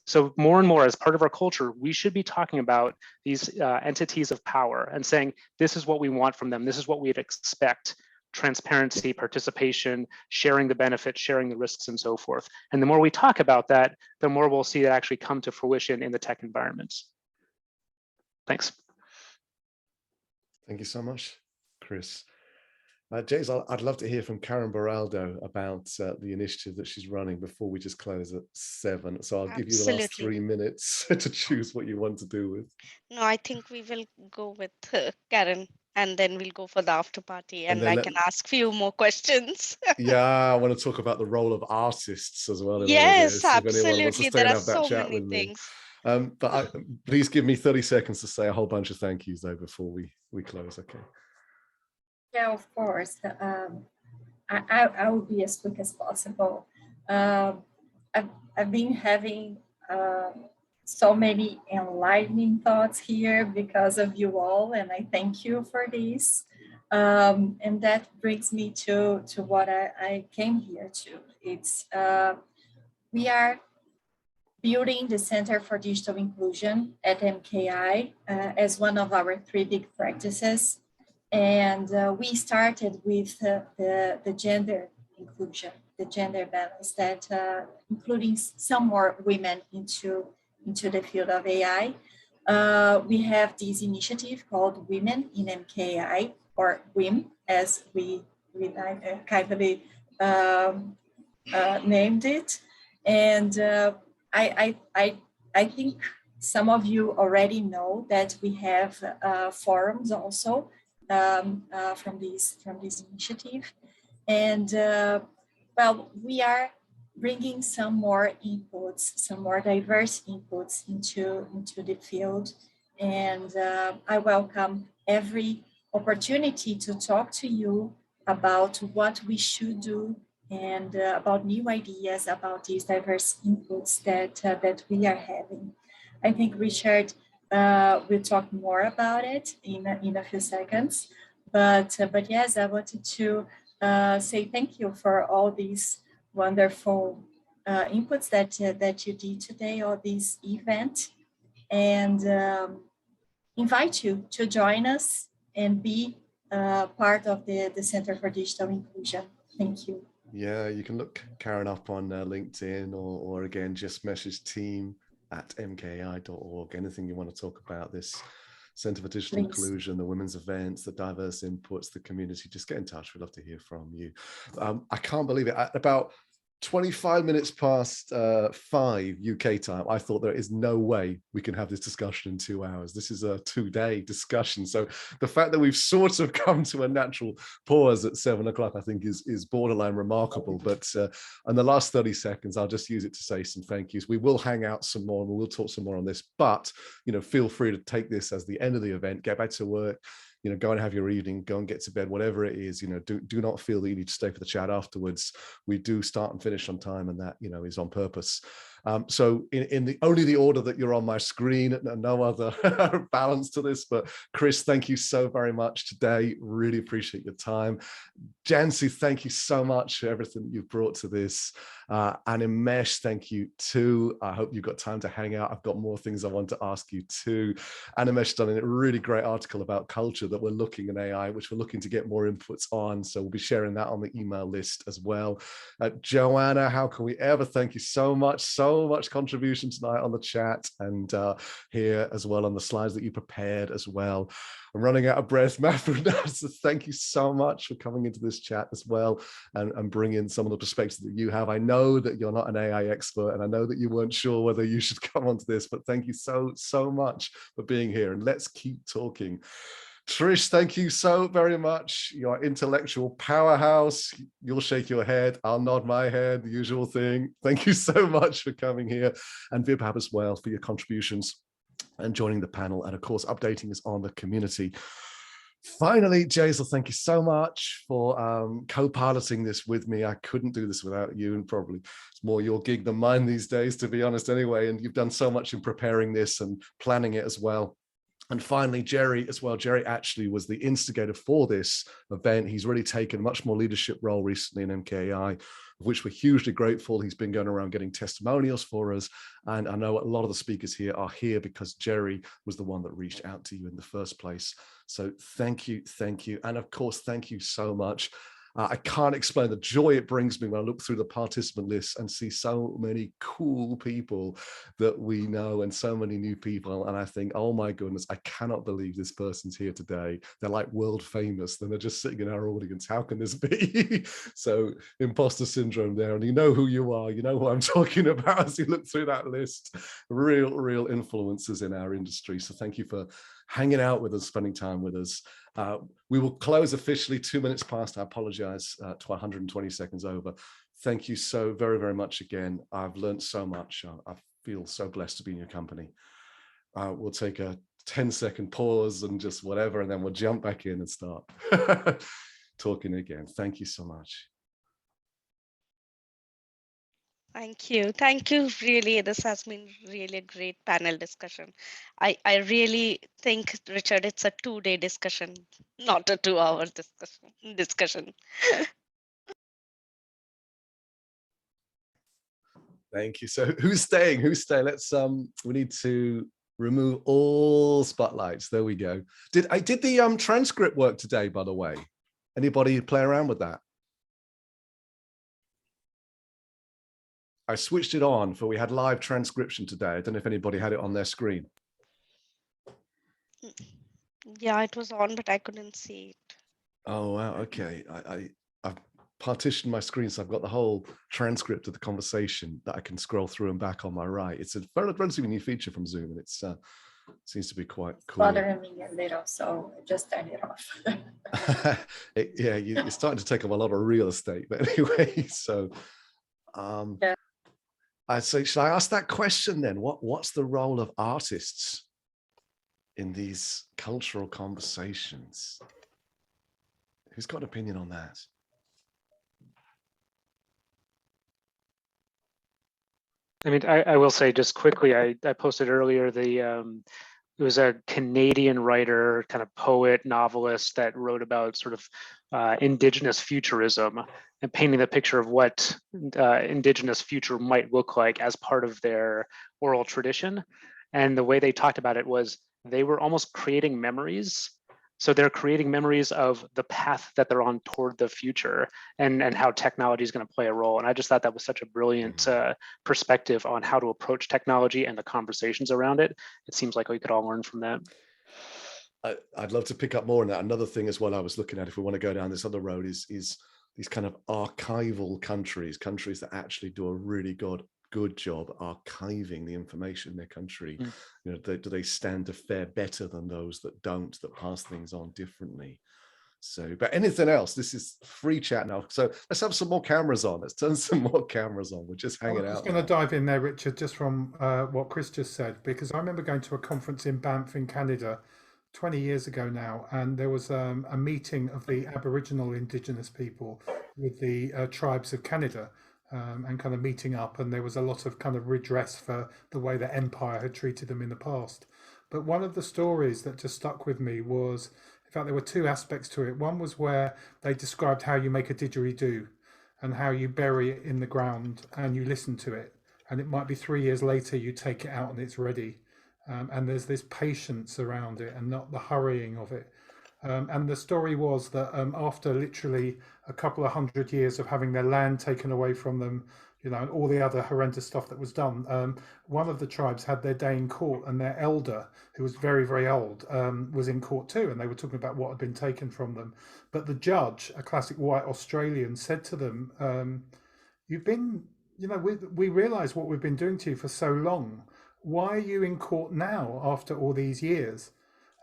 So more and more, as part of our culture, we should be talking about these entities of power and saying, this is what we want from them. This is what we'd expect. Transparency, participation, sharing the benefits, sharing the risks, and so forth. And the more we talk about that, the more we'll see it actually come to fruition in the tech environments. Thanks. Thank you so much, Chris. James, I'd love to hear from Karen Baraldo about the initiative that she's running before we just close at 7. So I'll give you the last 3 minutes to choose what you want to do with. No, I think we will go with Karen, and then we'll go for the after party, and I can ask few more questions. Yeah, I want to talk about the role of artists as well. Yes, absolutely. There are so many things. But please give me 30 seconds to say a whole bunch of thank yous though before we close, okay? Yeah, of course. I will be as quick as possible. I've been having so many enlightening thoughts here because of you all, and I thank you for this. And that brings me to what I came here to. It's we are building the Center for Digital Inclusion at MKAI as one of our 3 big practices. And we started with the gender inclusion, the gender balance, that including some more women into the field of AI. We have this initiative called Women in MKAI, or WIM, as we kindly named it. And I think some of you already know that we have forums also from this initiative. And well, we are bringing some more inputs, some more diverse inputs into the field. And I welcome every opportunity to talk to you about what we should do and about new ideas about these diverse inputs that we are having. I think Richard will talk more about it in a few seconds. But yes, I wanted to say thank you for all these wonderful inputs that you did today on this event, and invite you to join us and be part of the Center for Digital Inclusion. Thank you. Yeah, you can look Karen up on LinkedIn, or again, just message team@mkai.org. Anything you want to talk about this Center for Digital Inclusion, the women's events, the diverse inputs, the community, just get in touch. We'd love to hear from you. I can't believe it. At about 25 minutes past 5 UK time, I thought there is no way we can have this discussion in 2 hours. This is a 2-day discussion. So the fact that we've sort of come to a natural pause at 7 o'clock, I think is borderline remarkable. But in the last 30 seconds, I'll just use it to say some thank yous. We will hang out some more and we will talk some more on this, but feel free to take this as the end of the event, get back to work, go and have your evening, go and get to bed, whatever it is. Do not feel that you need to stay for the chat afterwards. We do start and finish on time, and that is on purpose. So in only the order that you're on my screen, no other balance to this. But Chris, thank you so very much today. Really appreciate your time. Cansu, thank you so much for everything you've brought to this. Animesh, thank you too. I hope you've got time to hang out. I've got more things I want to ask you too. Animesh done a really great article about culture that we're looking in AI, which we're looking to get more inputs on. So we'll be sharing that on the email list as well. Joanna, how can we ever thank you so much contribution tonight on the chat and here as well on the slides that you prepared as well. I'm running out of breath. Mafunase, thank you so much for coming into this chat as well and bringing some of the perspectives that you have. I know that you're not an AI expert, and I know that you weren't sure whether you should come onto this, but thank you so much for being here, and let's keep talking. Trish, thank you so very much. You're an intellectual powerhouse. You'll shake your head. I'll nod my head, the usual thing. Thank you so much for coming here. And Vibhav as well for your contributions and joining the panel. And of course, updating us on the community. Finally, Jaisal, thank you so much for co-piloting this with me. I couldn't do this without you, and probably it's more your gig than mine these days, to be honest anyway. And you've done so much in preparing this and planning it as well. And finally, Jerry as well. Jerry actually was the instigator for this event. He's really taken a much more leadership role recently in MKAI, of which we're hugely grateful. He's been going around getting testimonials for us. And I know a lot of the speakers here are here because Jerry was the one that reached out to you in the first place. So thank you. And of course, thank you so much. I can't explain the joy it brings me when I look through the participant list and see so many cool people that we know and so many new people. And I think, oh my goodness, I cannot believe this person's here today. They're like world famous. Then they're just sitting in our audience. How can this be? So imposter syndrome there. And you know who you are. You know what I'm talking about as you look through that list. Real influencers in our industry. So thank you for hanging out with us, spending time with us. We will close officially 2 minutes past. I apologize to 120 seconds over. Thank you so very much again. I've learned so much. I feel so blessed to be in your company. We'll take a 10-second pause and just whatever, and then we'll jump back in and start talking again. Thank you so much. Thank you. Really, this has been really a great panel discussion. I really think, Richard, it's a 2-day discussion, not a 2-hour discussion. Thank you. So who's staying? Who's staying? Let's we need to remove all spotlights. There we go. Did the transcript work today, by the way? Anybody play around with that? I switched it on for we had live transcription today. I don't know if anybody had it on their screen. Yeah, it was on, but I couldn't see it. Oh wow, okay. I've partitioned my screen, so I've got the whole transcript of the conversation that I can scroll through and back on my right. It's a relatively new feature from Zoom, and it's seems to be quite cool. Bothering me a little, so I just turned it off. Yeah, you're starting to take up a lot of real estate, but anyway. So, yeah. I say, should I ask that question then? What's the role of artists in these cultural conversations? Who's got an opinion on that? I mean, I will say just quickly, I posted earlier it was a Canadian writer, kind of poet, novelist that wrote about sort of Indigenous futurism and painting the picture of what Indigenous future might look like as part of their oral tradition. And the way they talked about it was they were almost creating memories. So they're creating memories of the path that they're on toward the future and how technology is going to play a role. And I just thought that was such a brilliant perspective on how to approach technology and the conversations around it. It seems like we could all learn from that. I'd love to pick up more on that. Another thing as well I was looking at, if we want to go down this other road, is these kind of archival countries that actually do a really good job archiving the information in their country. You know, do they stand to fare better than those that don't, that pass things on differently? So, but anything else? This is free chat now. So let's have some more cameras on. Let's turn some more cameras on. We're just hanging out. I was going to dive in there, Richard, just from what Chris just said, because I remember going to a conference in Banff in Canada 20 years ago now, and there was a meeting of the Aboriginal Indigenous people with the tribes of Canada. And kind of meeting up, and there was a lot of kind of redress for the way the empire had treated them in the past. But one of the stories that just stuck with me was, in fact, there were two aspects to it. One was where they described how you make a didgeridoo and how you bury it in the ground and you listen to it. And it might be 3 years later, you take it out and it's ready. And there's this patience around it and not the hurrying of it. And the story was that after literally a couple of 100 years of having their land taken away from them, you know, and all the other horrendous stuff that was done, one of the tribes had their day in court, and their elder, who was very, very old, was in court too, and they were talking about what had been taken from them. But the judge, a classic white Australian, said to them, you've been, you know, we realise what we've been doing to you for so long. Why are you in court now after all these years?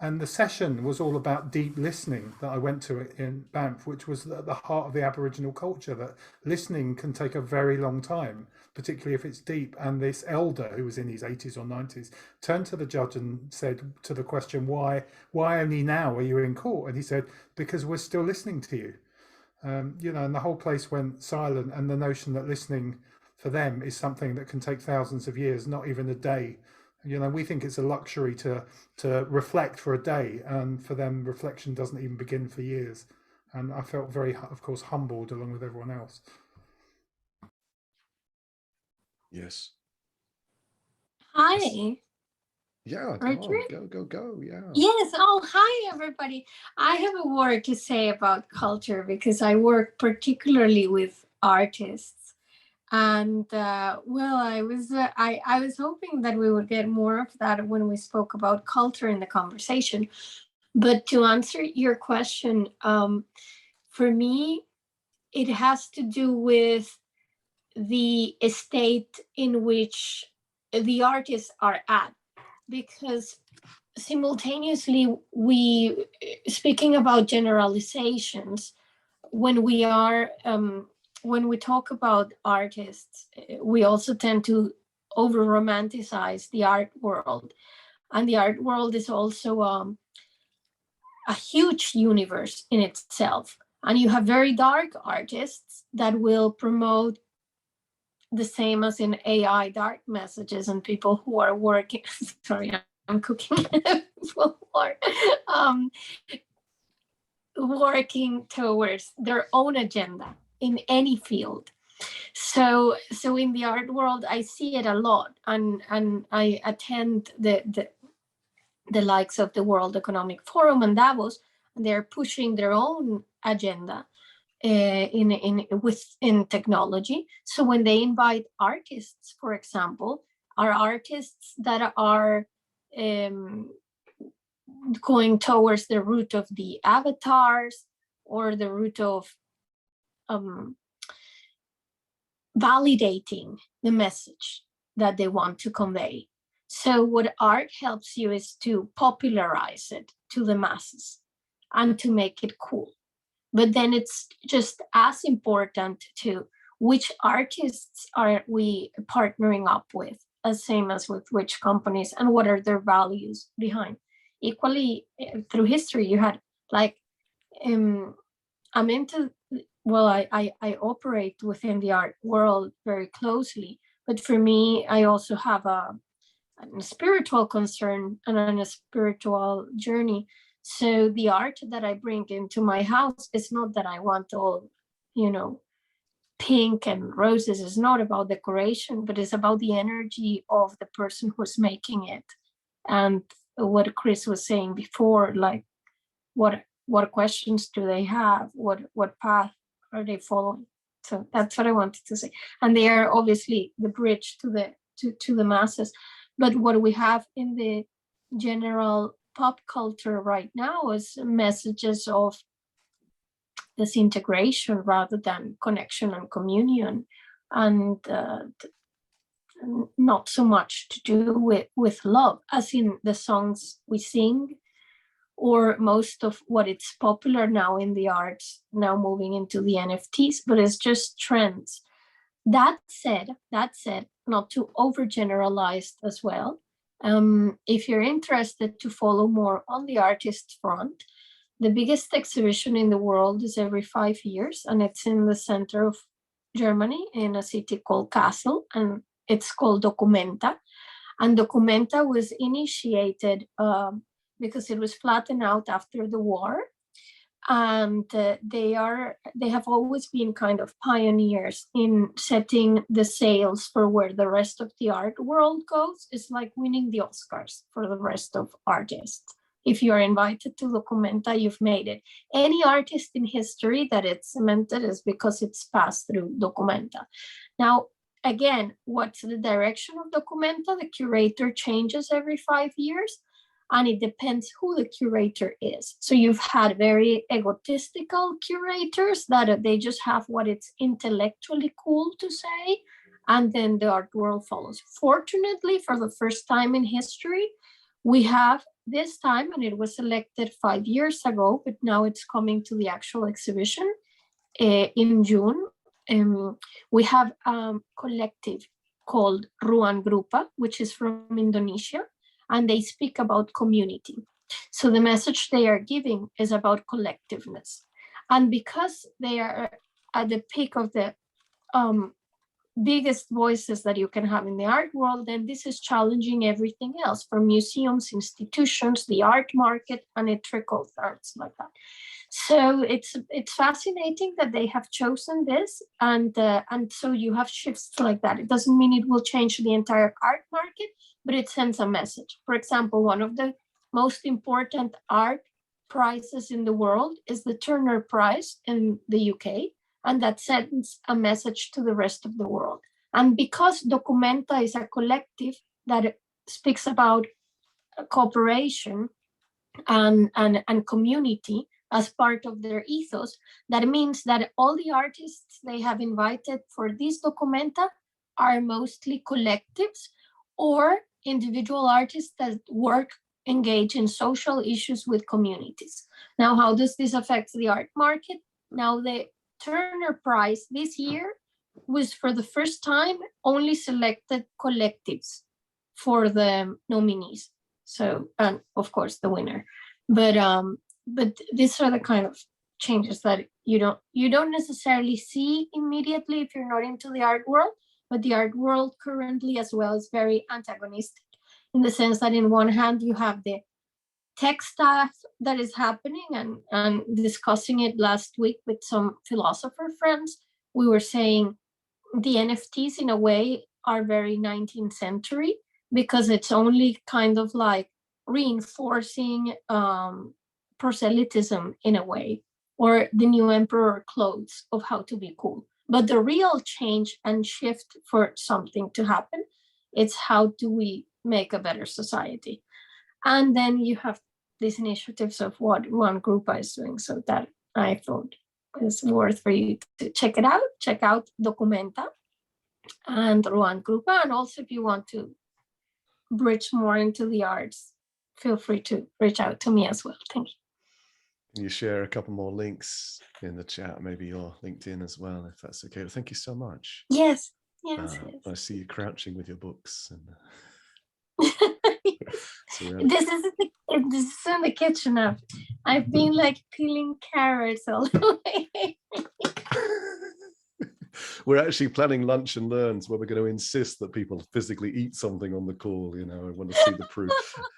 And the session was all about deep listening that I went to in Banff, which was at the heart of the Aboriginal culture, that listening can take a very long time, particularly if it's deep. And this elder, who was in his 80s or 90s, turned to the judge and said to the question, why only now are you in court? And he said, because we're still listening to you. You know, and the whole place went silent, and the notion that listening for them is something that can take thousands of years, not even a day. You know, we think it's a luxury to reflect for a day, and for them, reflection doesn't even begin for years. And I felt very, of course, humbled along with everyone else. Yes. Hi. Yeah, go. Yeah. Yes. Oh, hi, everybody. I have a word to say about culture because I work particularly with artists. And well, I was hoping that we would get more of that when we spoke about culture in the conversation. But to answer your question, for me, it has to do with the state in which the artists are at, because simultaneously speaking about generalizations, when we talk about artists, we also tend to over-romanticize the art world. And the art world is also a huge universe in itself. And you have very dark artists that will promote the same as in AI dark messages, and people who are working, sorry, I'm cooking, working towards their own agenda in any field. So in the art world, I see it a lot, and I attend the likes of the World Economic Forum and Davos, and they're pushing their own agenda within technology. So when they invite artists, for example, are artists that are going towards the route of the avatars or the route of validating the message that they want to convey. So what art helps you is to popularize it to the masses and to make it cool. But then it's just as important to which artists are we partnering up with, as same as with which companies, and what are their values behind. Equally, through history, you had like, I'm into, well, I operate within the art world very closely, but for me, I also have a spiritual concern and a spiritual journey. So the art that I bring into my house is not that I want all, pink and roses. It's not about decoration, but it's about the energy of the person who's making it. And what Chris was saying before, like what questions do they have? What path are they following? So that's what I wanted to say. And they are obviously the bridge to the masses. But what we have in the general pop culture right now is messages of disintegration rather than connection and communion, and not so much to do with love, as in the songs we sing, or most of what it's popular now in the arts, now moving into the NFTs, but it's just trends. That said, not to overgeneralize as well, if you're interested to follow more on the artist front, the biggest exhibition in the world is every 5 years, and it's in the center of Germany in a city called Kassel, and it's called Documenta. And Documenta was initiated because it was flattened out after the war. And they have always been kind of pioneers in setting the sails for where the rest of the art world goes. It's like winning the Oscars for the rest of artists. If you are invited to Documenta, you've made it. Any artist in history that it's cemented is because it's passed through Documenta. Now, again, what's the direction of Documenta? The curator changes every 5 years, and it depends who the curator is. So you've had very egotistical curators that they just have what it's intellectually cool to say, and then the art world follows. Fortunately, for the first time in history, we have this time, and it was selected 5 years ago, but now it's coming to the actual exhibition in June. We have a collective called Ruang Grupa, which is from Indonesia, and they speak about community. So the message they are giving is about collectiveness. And because they are at the peak of the biggest voices that you can have in the art world, then this is challenging everything else, from museums, institutions, the art market, and it trickles arts like that. So it's fascinating that they have chosen this, and so you have shifts like that. It doesn't mean it will change the entire art market, but it sends a message. For example, one of the most important art prizes in the world is the Turner Prize in the UK, and that sends a message to the rest of the world. And because Documenta is a collective that speaks about cooperation and community as part of their ethos, that means that all the artists they have invited for this Documenta are mostly collectives or individual artists that engage in social issues with communities. Now, how does this affect the art market? Now, the Turner Prize this year was for the first time only selected collectives for the nominees. So, and of course the winner. But these are the kind of changes that you don't necessarily see immediately if you're not into the art world, but the art world currently as well is very antagonistic, in the sense that in one hand you have the tech stuff that is happening, and discussing it last week with some philosopher friends, we were saying the NFTs in a way are very 19th century, because it's only kind of like reinforcing proselytism in a way, or the new emperor clothes of how to be cool. But the real change and shift for something to happen, it's how do we make a better society? And then you have these initiatives of what one group is doing. So that I thought is worth for you to check it out. Check out Documenta and Ruan Grupa. And also if you want to bridge more into the arts, feel free to reach out to me as well. Thank you. Can you share a couple more links in the chat, maybe your LinkedIn as well, if that's okay? Well, thank you so much. Yes, yes, yes. I see you crouching with your books. And this is in the kitchen now. I've been like peeling carrots all the way. We're actually planning lunch and learns where we're going to insist that people physically eat something on the call. You know, I want to see the proof.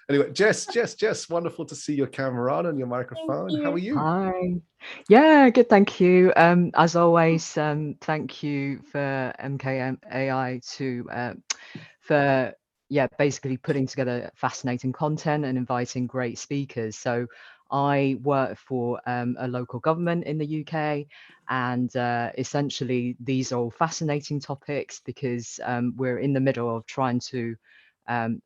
Anyway, Jess, wonderful to see your camera on and your microphone. How are you? Hi. Yeah, good. Thank you. As always, thank you for MKAI for basically putting together fascinating content and inviting great speakers. So I work for a local government in the UK, and essentially these are all fascinating topics because we're in the middle of trying to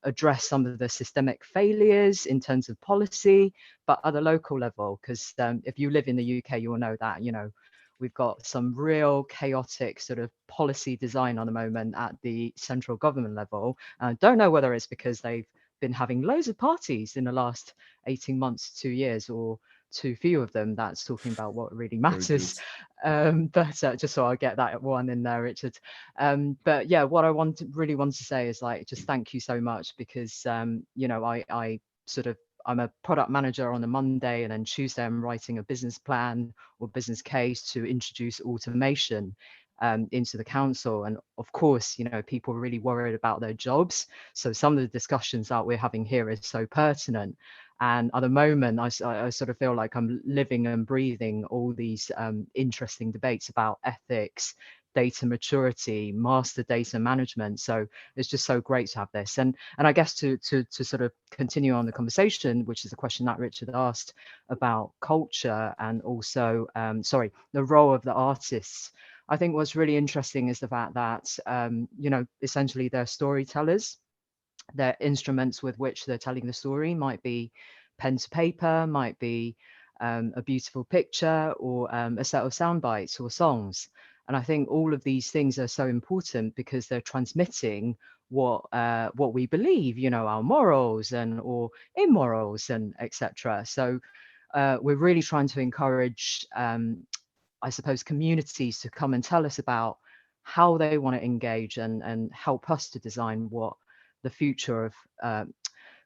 address some of the systemic failures in terms of policy, but at the local level, because if you live in the UK, you will know that, you know, we've got some real chaotic sort of policy design on the moment at the central government level. Don't know whether it's because they've been having loads of parties in the last 18 months, 2 years, or too few of them that's talking about what really matters. But just so I get that one in there, Richard. But yeah, what I really want to say is like, just thank you so much, because you know, I'm a product manager on a Monday, and then Tuesday I'm writing a business plan or business case to introduce automation into the council. And of course, you know, people are really worried about their jobs. So some of the discussions that we're having here is so pertinent. And at the moment, I sort of feel like I'm living and breathing all these interesting debates about ethics, data maturity, master data management. So it's just so great to have this. And I guess to sort of continue on the conversation, which is a question that Richard asked about culture and also, the role of the artists. I think what's really interesting is the fact that, you know, essentially they're storytellers. Their instruments with which they're telling the story might be pen to paper, might be a beautiful picture, or a set of sound bites or songs. And I think all of these things are so important because they're transmitting what we believe, you know, our morals and or immorals and etc. So we're really trying to encourage, I suppose, communities to come and tell us about how they want to engage and help us to design what the future of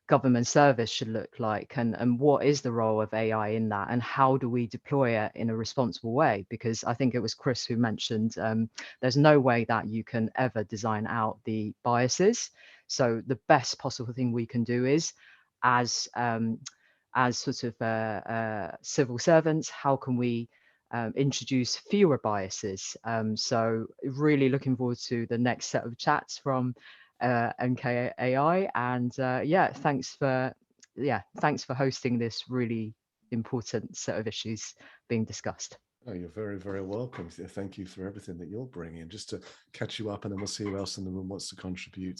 government service should look like, and what is the role of AI in that, and how do we deploy it in a responsible way? Because I think it was Chris who mentioned there's no way that you can ever design out the biases. So the best possible thing we can do is, as sort of civil servants, how can we introduce fewer biases? So really looking forward to the next set of chats from MKAI, and thanks for hosting this really important set of issues being discussed. Oh, you're very, very welcome. Thank you for everything that you're bringing. Just to catch you up, and then we'll see who else in the room wants to contribute.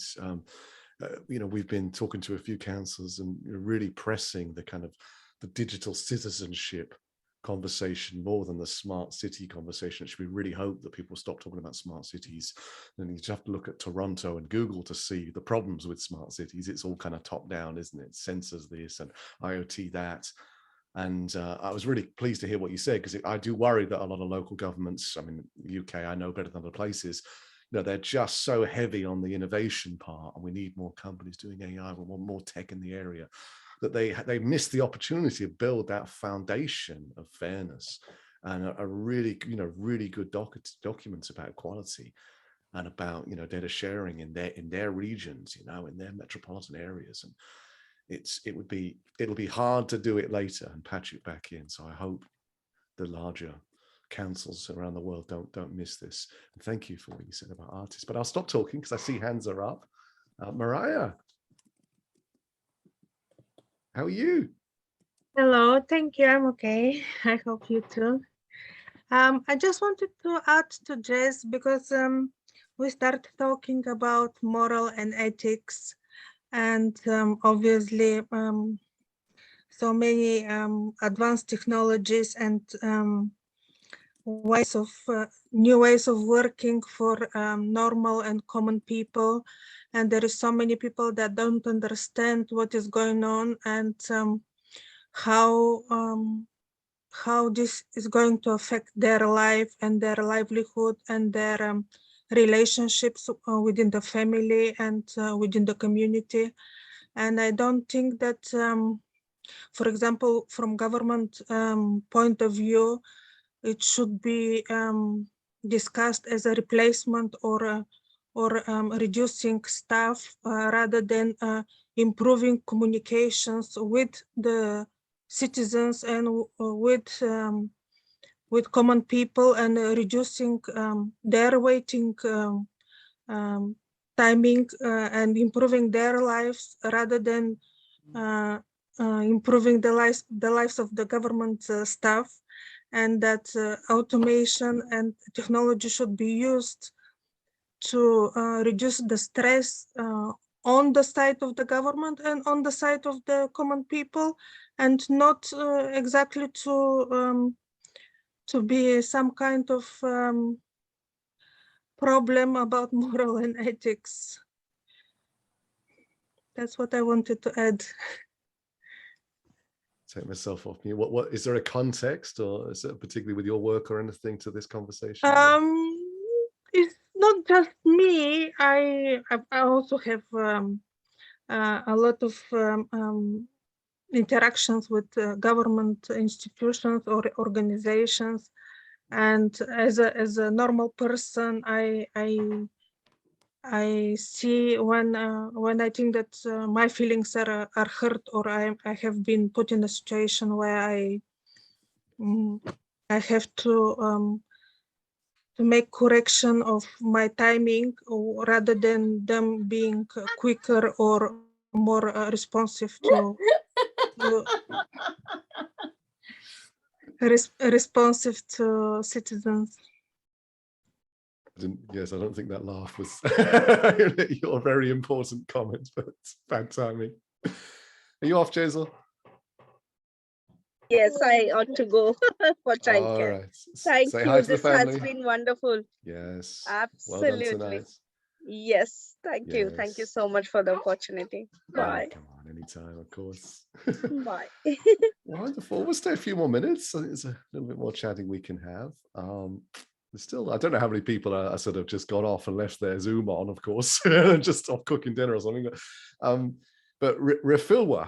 You know, we've been talking to a few councils and really pressing the kind of the digital citizenship conversation more than the smart city conversation. Actually, we really hope that people stop talking about smart cities. And you just have to look at Toronto and Google to see the problems with smart cities. It's all kind of top down, isn't it? Sensors this and IoT that. And I was really pleased to hear what you said, because I do worry that a lot of local governments, I mean, the UK, I know better than other places, you know, they're just so heavy on the innovation part, and we need more companies doing AI, we want more tech in the area, that they miss the opportunity to build that foundation of fairness and a really, you know, really good documents about quality and about, you know, data sharing in their regions, you know, in their metropolitan areas. And it'll be hard to do it later and patch it back in. So I hope the larger councils around the world don't miss this. And thank you for what you said about artists. But I'll stop talking because I see hands are up. Mariah, how are you? Hello, thank you. I'm okay. I hope you too. I just wanted to add to Jess because we started talking about moral and ethics, and obviously so many advanced technologies and new ways of working for normal and common people, and there is so many people that don't understand what is going on and how this is going to affect their life and their livelihood and their relationships within the family and within the community. And I don't think that, for example, from government point of view, it should be discussed as a replacement or reducing staff rather than improving communications with the citizens and with common people and reducing their waiting timing and improving their lives rather than improving the lives of the government staff, and that automation and technology should be used to reduce the stress on the side of the government and on the side of the common people, and not exactly to be some kind of problem about moral and ethics. That's what I wanted to add. Take myself off mute. What is there a context, or is it particularly with your work or anything to this conversation? It's not just me. I also have a lot of interactions with government institutions or organizations, and as a normal person, I see when I think that my feelings are hurt, or I have been put in a situation where I have to make correction of my timing, rather than them being quicker or more responsive to responsive to citizens. Yes, I don't think that laugh was your very important comment, but it's bad timing. Are you off, Jaisal? Yes, I ought to go for childcare. All right. Thank Say you. hi to the This has family. been wonderful. Yes. Absolutely. Well done tonight. Yes, thank you. Thank you so much for the opportunity. Bye. Come on, anytime, of course. Bye. Wonderful. We'll stay a few more minutes. There's a little bit more chatting we can have. Still, I don't know how many people are sort of just got off and left their Zoom on, of course, just off cooking dinner or something. But Refil,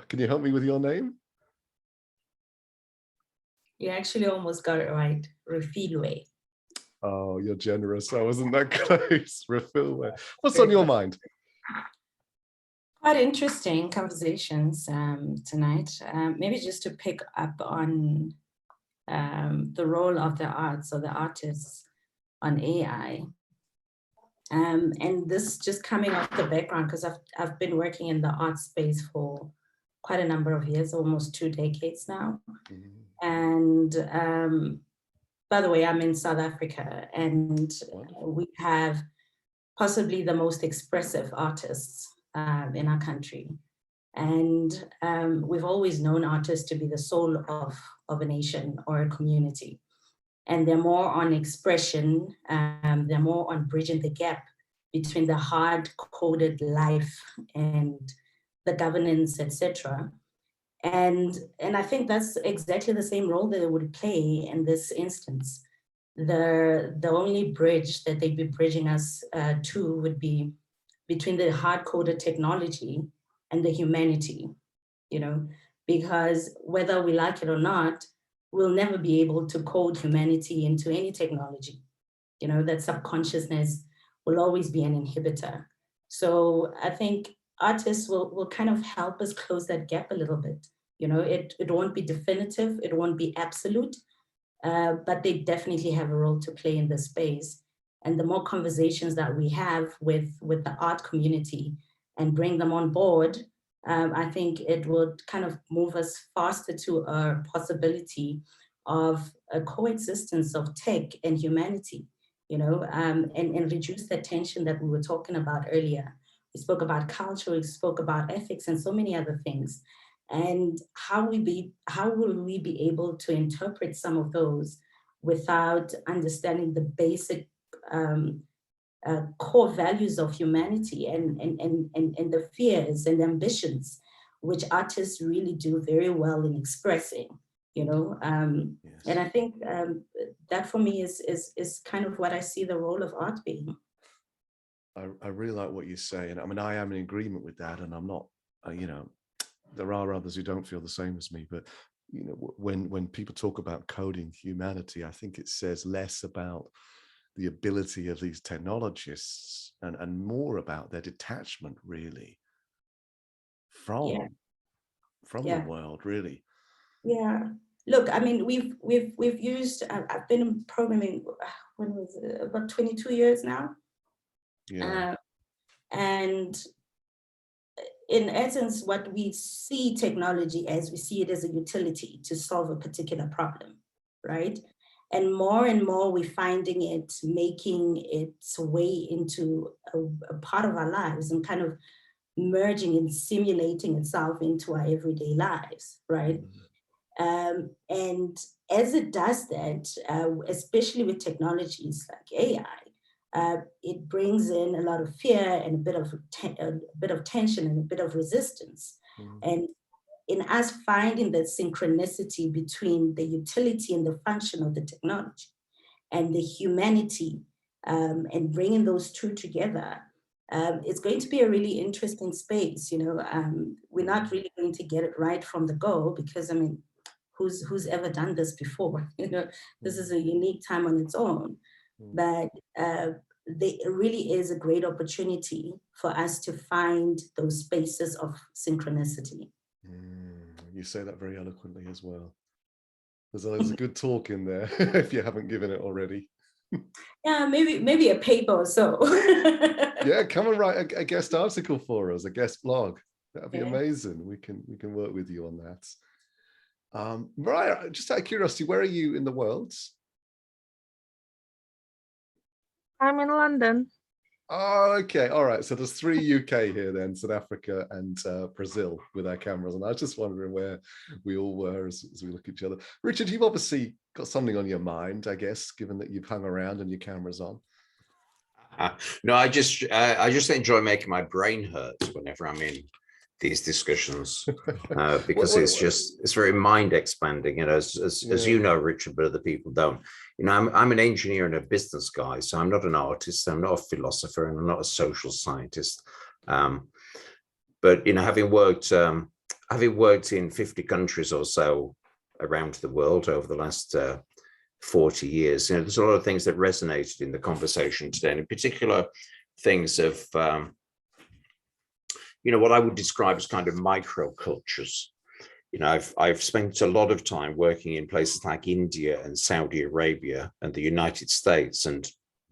can you help me with your name? You actually almost got it right. Refilwe. Oh, you're generous. I wasn't that close. Refilwe. What's on your mind? Quite interesting conversations tonight. Maybe just to pick up on the role of the arts or the artists on AI. And this just coming off the background, because I've been working in the art space for quite a number of years, almost 2 decades now. And by the way, I'm in South Africa, and we have possibly the most expressive artists in our country. And we've always known artists to be the soul of a nation or a community. And they're more on expression, they're more on bridging the gap between the hard-coded life and the governance, etc. And I think that's exactly the same role that they would play in this instance. The only bridge that they'd be bridging us to would be between the hard-coded technology and the humanity, because whether we like it or not, we'll never be able to code humanity into any technology. That subconsciousness will always be an inhibitor. So I think artists will kind of help us close that gap a little bit. It won't be definitive, it won't be absolute, but they definitely have a role to play in this space. And the more conversations that we have with the art community and bring them on board, I think it would kind of move us faster to a possibility of a coexistence of tech and humanity, you know, and reduce the tension that we were talking about earlier. We spoke about culture, we spoke about ethics and so many other things. And how will we be able to interpret some of those without understanding the basic core values of humanity and the fears and ambitions, which artists really do very well in expressing, you know. Yes. And I think that for me is kind of what I see the role of art being. I really like what you say, and I mean, I am in agreement with that, and I'm not, you know, there are others who don't feel the same as me, but you know, when people talk about coding humanity, I think it says less about the ability of these technologists and more about their detachment, really, from the world, really. Yeah. Look, I mean, we've used. I've been in programming. When was it? About 22 years now. Yeah. And in essence, what we see technology as, we see it as a utility to solve a particular problem, right? And more we're finding it making its way into a part of our lives and kind of merging and simulating itself into our everyday lives, right? And as it does that, especially with technologies like AI, it brings in a lot of fear and a bit of tension and a bit of resistance. And in us finding that synchronicity between the utility and the function of the technology and the humanity, and bringing those two together, it's going to be a really interesting space. You know, we're not really going to get it right from the go, because I mean, who's ever done this before? You know, this is a unique time on its own, but there really is a great opportunity for us to find those spaces of synchronicity. You say that very eloquently as well. There's a good talk in there if you haven't given it already. Yeah, maybe a paper or so. Yeah, come and write a guest article for us, a guest blog. That'd be amazing. We can work with you on that. Mariah, just out of curiosity, where are you in the world? I'm in London. Oh, okay. All right. So there's 3 UK here then, South Africa and Brazil with our cameras. And I was just wondering where we all were as we look at each other. Richard, you've obviously got something on your mind, I guess, given that you've hung around and your camera's on. No, I just enjoy making my brain hurt whenever I'm in these discussions, because it's very mind expanding, you know, as you know, Richard, but other people don't. You know, I'm an engineer and a business guy, so I'm not an artist, I'm not a philosopher, and I'm not a social scientist. But you know, having worked in 50 countries or so around the world over the last 40 years, you know, there's a lot of things that resonated in the conversation today, and in particular, things of you know, what I would describe as kind of microcultures. You know, I've spent a lot of time working in places like India and Saudi Arabia and the United States and,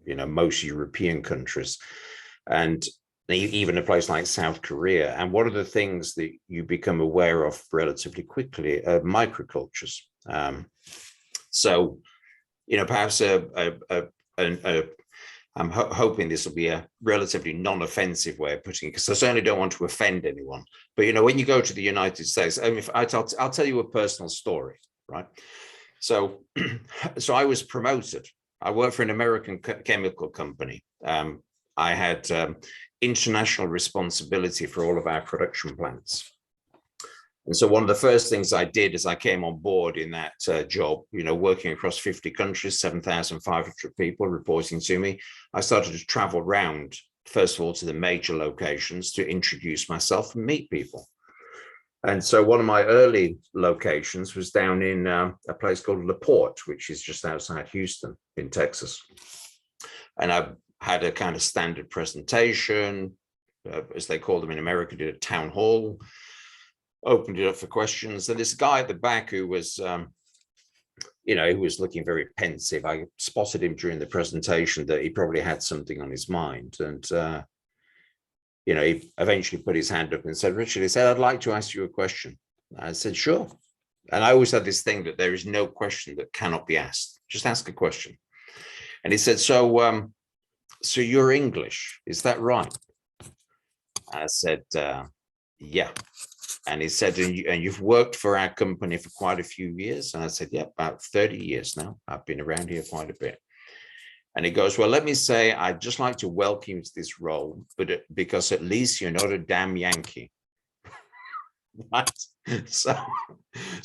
you know, most European countries, and even a place like South Korea. And one of the things that you become aware of relatively quickly are microcultures. So, you know, perhaps I'm hoping this will be a relatively non-offensive way of putting it, because I certainly don't want to offend anyone. But, you know, when you go to the United States, I mean, I'll tell you a personal story, right? So I was promoted. I worked for an American chemical company. I had international responsibility for all of our production plants. And so one of the first things I did as I came on board in that job, you know, working across 50 countries, 7,500 people reporting to me, I started to travel around, first of all, to the major locations to introduce myself and meet people. And so one of my early locations was down in a place called La Porte, which is just outside Houston in Texas. And I had a kind of standard presentation, as they call them in America, did a town hall, opened it up for questions. And this guy at the back who was you know, he was looking very pensive. I spotted him during the presentation that he probably had something on his mind. And, you know, he eventually put his hand up and said, Richard, he said, I'd like to ask you a question. I said, sure. And I always had this thing that there is no question that cannot be asked. Just ask a question. And he said, so you're English, is that right? I said, yeah. And he said, and you've worked for our company for quite a few years? And I said, yeah, about 30 years now. I've been around here quite a bit. And he goes, well, let me say, I'd just like to welcome you to this role, but because at least you're not a damn Yankee. Right? So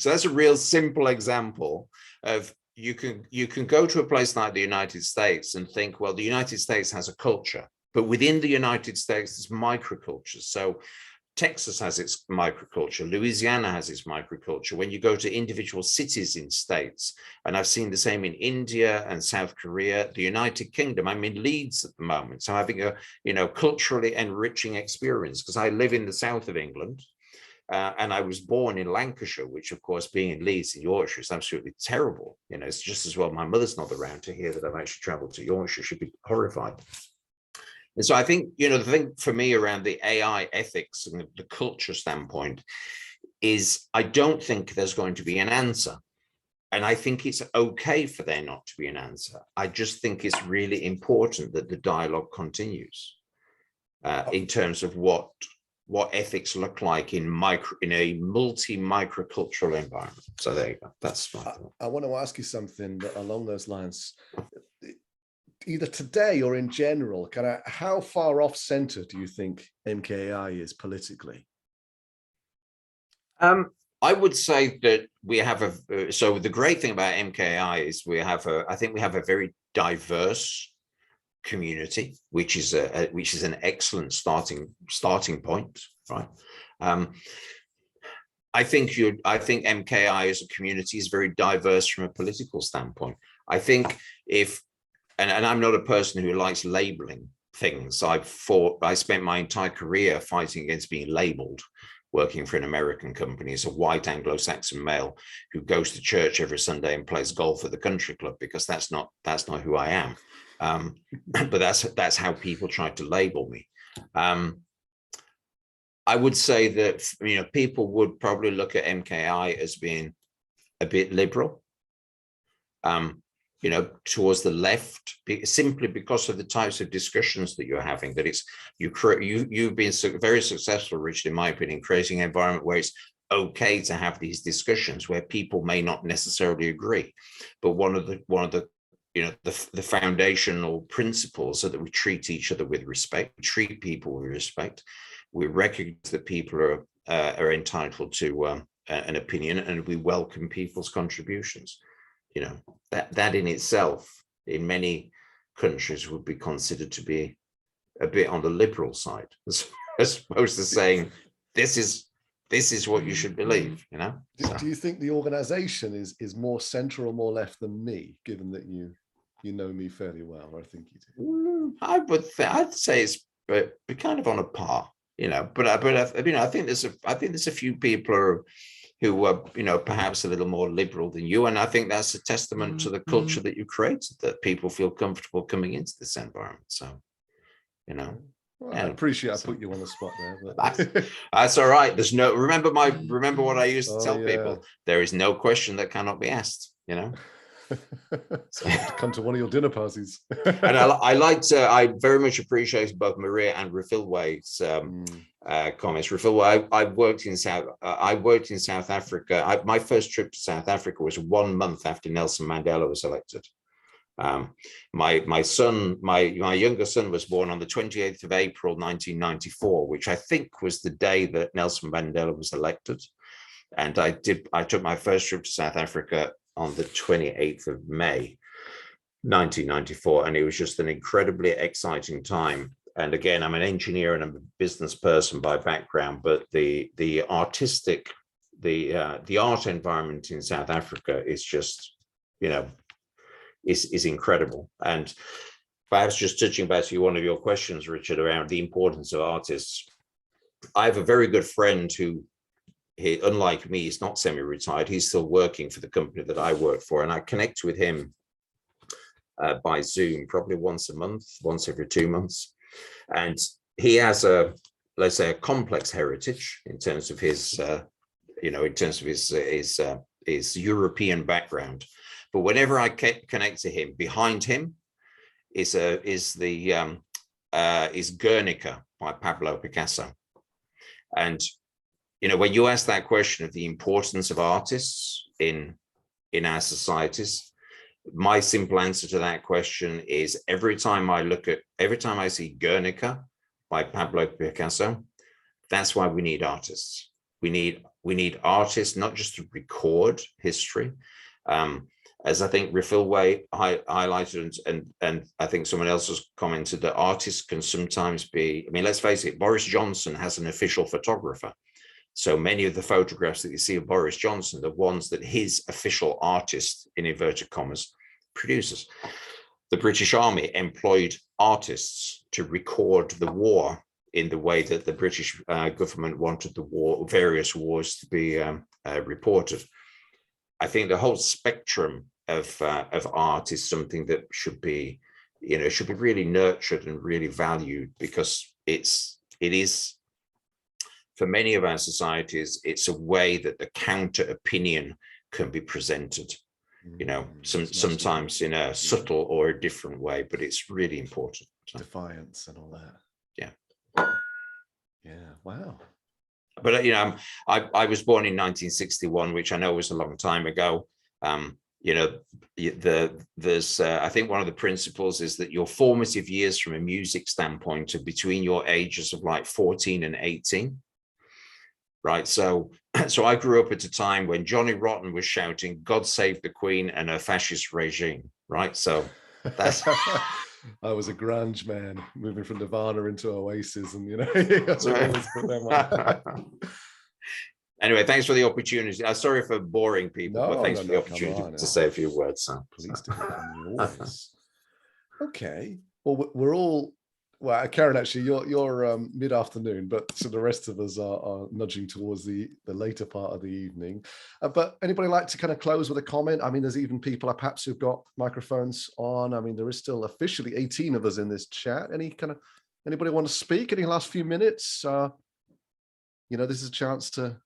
that's a real simple example of you can go to a place like the United States and think, well, the United States has a culture, but within the United States, there's microcultures. So Texas has its microculture, Louisiana has its microculture. When you go to individual cities in states, and I've seen the same in India and South Korea, the United Kingdom, I'm in Leeds at the moment. So having a, you know, culturally enriching experience, because I live in the south of England. And I was born in Lancashire, which of course, being in Leeds in Yorkshire is absolutely terrible. You know, it's just as well my mother's not around to hear that I've actually traveled to Yorkshire. She'd be horrified. And so I think, you know, the thing for me around the AI ethics and the culture standpoint is I don't think there's going to be an answer. And I think it's okay for there not to be an answer. I just think it's really important that the dialogue continues in terms of what ethics look like in a multi-microcultural environment. So there you go. That's my thought. I want to ask you something along those lines. Either today or in general, how far off center do you think MKAI is politically? I would say that we have so the great thing about MKAI is I think we have a very diverse community, which is an excellent starting point, right? I think MKAI as a community is very diverse from a political standpoint. I think and I'm not a person who likes labeling things. I spent my entire career fighting against being labeled, working for an American company as a white Anglo-Saxon male who goes to church every Sunday and plays golf at the country club, because that's not who I am. But that's how people try to label me. I would say that, you know, people would probably look at MKAI as being a bit liberal, you know, towards the left, simply because of the types of discussions that you're having. That you've been very successful, Richard, in my opinion, creating an environment where it's okay to have these discussions where people may not necessarily agree, but one of the you know, the foundational principles are that we treat each other with respect, we treat people with respect, we recognize that people are entitled to an opinion, and we welcome people's contributions. You know, that in itself, in many countries, would be considered to be a bit on the liberal side, as opposed to saying this is what you should believe. You know. Do you think the organization is more center or more left than me, given that you know me fairly well? Or I think you do. I'd say it's kind of on a par. You know, but you know, I think there's a few people who are, you know, perhaps a little more liberal than you, and I think that's a testament to the culture that you created, that people feel comfortable coming into this environment. So, you know, well, I appreciate I put you on the spot there, but that's all right. There's no remember what I used to tell people. There is no question that cannot be asked. You know. Come to one of your dinner parties. And I very much appreciate both Maria and Rafilway's comments. Rafilway, I worked in South Africa. My first trip to South Africa was 1 month after Nelson Mandela was elected. My younger son was born on the 28th of April 1994, which I think was the day that Nelson Mandela was elected. And I took my first trip to South Africa on the 28th of May, 1994. And it was just an incredibly exciting time. And again, I'm an engineer and I'm a business person by background, but the art environment in South Africa is just, you know, is incredible. And perhaps just touching back to one of your questions, Richard, around the importance of artists. I have a very good friend who unlike me, he's not semi-retired. He's still working for the company that I work for, and I connect with him by Zoom probably once a month, once every 2 months. And he has a, let's say, a complex heritage in terms of his, in terms of his European background. But whenever I connect to him, behind him is Guernica by Pablo Picasso. And when you ask that question of the importance of artists in our societies, my simple answer to that question is every time I see Guernica by Pablo Picasso, that's why we need artists. We need artists not just to record history, as I think Rifilway highlighted, and I think someone else has commented that artists can sometimes be, I mean, let's face it, Boris Johnson has an official photographer. So many of the photographs that you see of Boris Johnson, the ones that his official artist, in inverted commas, produces. The British Army employed artists to record the war in the way that the British government wanted the various wars to be reported. I think the whole spectrum of art is something that should be really nurtured and really valued, because it is, for many of our societies, it's a way that the counter opinion can be presented, sometimes in a subtle or a different way, but it's really important. So. Defiance and all that. Yeah. Yeah. Wow. But I was born in 1961, which I know was a long time ago. There's I think one of the principles is that your formative years from a music standpoint are between your ages of like 14 and 18. Right. So I grew up at a time when Johnny Rotten was shouting, "God save the Queen and her fascist regime." Right. So that's I was a grunge man moving from Nirvana into Oasis, and Anyway, thanks for the opportunity. I'm sorry for boring people, but thanks for the opportunity to say a few words. So. Please do. Always. Okay. Well, we're all. Well, Karen, actually, you're mid-afternoon, but so the rest of us are nudging towards the later part of the evening. But anybody like to kind of close with a comment? I mean, there's even people perhaps who've got microphones on. I mean, there is still officially 18 of us in this chat. Anybody want to speak? Any last few minutes? This is a chance to,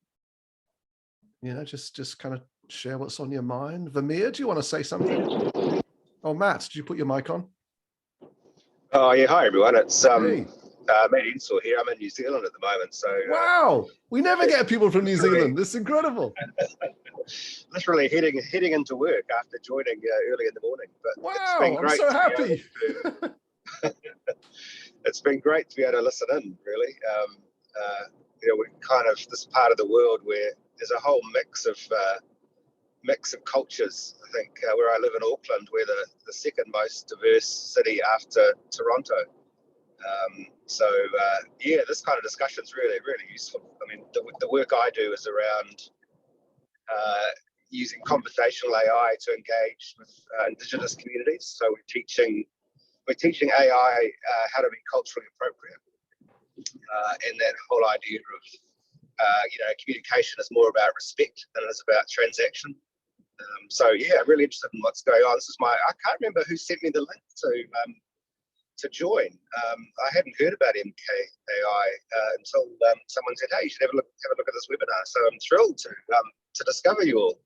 just kind of share what's on your mind. Vermeer, do you want to say something? Oh, Matt, did you put your mic on? Oh yeah, hi everyone. It's Matt Insel here. I'm in New Zealand at the moment, so wow, we never get people from New Zealand. This is incredible. Literally heading into work after joining early in the morning. But wow, it's been great. I'm so happy. It's been great to be able to listen in. Really, we're kind of this part of the world where there's a whole mix of cultures. I think where I live in Auckland, we're the second most diverse city after Toronto. This kind of discussion is really, really useful. I mean, the work I do is around using conversational AI to engage with Indigenous communities. So we're teaching AI how to be culturally appropriate, and that whole idea of communication is more about respect than it is about transaction. Really interested in what's going on. I can't remember who sent me the link to join. I hadn't heard about MKAI until someone said, "Hey, you should have a look at this webinar." So I'm thrilled to discover you all.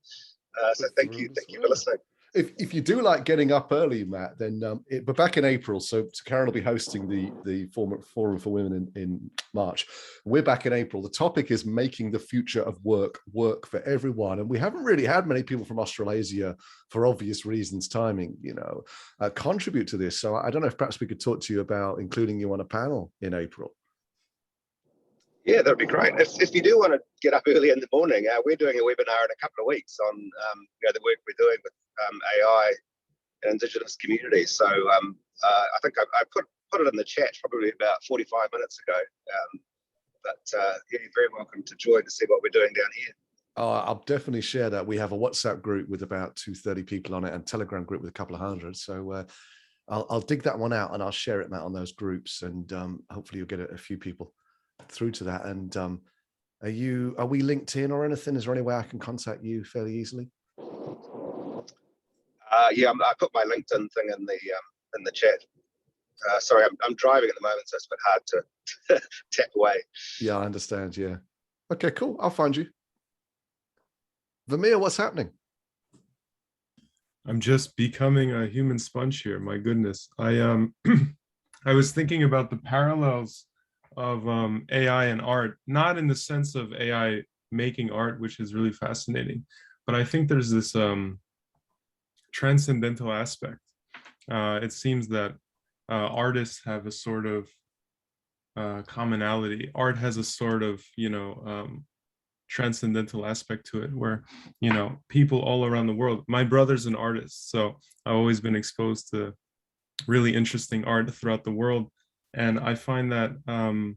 So thank you for listening. If you do like getting up early, Matt, then we're back in April. So Karen will be hosting the Forum for Women in March. We're back in April. The topic is making the future of work for everyone. And we haven't really had many people from Australasia, for obvious reasons, timing, contribute to this. So I don't know if perhaps we could talk to you about including you on a panel in April. Yeah, that'd be great. If you do want to get up early in the morning, we're doing a webinar in a couple of weeks on the work we're doing with AI and Indigenous communities. So I think I put it in the chat probably about 45 minutes ago. You're very welcome to join to see what we're doing down here. Oh, I'll definitely share that. We have a WhatsApp group with about 230 people on it, and Telegram group with a couple of hundred. So I'll dig that one out and I'll share it, Matt, on those groups, and hopefully you'll get a few people through to that. And Are we linked in or anything? Is there any way I can contact you fairly easily? Yeah, I put my LinkedIn thing in the chat. Sorry, I'm driving at the moment, so it's a bit hard to tap away. Yeah, I understand. Yeah. Okay, cool. I'll find you. Vermeer, what's happening? I'm just becoming a human sponge here. My goodness. I I was thinking about the parallels of AI and art, not in the sense of AI making art, which is really fascinating, but I think there's this transcendental aspect. It seems that artists have a sort of commonality. Art has a sort of, transcendental aspect to it, where, people all around the world, my brother's an artist, so I've always been exposed to really interesting art throughout the world. And I find that I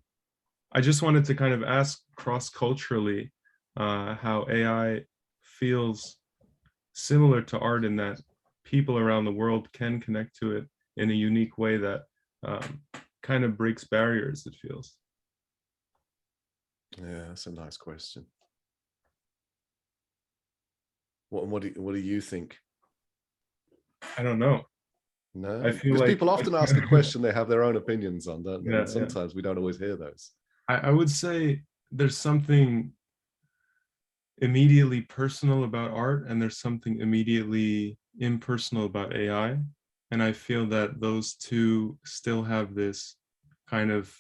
just wanted to kind of ask cross-culturally how AI feels similar to art, in that people around the world can connect to it in a unique way that kind of breaks barriers, it feels. Yeah, that's a nice question. What do you think? I don't know. No, I feel because like people often ask a question they have their own opinions on, don't they? Yeah, And sometimes we don't always hear those. I would say there's something immediately personal about art, and there's something immediately impersonal about AI. And I feel that those two still have this kind of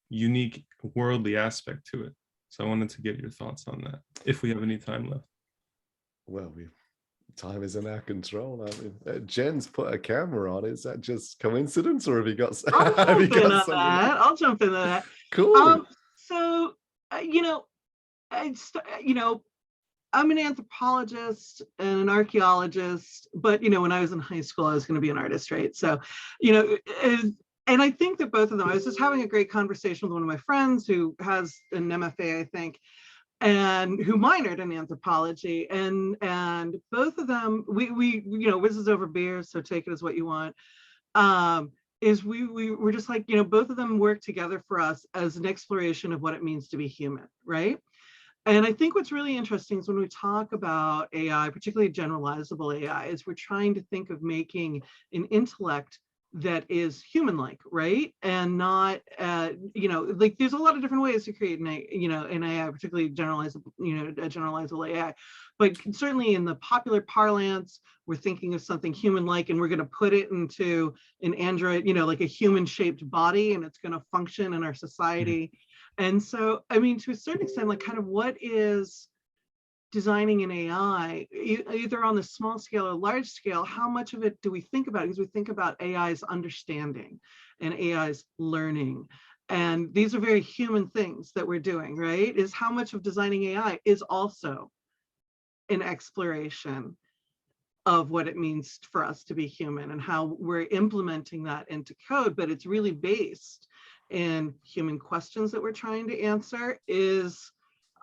unique worldly aspect to it. So I wanted to get your thoughts on that, if we have any time left. Well, time is in our control. I mean, Jen's put a camera on. Is that just coincidence, or have you got? I'll jump in on that. I'll jump into that. Cool. So, I'm an anthropologist and an archaeologist, but when I was in high school, I was going to be an artist, right? So, and I think that both of them, I was just having a great conversation with one of my friends who has an MFA, I think, and who minored in anthropology, and both of them, we this is over beer, so take it as what you want. Is we were just like, both of them work together for us as an exploration of what it means to be human, right? And I think what's really interesting is when we talk about AI, particularly generalizable AI, is we're trying to think of making an intellect that is human-like, right? And not, like there's a lot of different ways to create an AI, particularly generalizable, a generalizable AI. But certainly in the popular parlance, we're thinking of something human-like, and we're going to put it into an android, like a human-shaped body, and it's going to function in our society. And so, I mean, to a certain extent, like kind of what is designing an AI, either on the small scale or large scale, how much of it do we think about? Because we think about AI's understanding and AI's learning. And these are very human things that we're doing, right? Is how much of designing AI is also an exploration of what it means for us to be human and how we're implementing that into code, but it's really based in human questions that we're trying to answer. Is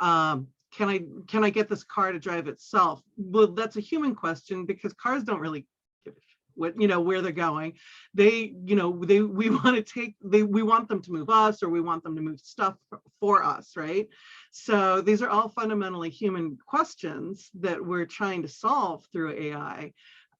can I get this car to drive itself? Well, that's a human question, because cars don't really give what where they're going. We want them to move us, or we want them to move stuff for us, right? So these are all fundamentally human questions that we're trying to solve through AI,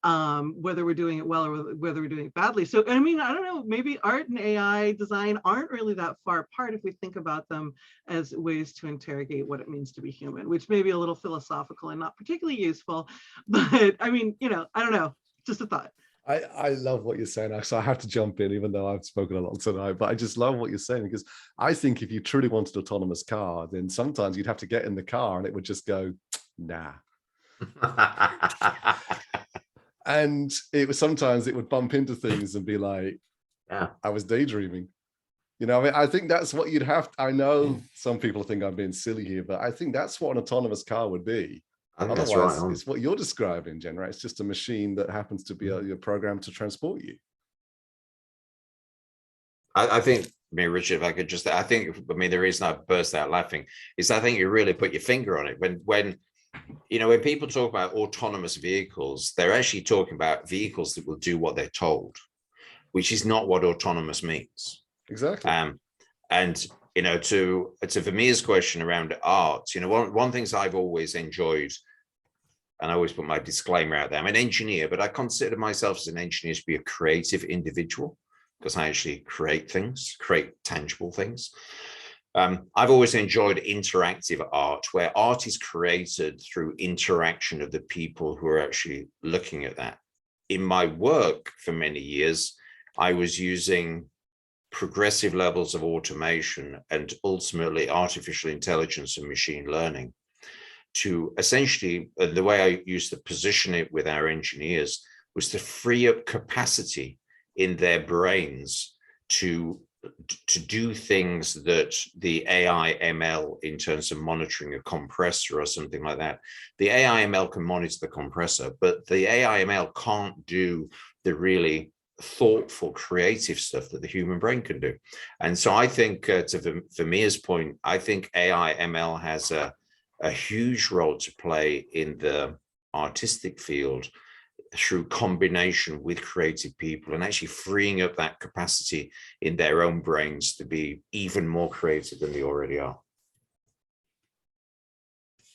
whether we're doing it well or whether we're doing it badly. So, I mean, I don't know, maybe art and AI design aren't really that far apart if we think about them as ways to interrogate what it means to be human, which may be a little philosophical and not particularly useful, but I mean, I don't know, just a thought. I love what you're saying. So I have to jump in, even though I've spoken a lot tonight, but I just love what you're saying, because I think if you truly wanted an autonomous car, then sometimes you'd have to get in the car and it would just go, nah. And sometimes it would bump into things and be like, yeah, I was daydreaming. I think that's what you'd have. I know some people think I'm being silly here, but I think that's what an autonomous car would be. Otherwise, that's right, it's what you're describing, Jen, right? It's just a machine that happens to be a program to transport you. I think, Richard, if I could just, the reason I burst out laughing is I think you really put your finger on it. When people talk about autonomous vehicles, they're actually talking about vehicles that will do what they're told, which is not what autonomous means. Exactly. And you know, to Vermeer's question around art, you know, one things I've always enjoyed, and I always put my disclaimer out there, I'm an engineer, but I consider myself as an engineer to be a creative individual because I actually create things, create tangible things. I've always enjoyed interactive art, where art is created through interaction of the people who are actually looking at that. In my work for many years, I was using progressive levels of automation and ultimately artificial intelligence and machine learning to essentially, the way I used to position it with our engineers was to free up capacity in their brains to do things that the AI ML, in terms of monitoring a compressor or something like that, the AI ML can monitor the compressor, but the AI ML can't do the really thoughtful, creative stuff that the human brain can do. And so I think, to Vermeer's point, I think AI ML has a huge role to play in the artistic field through combination with creative people and actually freeing up that capacity in their own brains to be even more creative than they already are.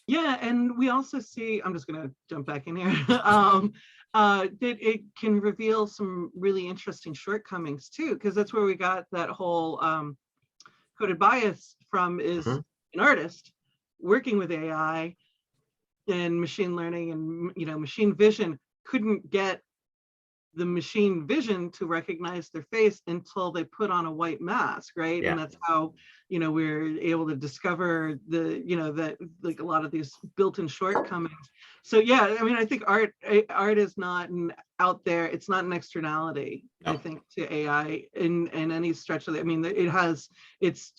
Yeah, and we also see, I'm just going to jump back in here, that it can reveal some really interesting shortcomings too, because that's where we got that whole coded bias from, is an artist working with AI and machine learning and, you know, machine vision couldn't get the machine vision to recognize their face until they put on a white mask, right? Yeah. And that's how, you know, we're able to discover the, you know, that like a lot of these built-in shortcomings. So yeah, I mean, I think art is not out there, it's not an externality, no. I think, to AI in any stretch of it. I mean, it's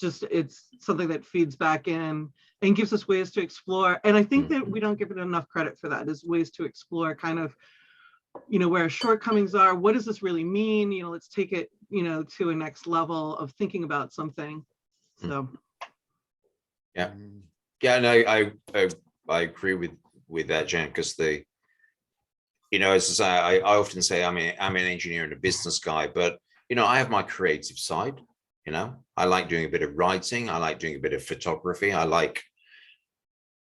something that feeds back in and gives us ways to explore. And I think that we don't give it enough credit for that, is ways to explore kind of, you know, where our shortcomings are. What does this really mean? You know, let's take it, you know, to a next level of thinking about something. So. Yeah. Yeah, no, I agree with that, Jain, because you know, as I often say, I'm an engineer and a business guy, but, you know, I have my creative side. You know, I like doing a bit of writing. I like doing a bit of photography. I like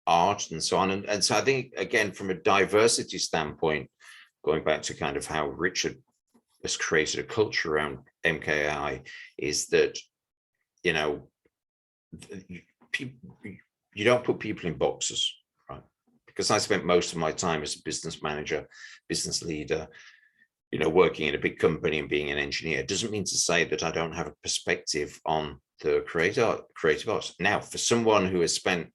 art and so on. And so I think, again, from a diversity standpoint, going back to kind of how Richard has created a culture around MKAI, is that, you know, you don't put people in boxes, right? Because I spent most of my time as a business manager, business leader, you know, working in a big company and being an engineer. It doesn't mean to say that I don't have a perspective on the creative arts. Now, for someone who has spent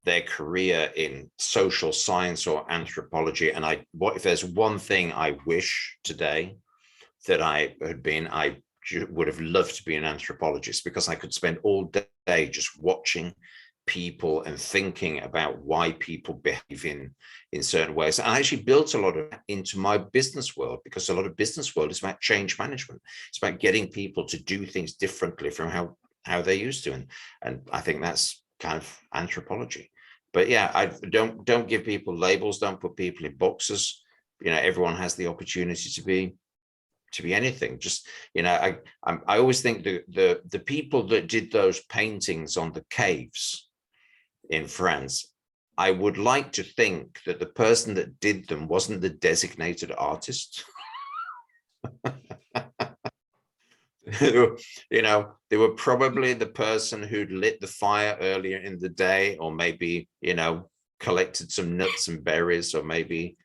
their career in social science or anthropology, and what if there's one thing I wish today that I had been, I would have loved to be an anthropologist, because I could spend all day just watching people and thinking about why people behave in certain ways. And I actually built a lot of that into my business world, because a lot of business world is about change management. It's about getting people to do things differently from how they used to. And I think that's kind of anthropology. But yeah, I don't give people labels, don't put people in boxes. You know, everyone has the opportunity to be anything. Just, you know, I always think the people that did those paintings on the caves in France, I would like to think that the person that did them wasn't the designated artist. You know, they were probably the person who'd lit the fire earlier in the day, or maybe, you know, collected some nuts and berries, or maybe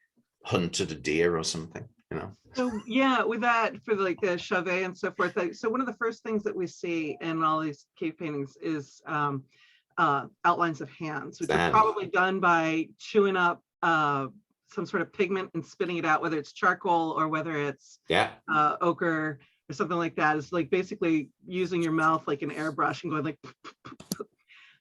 hunted a deer or something, you know. So yeah, with that, for like the chevet and so forth, so one of the first things that we see in all these cave paintings is outlines of hands, which are probably done by chewing up some sort of pigment and spitting it out, whether it's charcoal or whether it's ochre or something like that. It's like basically using your mouth like an airbrush and going like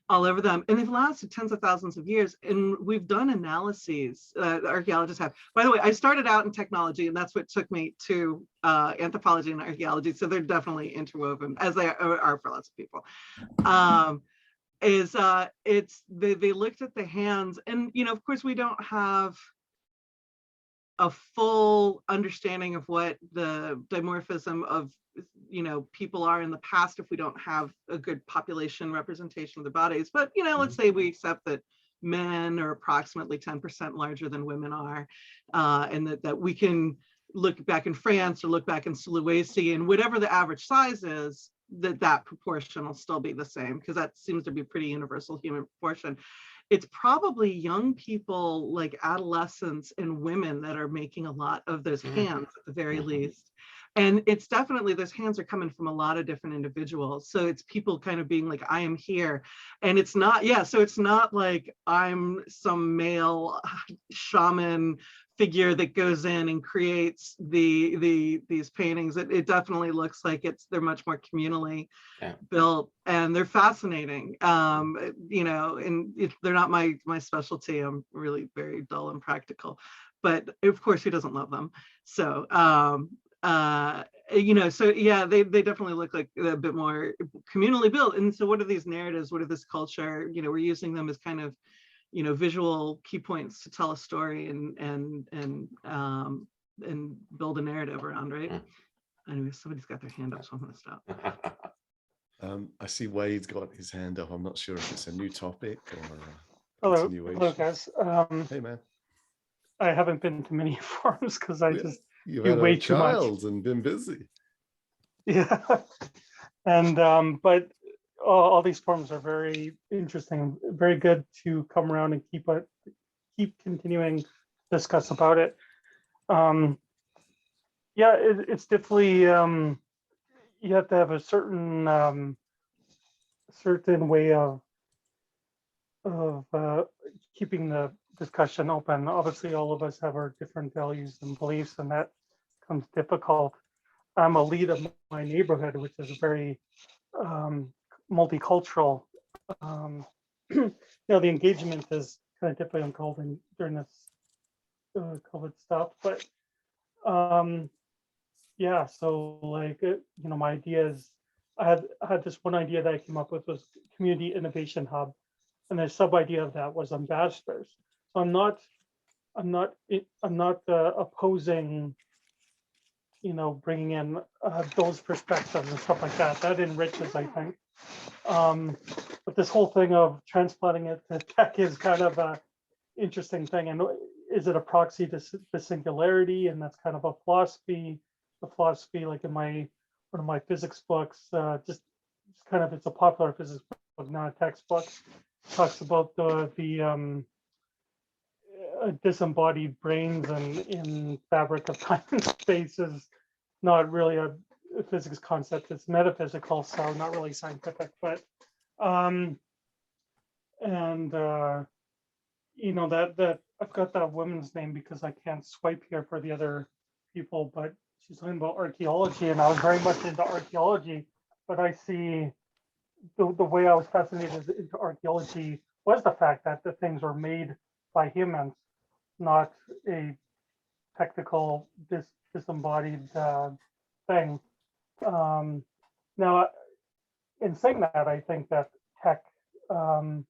all over them. And they've lasted tens of thousands of years. And we've done analyses, archaeologists have. By the way, I started out in technology, and that's what took me to anthropology and archaeology. So they're definitely interwoven, as they are for lots of people. They looked at the hands, and, you know, of course we don't have a full understanding of what the dimorphism of people are in the past if we don't have a good population representation of the bodies. But let's say we accept that men are approximately 10% larger than women are, and that we can look back in France or look back in Sulawesi, and whatever the average size is, that proportion will still be the same, because that seems to be a pretty universal human proportion. It's probably young people like adolescents and women that are making a lot of those hands at the very least. And it's definitely, those hands are coming from a lot of different individuals. So it's people kind of being like, I am here. And it's not, so it's not like I'm some male shaman figure that goes in and creates these paintings. It definitely looks like they're much more communally built, and they're fascinating. And they're not my specialty. I'm really very dull and practical, but of course, who doesn't love them? So they definitely look like a bit more communally built. And so what are these narratives? What are this culture? We're using them as kind of visual key points to tell a story and build a narrative around, right? Anyway, somebody's got their hand up, so I'm going to stop. I see Wade's got his hand up. I'm not sure if it's a new topic or a continuation. Hello, guys. Hey, man. I haven't been to many forums because I just You've do had way a too much. child and been busy. Yeah, and but all these forums are very interesting, very good to come around and keep continuing to discuss about it. It's definitely you have to have a certain way of keeping the discussion open. Obviously, all of us have our different values and beliefs, and that becomes difficult. I'm a lead of my neighborhood, which is very multicultural. The engagement is kind of difficult during this COVID stuff, but so like my idea is I had this one idea that I came up with was community innovation hub, and the sub idea of that was ambassadors. So I'm not opposing bringing in those perspectives and stuff like that. That enriches, I think. But this whole thing of transplanting it to tech is kind of a interesting thing. And is it a proxy to the singularity? And that's kind of a philosophy. The philosophy, like in one of my physics books, just kind of, it's a popular physics book, not a textbook. Talks about the disembodied brains and in fabric of time and space is not really a physics concept. It's metaphysical, so not really scientific. But that I've got that woman's name because I can't swipe here for the other people, but she's talking about archaeology, and I was very much into archaeology, but I see the way I was fascinated into archaeology was the fact that the things were made by humans, not a technical disembodied thing. Now, in saying that, I think that tech can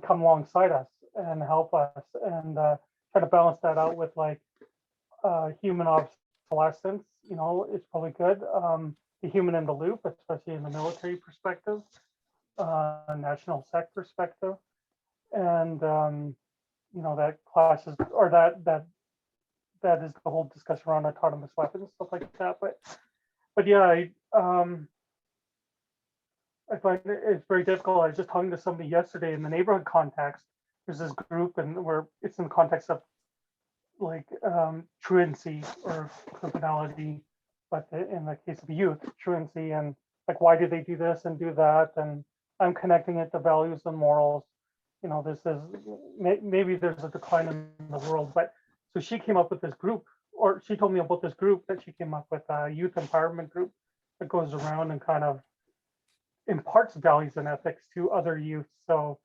come alongside us and help us and try to balance that out with like human obsolescence. It's probably good. The human in the loop, especially in the military perspective, national sec perspective, and that classes or that is the whole discussion around autonomous weapons, stuff like that. But yeah, I find it's very difficult. I was just talking to somebody yesterday in the neighborhood context. There's this group, and where it's in the context of like truancy or criminality, but in the case of youth, truancy, and like why do they do this and do that? And I'm connecting it to values and morals. This is maybe there's a decline in the world, but so she came up with this group, or she told me about this group that she came up with, a youth empowerment group that goes around and kind of imparts values and ethics to other youth. So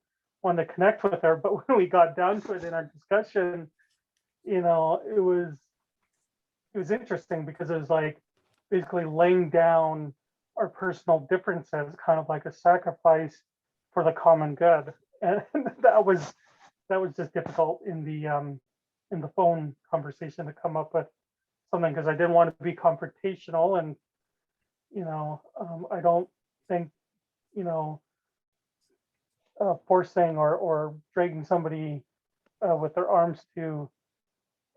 I wanted to connect with her, but when we got down to it in our discussion, it was interesting because it was like basically laying down our personal differences, kind of like a sacrifice for the common good, and that was just difficult in the in the phone conversation to come up with something, because I didn't want to be confrontational, and I don't think forcing or dragging somebody with their arms to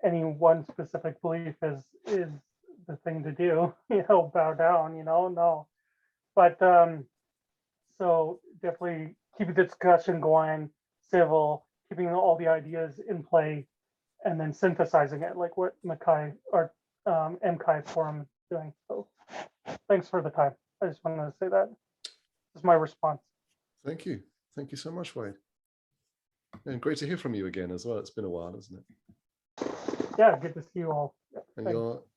any one specific belief is the thing to do. Bow down. No. But so definitely keep the discussion going, civil, keeping all the ideas in play, and then synthesizing it, like what MKAI or MKAI forum is doing. So thanks for the time. I just wanted to say that. That's my response. Thank you. Thank you so much, Wade. And great to hear from you again as well. It's been a while, isn't it? Yeah, good to see you all. And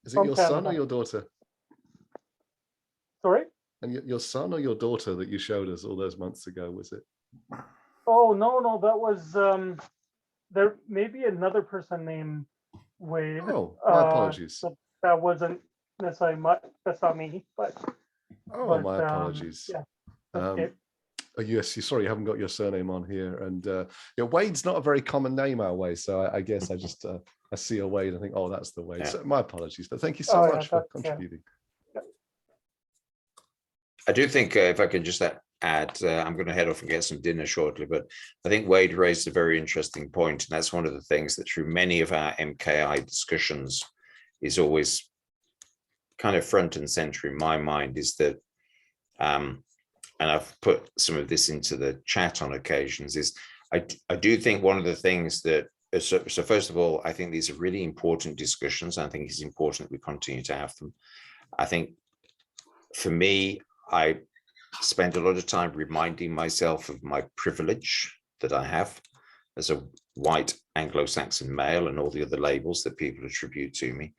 is it your son or your daughter? Sorry? And your son or your daughter that you showed us all those months ago, was it? Oh, no, that was, there may be another person named Wade. Oh, my apologies. So that wasn't necessarily that's not me, but. My apologies. Yeah. Okay. Yes, sorry, you haven't got your surname on here. And Wade's not a very common name our way. So I guess I just, I see a Wade, I think, oh, that's the Wade. Yeah. So my apologies, but thank you so much for contributing. Yeah. I do think if I can just add, I'm going to head off and get some dinner shortly, but I think Wade raised a very interesting point, and that's one of the things that through many of our MKAI discussions is always kind of front and center in my mind, is that, and I've put some of this into the chat on occasions, is I do think one of the things that, so first of all, I think these are really important discussions. I think it's important that we continue to have them. I think for me, I spend a lot of time reminding myself of my privilege that I have as a white Anglo-Saxon male and all the other labels that people attribute to me.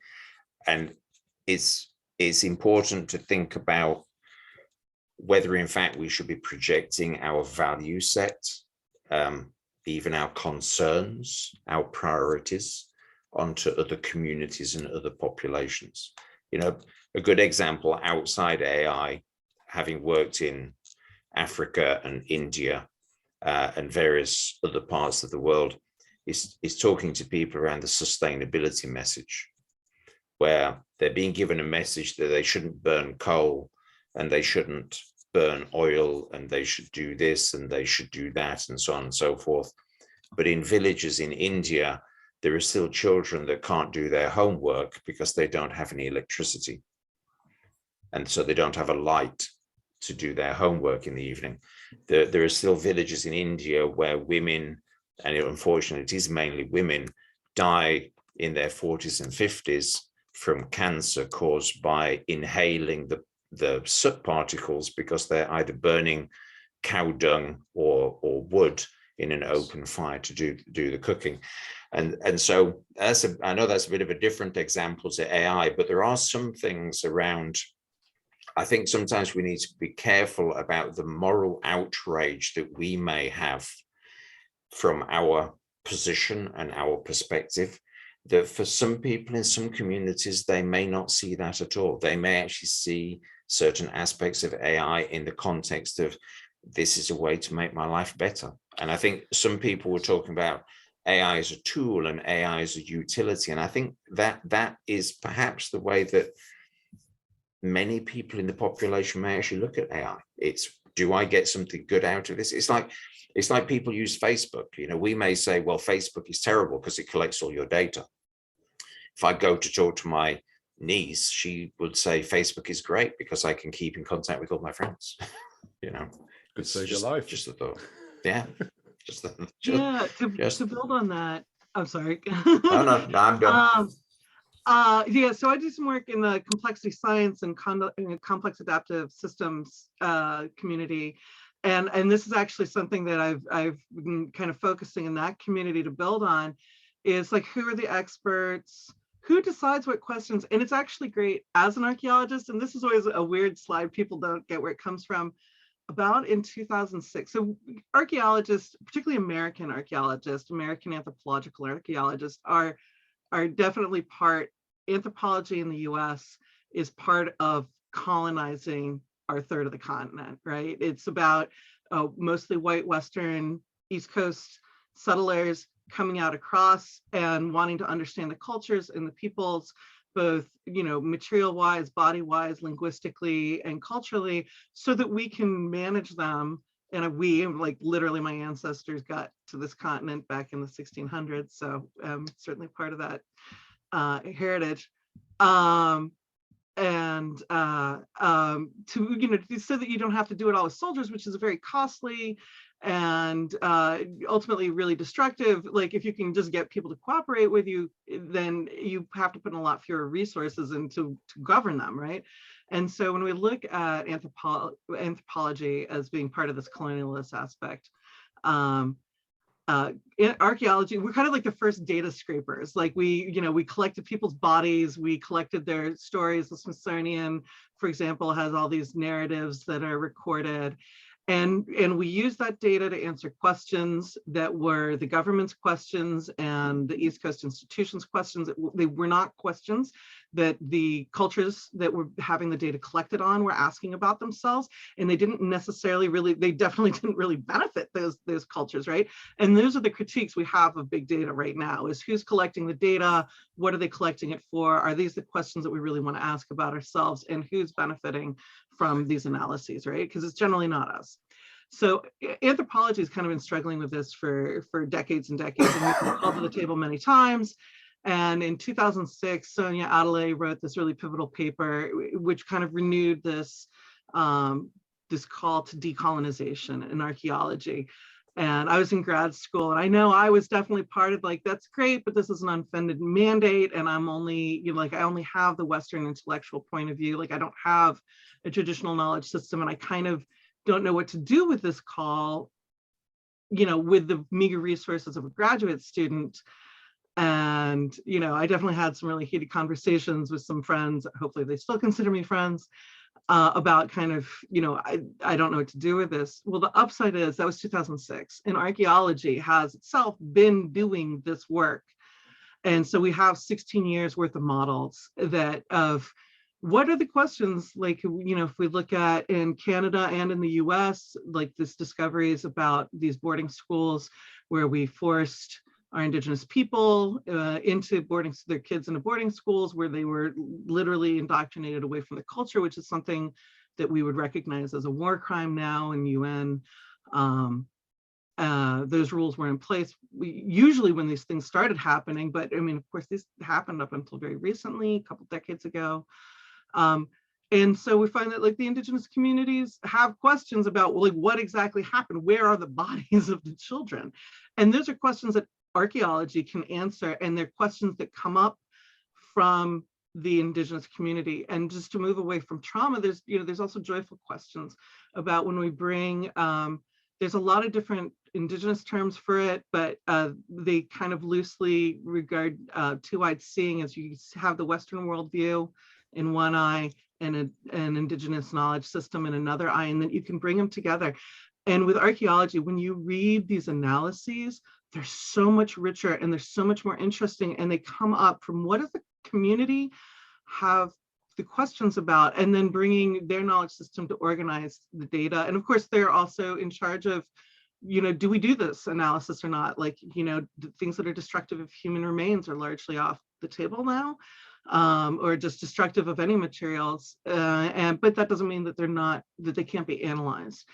And it's important to think about whether in fact we should be projecting our value set, even our concerns, our priorities onto other communities and other populations. A good example outside AI, having worked in Africa and India and various other parts of the world, is talking to people around the sustainability message, where they're being given a message that they shouldn't burn coal and they shouldn't burn oil and they should do this and they should do that and so on and so forth. But in villages in India, there are still children that can't do their homework because they don't have any electricity. And so they don't have a light to do their homework in the evening. There are still villages in India where women, and unfortunately it is mainly women, die in their 40s and 50s from cancer caused by inhaling the soot particles because they're either burning cow dung or wood in an open fire to do the cooking. And so I know that's a bit of a different example to AI, but there are some things around. I think sometimes we need to be careful about the moral outrage that we may have from our position and our perspective, that for some people in some communities, they may not see that at all. They may actually see certain aspects of AI in the context of, this is a way to make my life better. And I think some people were talking about AI as a tool and AI as a utility. And I think that is perhaps the way that many people in the population may actually look at AI. It's, do I get something good out of this? It's like people use Facebook. We may say, well, Facebook is terrible because it collects all your data. If I go to talk to my niece, she would say Facebook is great because I can keep in contact with all my friends. Could save your life. Just a thought. Yeah. To build on that, I'm sorry. No, I'm done. Yeah, so I do some work in the complexity science and complex adaptive systems community, and this is actually something that I've been kind of focusing in that community to build on, is like, who are the experts, who decides what questions, and it's actually great as an archaeologist, and this is always a weird slide, people don't get where it comes from. About in 2006, so archaeologists, particularly American archaeologists, American anthropological archaeologists are definitely part, anthropology in the US is part of colonizing our third of the continent, right? It's about mostly white Western East Coast settlers coming out across and wanting to understand the cultures and the peoples, both, material wise, body wise, linguistically, and culturally, so that we can manage them. And we, like literally my ancestors got to this continent back in the 1600s. So certainly part of that heritage. To, so that you don't have to do it all with soldiers, which is very costly and ultimately really destructive. Like if you can just get people to cooperate with you, then you have to put in a lot fewer resources into to govern them, right? And so when we look at anthropology as being part of this colonialist aspect, in archaeology, we're kind of like the first data scrapers. Like we collected people's bodies, we collected their stories. The Smithsonian, for example, has all these narratives that are recorded. And we use that data to answer questions that were the government's questions and the East Coast institutions' questions. They were not questions that the cultures that were having the data collected on were asking about themselves. And they didn't necessarily they definitely didn't really benefit those cultures, right? And those are the critiques we have of big data right now, is who's collecting the data? What are they collecting it for? Are these the questions that we really want to ask about ourselves? And who's benefiting from these analyses, right? Because it's generally not us. So anthropology has kind of been struggling with this for decades and decades, and we've been called to the table many times. And in 2006, Sonia Adelaide wrote this really pivotal paper, which kind of renewed this, this call to decolonization in archaeology. And I was in grad school, and I know I was definitely part of like, that's great, but this is an unfunded mandate. And I'm only, I only have the Western intellectual point of view. Like I don't have a traditional knowledge system, and I kind of don't know what to do with this call, with the meager resources of a graduate student. And, I definitely had some really heated conversations with some friends, hopefully they still consider me friends, about kind of, I don't know what to do with this. Well, the upside is that was 2006, and archaeology has itself been doing this work. And so we have 16 years worth of models of what are the questions, like, if we look at in Canada and in the US, like this discoveries about these boarding schools where we forced our Indigenous people into their kids into boarding schools where they were literally indoctrinated away from the culture, which is something that we would recognize as a war crime now in UN. Those rules were in place usually when these things started happening, but I mean, of course, this happened up until very recently, a couple decades ago. And so we find that like the Indigenous communities have questions about like what exactly happened, where are the bodies of the children? And those are questions that archaeology can answer, and they're questions that come up from the Indigenous community. And just to move away from trauma, there's also joyful questions about when we bring, there's a lot of different Indigenous terms for it, but they kind of loosely regard two-eyed seeing as you have the Western worldview in one eye and an Indigenous knowledge system in another eye, and then you can bring them together. And with archaeology, when you read these analyses, they're so much richer and they're so much more interesting, and they come up from what does the community have the questions about, and then bringing their knowledge system to organize the data. And of course, they're also in charge of, do we do this analysis or not? Like, things that are destructive of human remains are largely off the table now, or just destructive of any materials. But that doesn't mean that that they can't be analyzed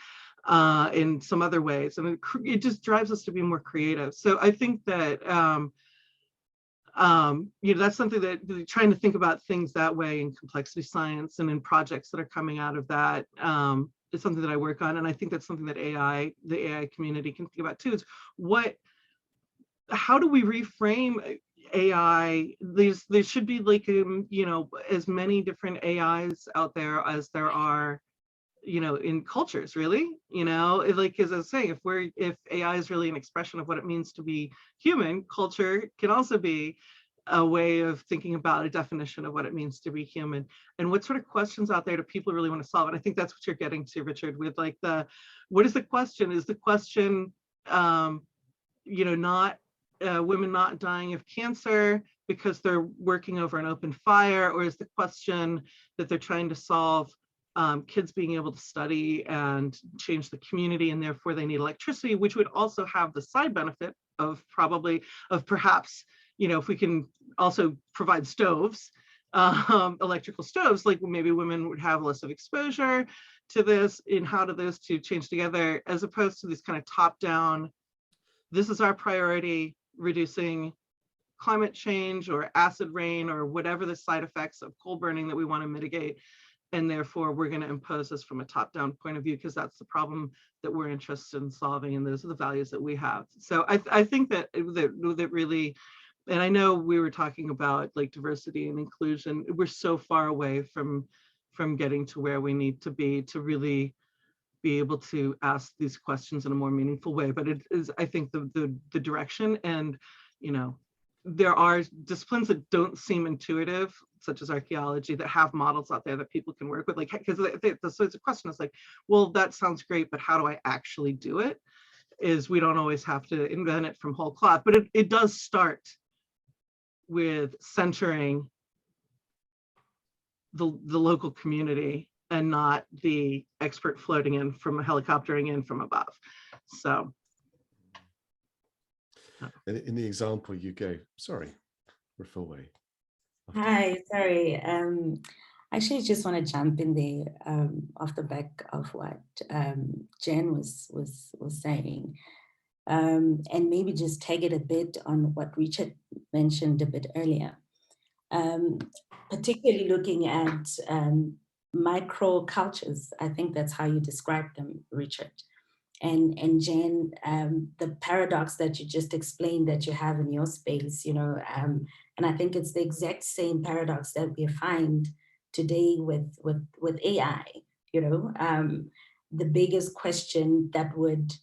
in some other ways. And it just drives us to be more creative. So I think that, that's something that trying to think about things that way in complexity science and in projects that are coming out of that is something that I work on. And I think that's something that the AI community can think about too, is how do we reframe AI? There should be like, as many different AIs out there as there are, in cultures, really, like, as I was saying, if AI is really an expression of what it means to be human, culture can also be a way of thinking about a definition of what it means to be human, and what sort of questions out there do people really want to solve. And I think that's what you're getting to, Richard, with like what is the question? Is the question, not women not dying of cancer because they're working over an open fire, or is the question that they're trying to solve kids being able to study and change the community, and therefore they need electricity, which would also have the side benefit of perhaps, you know, if we can also provide stoves, electrical stoves, like maybe women would have less of exposure to this, in how do those two change together, as opposed to these kind of top-down, this is our priority, reducing climate change or acid rain or whatever the side effects of coal burning that we want to mitigate. And therefore we're going to impose this from a top-down point of view, because that's the problem that we're interested in solving, and those are the values that we have. So I think that really, and I know we were talking about like diversity and inclusion, we're so far away from getting to where we need to be to really be able to ask these questions in a more meaningful way. But it is, I think, the direction. And, you know, there are disciplines that don't seem intuitive, such as archaeology, that have models out there that people can work with. Like, because so it's a question, it's like, well, that sounds great, but how do I actually do it? Is we don't always have to invent it from whole cloth, but it does start with centering the local community and not the expert floating in from helicoptering in from above. So. In the example you gave, sorry, we're full way. Hi, sorry. Actually, just want to jump in there off the back of what Jain was saying, and maybe just tag it a bit on what Richard mentioned a bit earlier, particularly looking at micro cultures. I think that's how you describe them, Richard. And Jain, the paradox that you just explained that you have in your space, you know, and I think it's the exact same paradox that we find today with AI, you know. The biggest question that would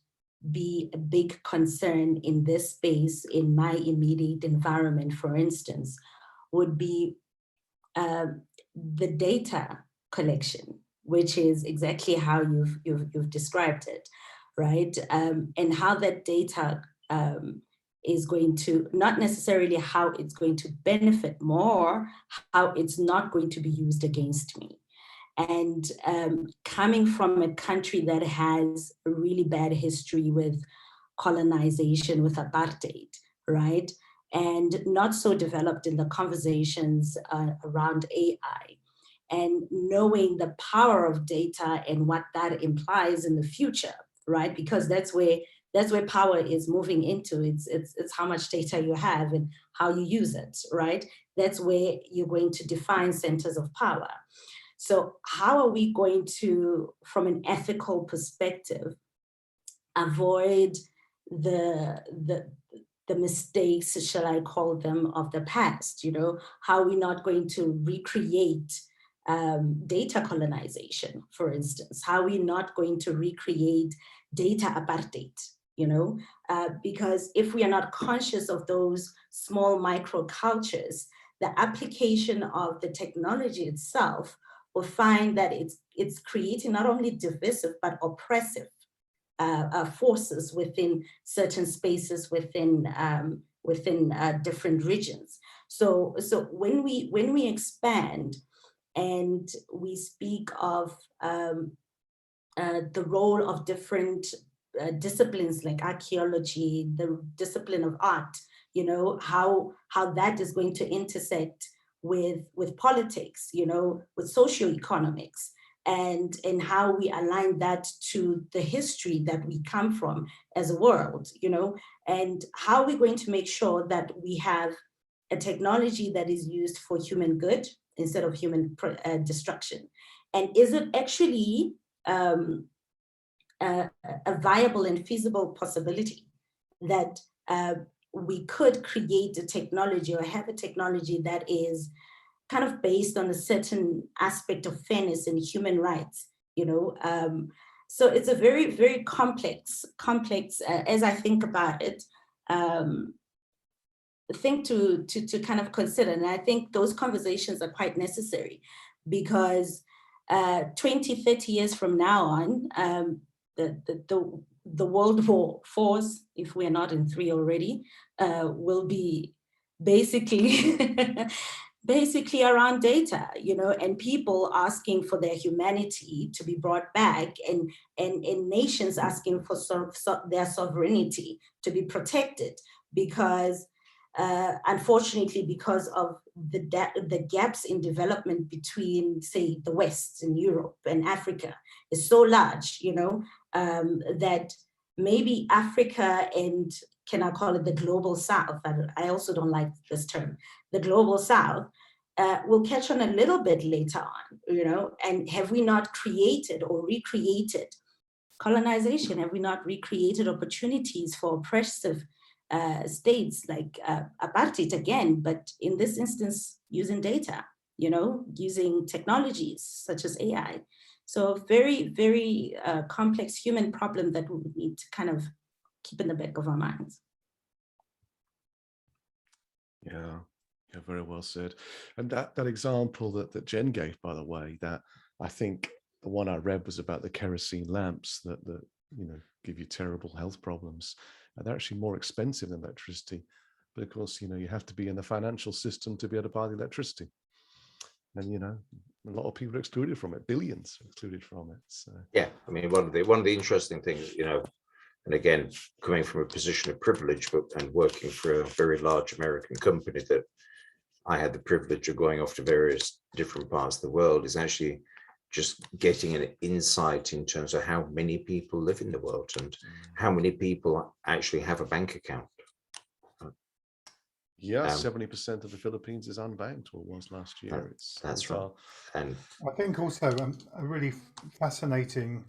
be a big concern in this space, in my immediate environment, for instance, would be the data collection, which is exactly how you've described it. Right, and how that data is going to, not necessarily how it's going to benefit more, how it's not going to be used against me. And coming from a country that has a really bad history with colonization, with apartheid, right, and not so developed in the conversations around AI, and knowing the power of data and what that implies in the future. Right, because that's where power is moving into. It's how much data you have and how you use it. Right, that's where you're going to define centers of power. So how are we going to, from an ethical perspective, avoid the mistakes, shall I call them, of the past? You know, how are we not going to recreate data colonization, for instance? How are we not going to recreate data apartheid, you know? Because if we are not conscious of those small micro cultures, the application of the technology itself will find that it's creating not only divisive but oppressive forces within certain spaces, within different regions. So when we expand and we speak of the role of different disciplines like archaeology, the discipline of art, you know, how that is going to intersect with politics, you know, with socioeconomics, and how we align that to the history that we come from as a world, you know, and how we're going to make sure that we have a technology that is used for human good instead of human destruction. And is it actually a viable and feasible possibility that we could create a technology or have a technology that is kind of based on a certain aspect of fairness and human rights, you know? So it's a very, very complex, as I think about it, thing to kind of consider. And I think those conversations are quite necessary, because 20, 30 years from now on, the World War IV, if we're not in 3 already, will be basically basically around data, you know, and people asking for their humanity to be brought back, and nations asking for their sovereignty to be protected, because unfortunately, because of the gaps in development between, say, the West and Europe and Africa is so large, you know, that maybe Africa and, can I call it the global South? I also don't like this term, the global South, will catch on a little bit later on, you know, and have we not created or recreated colonization? Have we not recreated opportunities for oppressive states like apartheid again, but in this instance, using data, you know, using technologies such as AI. So very, very complex human problem that we need to kind of keep in the back of our minds. Yeah, very well said. And that example that Jen gave, by the way, that I think the one I read was about the kerosene lamps that you know, give you terrible health problems. And they're actually more expensive than electricity. But of course, you know, you have to be in the financial system to be able to buy the electricity. And, you know, a lot of people are excluded from it, billions are excluded from it. So. Yeah, I mean, one of the interesting things, you know, and again, coming from a position of privilege, and working for a very large American company that I had the privilege of going off to various different parts of the world, is actually just getting an insight in terms of how many people live in the world and how many people actually have a bank account. Yeah, 70% of the Philippines is unbanked, or was last year. That's right. And I think also a really fascinating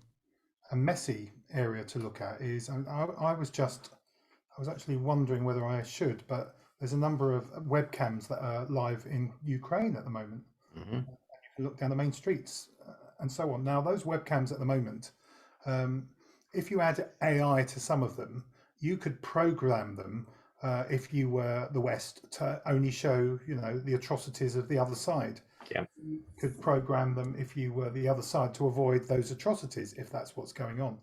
and messy area to look at is, I was actually wondering whether I should, but there's a number of webcams that are live in Ukraine at the moment. Mm-hmm. You can look down the main streets and so on. Now, those webcams at the moment, if you add AI to some of them, you could program them if you were the West to only show, you know, the atrocities of the other side. Yeah. You could program them if you were the other side to avoid those atrocities, if that's what's going on.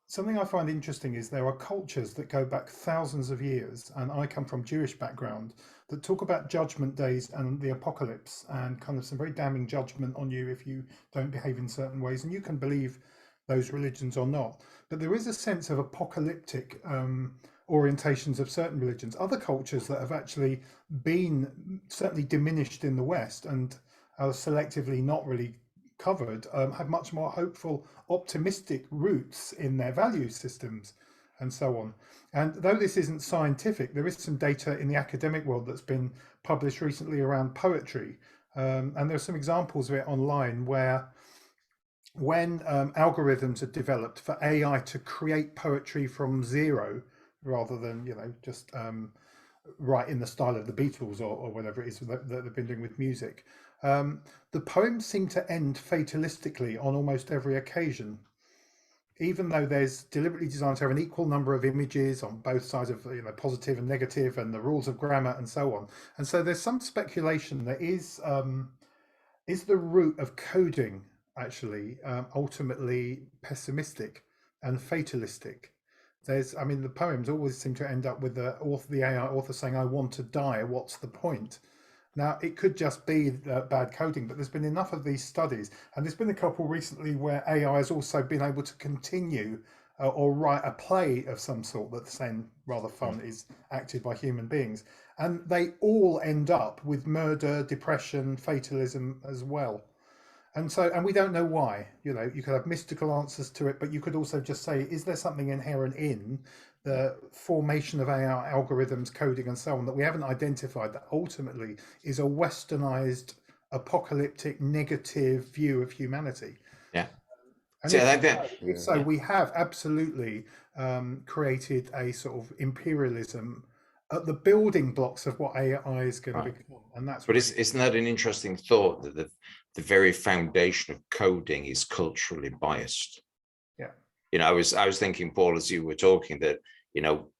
Something I find interesting is there are cultures that go back thousands of years, and I come from Jewish background, that talk about judgment days and the apocalypse, and kind of some very damning judgment on you if you don't behave in certain ways, and you can believe those religions or not. But there is a sense of apocalyptic orientations of certain religions. Other cultures that have actually been certainly diminished in the West and are selectively not really covered, have much more hopeful, optimistic roots in their value systems and so on. And though this isn't scientific, there is some data in the academic world that's been published recently around poetry. And there's some examples of it online where when algorithms are developed for AI to create poetry from zero, rather than, you know, just write in the style of the Beatles or whatever it is that they've been doing with music, the poems seem to end fatalistically on almost every occasion, even though there's deliberately designed to have an equal number of images on both sides of, you know, positive and negative, and the rules of grammar and so on. And so there's some speculation that is the root of coding actually ultimately pessimistic and fatalistic. I mean, the poems always seem to end up with the AI author saying, "I want to die, what's the point?" Now, it could just be bad coding, but there's been enough of these studies, and there's been a couple recently where AI has also been able to continue or write a play of some sort that's then rather fun, is acted by human beings. And they all end up with murder, depression, fatalism as well. And so, and we don't know why. You know, you could have mystical answers to it, but you could also just say, is there something inherent in the formation of AI algorithms, coding and so on that we haven't identified, that ultimately is a westernized, apocalyptic, negative view of humanity? Yeah. And So, so we have absolutely created a sort of imperialism at the building blocks of what AI is going to become. And that's but isn't that an interesting thought, that the very foundation of coding is culturally biased? Yeah. You know, I was thinking, Paul, as you were talking, that, you know,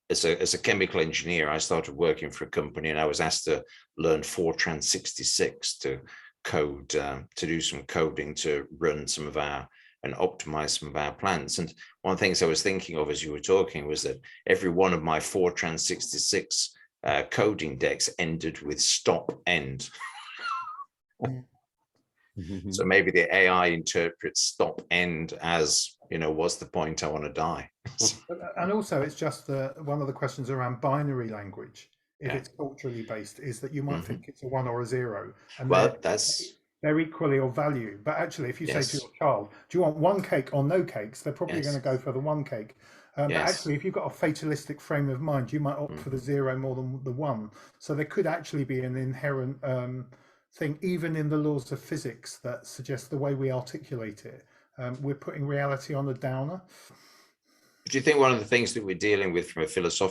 as a chemical engineer, I started working for a company, and I was asked to learn Fortran 66 to code, to do some coding to run some of our and optimize some of our plants. And one of the things I was thinking of as you were talking was that every one of my Fortran 66 coding decks ended with stop end. So maybe the AI interprets stop end as, you know, what's the point? I want to die. And also, it's just one of the questions around binary language. If it's culturally based, is that you might think it's a 1 or a 0, and well, they're equally of value. But actually, if you say to your child, "Do you want one cake or no cakes?" they're probably going to go for the one cake. But actually, if you've got a fatalistic frame of mind, you might opt for the 0 more than the 1. So there could actually be an inherent thing, even in the laws of physics, that suggests the way we articulate it, we're putting reality on a downer. Do you think one of the things that we're dealing with from a philosophical